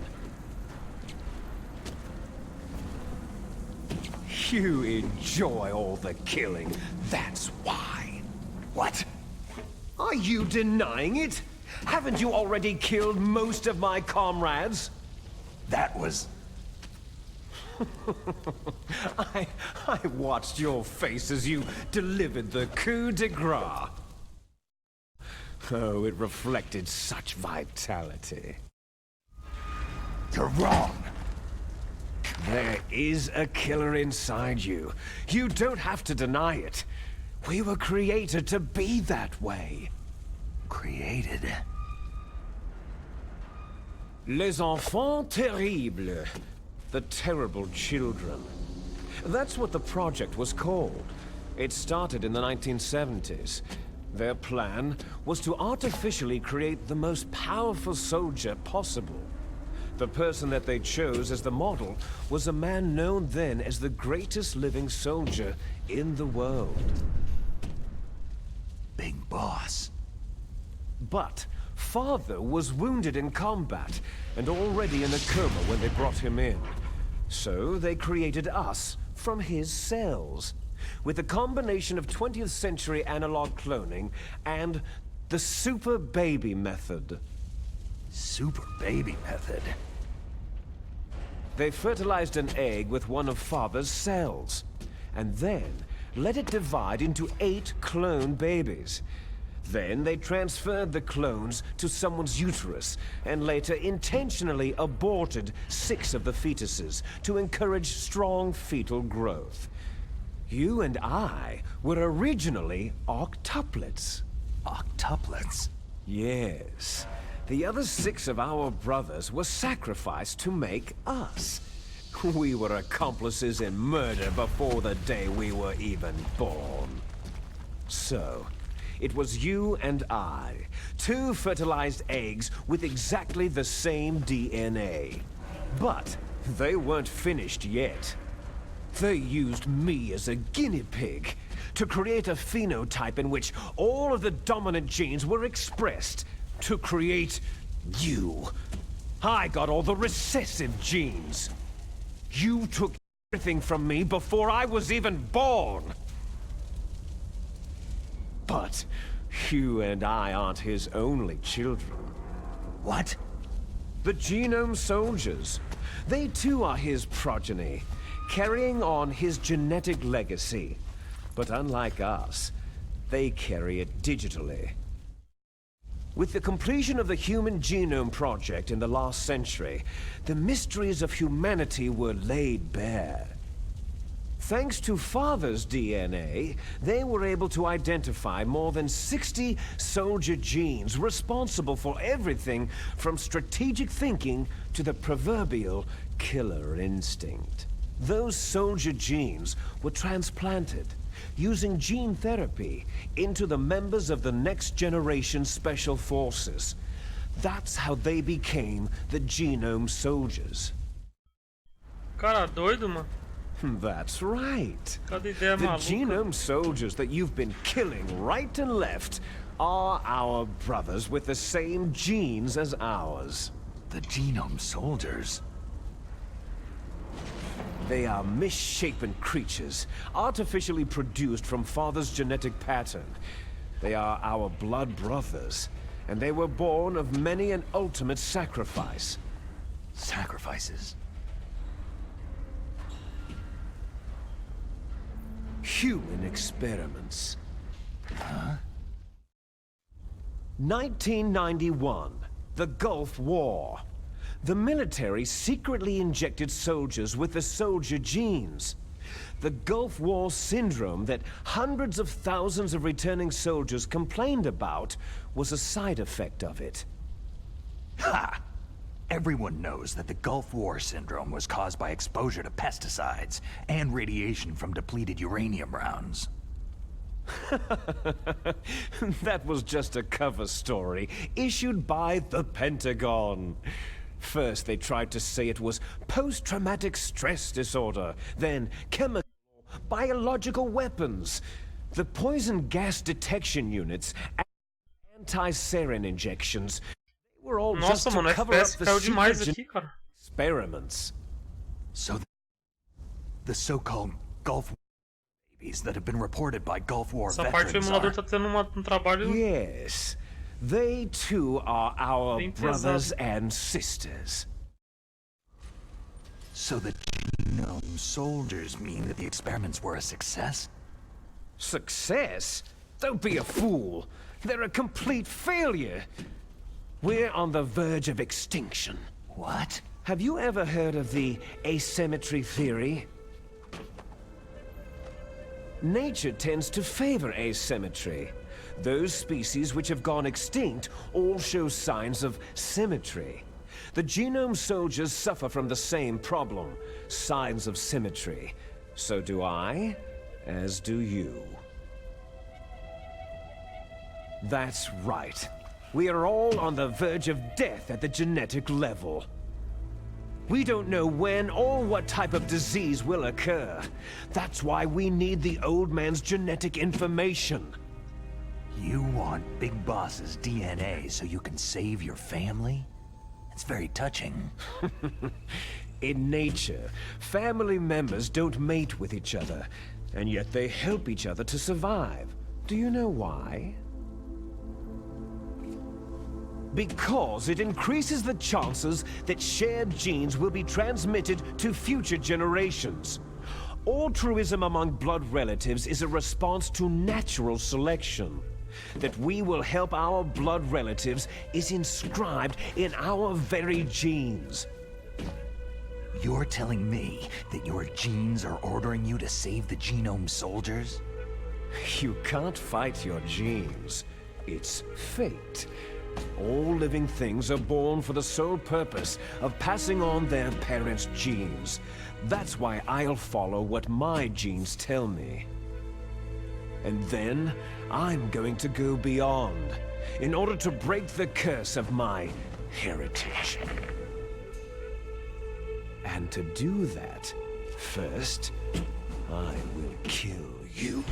You enjoy all the killing, that's why. What? Are you denying it? Haven't you already killed most of my comrades? That was... I watched your face as you delivered the coup de grace. Oh, it reflected such vitality. You're wrong. There is a killer inside you. You don't have to deny it. We were created to be that way. Created? Les enfants terribles. The terrible children. That's what the project was called. It started in the 1970s. Their plan was to artificially create the most powerful soldier possible. The person that they chose as the model was a man known then as the greatest living soldier in the world. Big boss. But Father was wounded in combat and already in a coma when they brought him in. So they created us from his cells, with a combination of 20th century analog cloning and the super baby method. Super baby method? They fertilized an egg with one of Father's cells, and then let it divide into 8 clone babies. Then they transferred the clones to someone's uterus, and later intentionally aborted 6 of the fetuses to encourage strong fetal growth. You and I were originally octuplets. Octuplets? Yes. The other 6 of our brothers were sacrificed to make us. We were accomplices in murder before the day we were even born. So, it was you and I, 2 fertilized eggs with exactly the same DNA. But they weren't finished yet. They used me as a guinea pig to create a phenotype in which all of the dominant genes were expressed to create you. I got all the recessive genes. You took everything from me before I was even born. But you and I aren't his only children. What? The Genome Soldiers. They too are his progeny, carrying on his genetic legacy. But unlike us, they carry it digitally. With the completion of the Human Genome Project in the last century, the mysteries of humanity were laid bare. Thanks to Father's DNA, they were able to identify more than 60 soldier genes responsible for everything from strategic thinking to the proverbial killer instinct. Those soldier genes were transplanted, using gene therapy, into the members of the next generation Special Forces. That's how they became the Genome Soldiers. Cara doido, mano. That's right. Cada ideia The maluca. Genome Soldiers that you've been killing right and left are our brothers with the same genes as ours. The Genome Soldiers? They are misshapen creatures, artificially produced from Father's genetic pattern. They are our blood brothers, and they were born of many an ultimate sacrifice. Sacrifices? Human experiments. Huh? 1991, the Gulf War. The military secretly injected soldiers with the soldier genes. The Gulf War syndrome that hundreds of thousands of returning soldiers complained about was a side effect of it. Ha! Everyone knows that the Gulf War syndrome was caused by exposure to pesticides and radiation from depleted uranium rounds. That was just a cover story issued by the Pentagon. First, they tried to say it was post-traumatic stress disorder, then chemical or biological weapons. The poison gas detection units and anti-sarin injections, they were all just to cover up the secret experiments. So the so-called Gulf War babies that have been reported by Gulf War veterans are... Yes. They too are our brothers and sisters. So the genome soldiers mean that the experiments were a success? Success? Don't be a fool. They're a complete failure. We're on the verge of extinction. What? Have you ever heard of the asymmetry theory? Nature tends to favor asymmetry. Those species which have gone extinct all show signs of symmetry. The genome soldiers suffer from the same problem, signs of symmetry. So do I, as do you. That's right. We are all on the verge of death at the genetic level. We don't know when or what type of disease will occur. That's why we need the old man's genetic information. You want Big Boss's DNA so you can save your family? It's very touching. In nature, family members don't mate with each other, and yet they help each other to survive. Do you know why? Because it increases the chances that shared genes will be transmitted to future generations. Altruism among blood relatives is a response to natural selection. That we will help our blood relatives is inscribed in our very genes. You're telling me that your genes are ordering you to save the genome soldiers? You can't fight your genes. It's fate. All living things are born for the sole purpose of passing on their parents' genes. That's why I'll follow what my genes tell me. And then, I'm going to go beyond, in order to break the curse of my heritage. And to do that, first, I will kill you.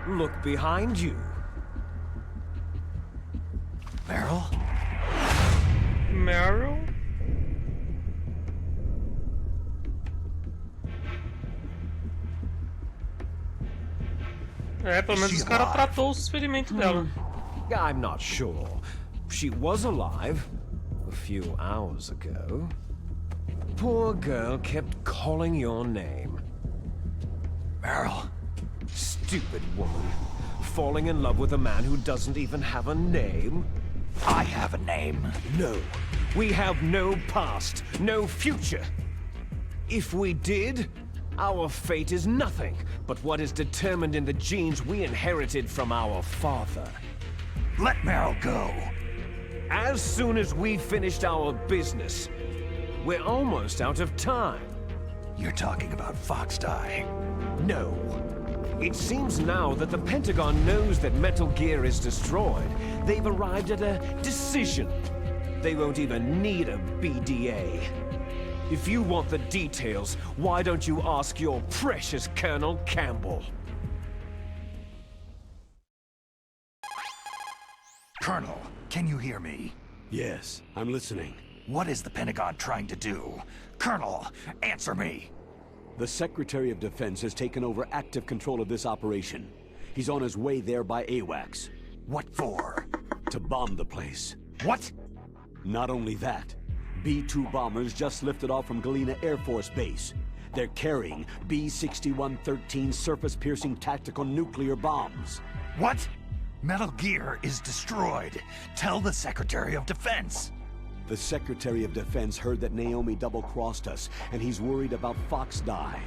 Look behind you. Meryl? Meryl? É, pelo menos os caras tratou os ferimentos dela. I'm not sure. She was alive a few hours ago. Poor girl kept calling your name. Meryl. Stupid woman. Falling in love with a man who doesn't even have a name? I have a name. No. We have no past, no future. If we did, our fate is nothing but what is determined in the genes we inherited from our father. Let Meryl go. As soon as we finished our business, we're almost out of time. You're talking about Foxdie. No. It seems now that the Pentagon knows that Metal Gear is destroyed. They've arrived at a decision. They won't even need a BDA. If you want the details, why don't you ask your precious Colonel Campbell? Colonel, can you hear me? Yes, I'm listening. What is the Pentagon trying to do? Colonel, answer me! The Secretary of Defense has taken over active control of this operation. He's on his way there by AWACS. What for? To bomb the place. What? Not only that, B-2 bombers just lifted off from Galena Air Force Base. They're carrying B-6113 surface-piercing tactical nuclear bombs. What? Metal Gear is destroyed. Tell the Secretary of Defense. The Secretary of Defense heard that Naomi double-crossed us, and he's worried about Fox Die.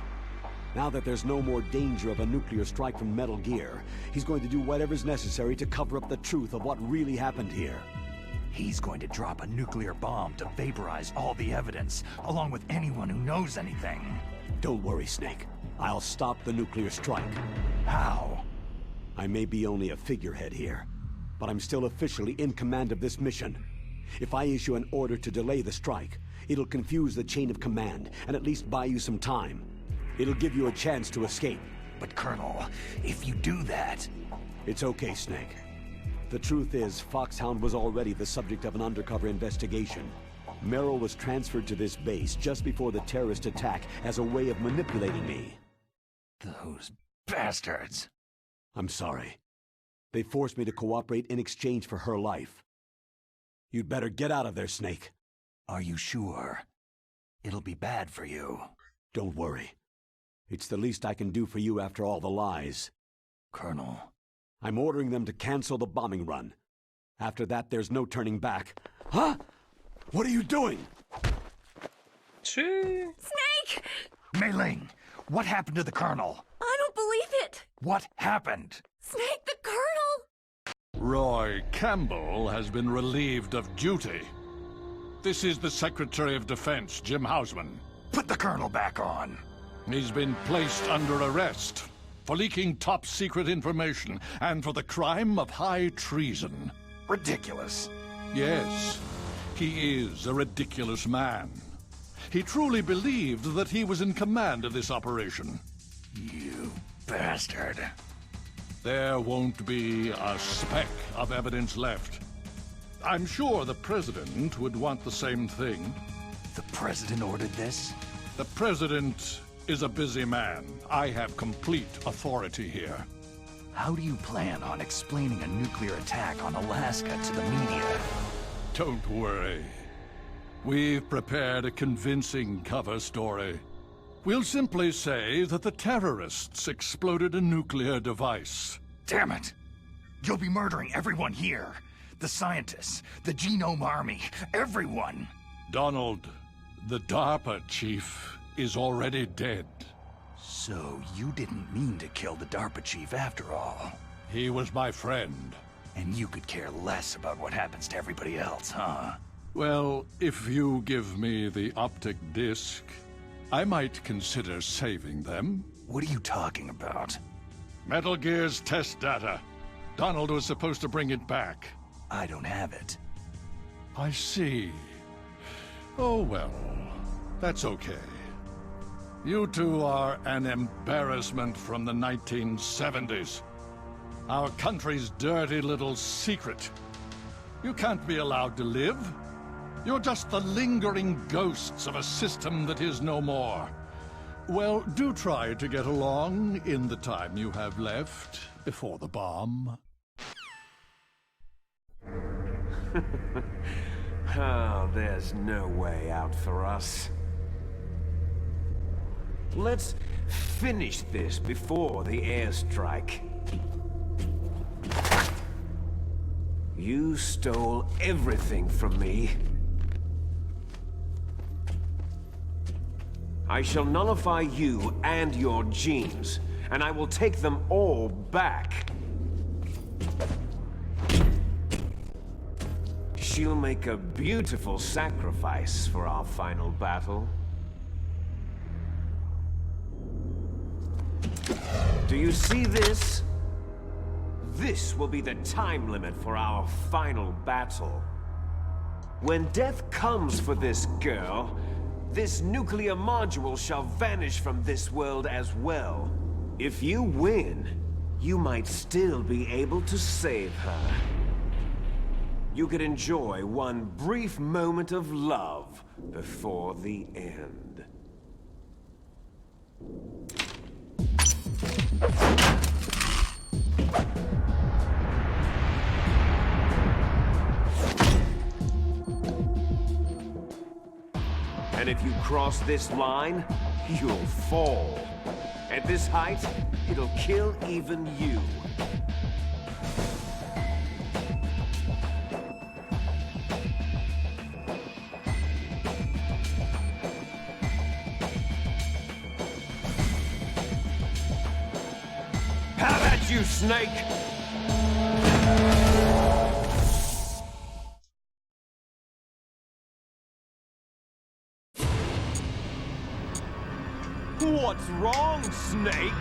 Now that there's no more danger of a nuclear strike from Metal Gear, he's going to do whatever's necessary to cover up the truth of what really happened here. He's going to drop a nuclear bomb to vaporize all the evidence, along with anyone who knows anything. Don't worry, Snake. I'll stop the nuclear strike. How? I may be only a figurehead here, but I'm still officially in command of this mission. If I issue an order to delay the strike, it'll confuse the chain of command and at least buy you some time. It'll give you a chance to escape. But Colonel, if you do that... It's okay, Snake. The truth is, Foxhound was already the subject of an undercover investigation. Merrill was transferred to this base just before the terrorist attack as a way of manipulating me. Those bastards. I'm sorry. They forced me to cooperate in exchange for her life. You'd better get out of there, Snake. Are you sure? It'll be bad for you. Don't worry. It's the least I can do for you after all the lies. Colonel. I'm ordering them to cancel the bombing run. After that, there's no turning back. Huh? What are you doing? Snake! Mei Ling, what happened to the Colonel? I don't believe it! What happened? Snake, the Colonel! Roy Campbell has been relieved of duty. This is the Secretary of Defense, Jim Hausman. Put the Colonel back on. He's been placed under arrest for leaking top-secret information and for the crime of high treason. Ridiculous. Yes, he is a ridiculous man. He truly believed that he was in command of this operation. You bastard. There won't be a speck of evidence left. I'm sure the President would want the same thing. The President ordered this? The President is a busy man. I have complete authority here. How do you plan on explaining a nuclear attack on Alaska to the media? Don't worry. We've prepared a convincing cover story. We'll simply say that the terrorists exploded a nuclear device. Damn it! You'll be murdering everyone here. The scientists, the Genome Army, everyone. Donald, the DARPA chief is already dead. So you didn't mean to kill the DARPA chief after all. He was my friend. And you could care less about what happens to everybody else, huh? Well, if you give me the optic disc, I might consider saving them. What are you talking about? Metal Gear's test data. Donald was supposed to bring it back. I don't have it. I see. Oh well, that's okay. You two are an embarrassment from the 1970s. Our country's dirty little secret. You can't be allowed to live. You're just the lingering ghosts of a system that is no more. Well, do try to get along in the time you have left before the bomb. Oh, there's no way out for us. Let's finish this before the airstrike. You stole everything from me. I shall nullify you and your genes, and I will take them all back. She'll make a beautiful sacrifice for our final battle. Do you see this? This will be the time limit for our final battle. When death comes for this girl, this nuclear module shall vanish from this world as well. If you win, you might still be able to save her. you could enjoy one brief moment of love before the end. And if you cross this line, you'll fall. At this height, it'll kill even you. How about you, Snake? What's wrong, Snake?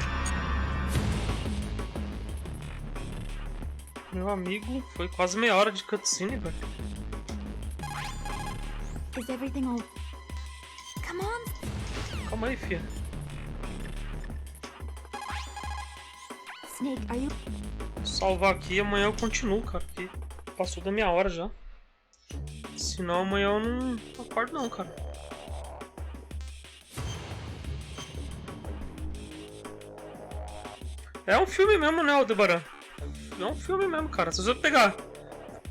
Meu amigo, foi quase meia hora de cutscene, velho. Is everything all... Come on. Calma aí, filha. Snake, are you... Salvar aqui e amanhã eu continuo, cara. Porque passou da minha hora já. Senão amanhã eu não acordo não, cara. É um filme mesmo, né, Aldebaran? É um filme mesmo, cara. Se você pegar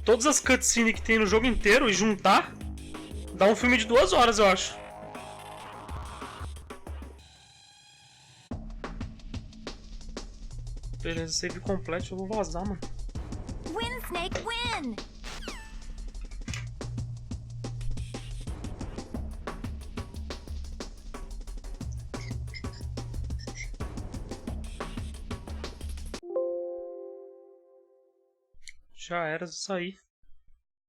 todas as cutscenes que tem no jogo inteiro e juntar, dá um filme de 2 horas, eu acho. Beleza, save completo, eu vou vazar, mano. Win, Snake, win! Já era isso aí.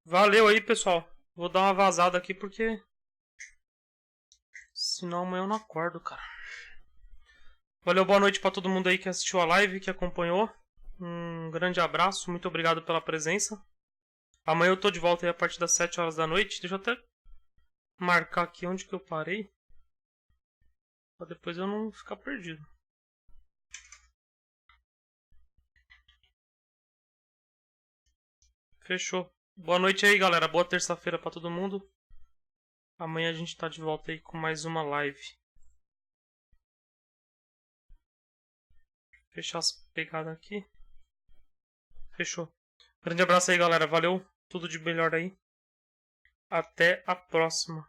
Valeu aí, pessoal. Vou dar uma vazada aqui porque... senão amanhã eu não acordo, cara. Valeu, boa noite pra todo mundo aí que assistiu a live, que acompanhou. Um grande abraço, muito obrigado pela presença. Amanhã eu tô de volta aí a partir das 7 horas da noite. Deixa eu até marcar aqui onde que eu parei, pra depois eu não ficar perdido. Fechou. Boa noite aí, galera. Boa terça-feira pra todo mundo. Amanhã a gente tá de volta aí com mais uma live. Fechar as pegadas aqui. Fechou. Grande abraço aí, galera. Valeu. Tudo de melhor aí. Até a próxima.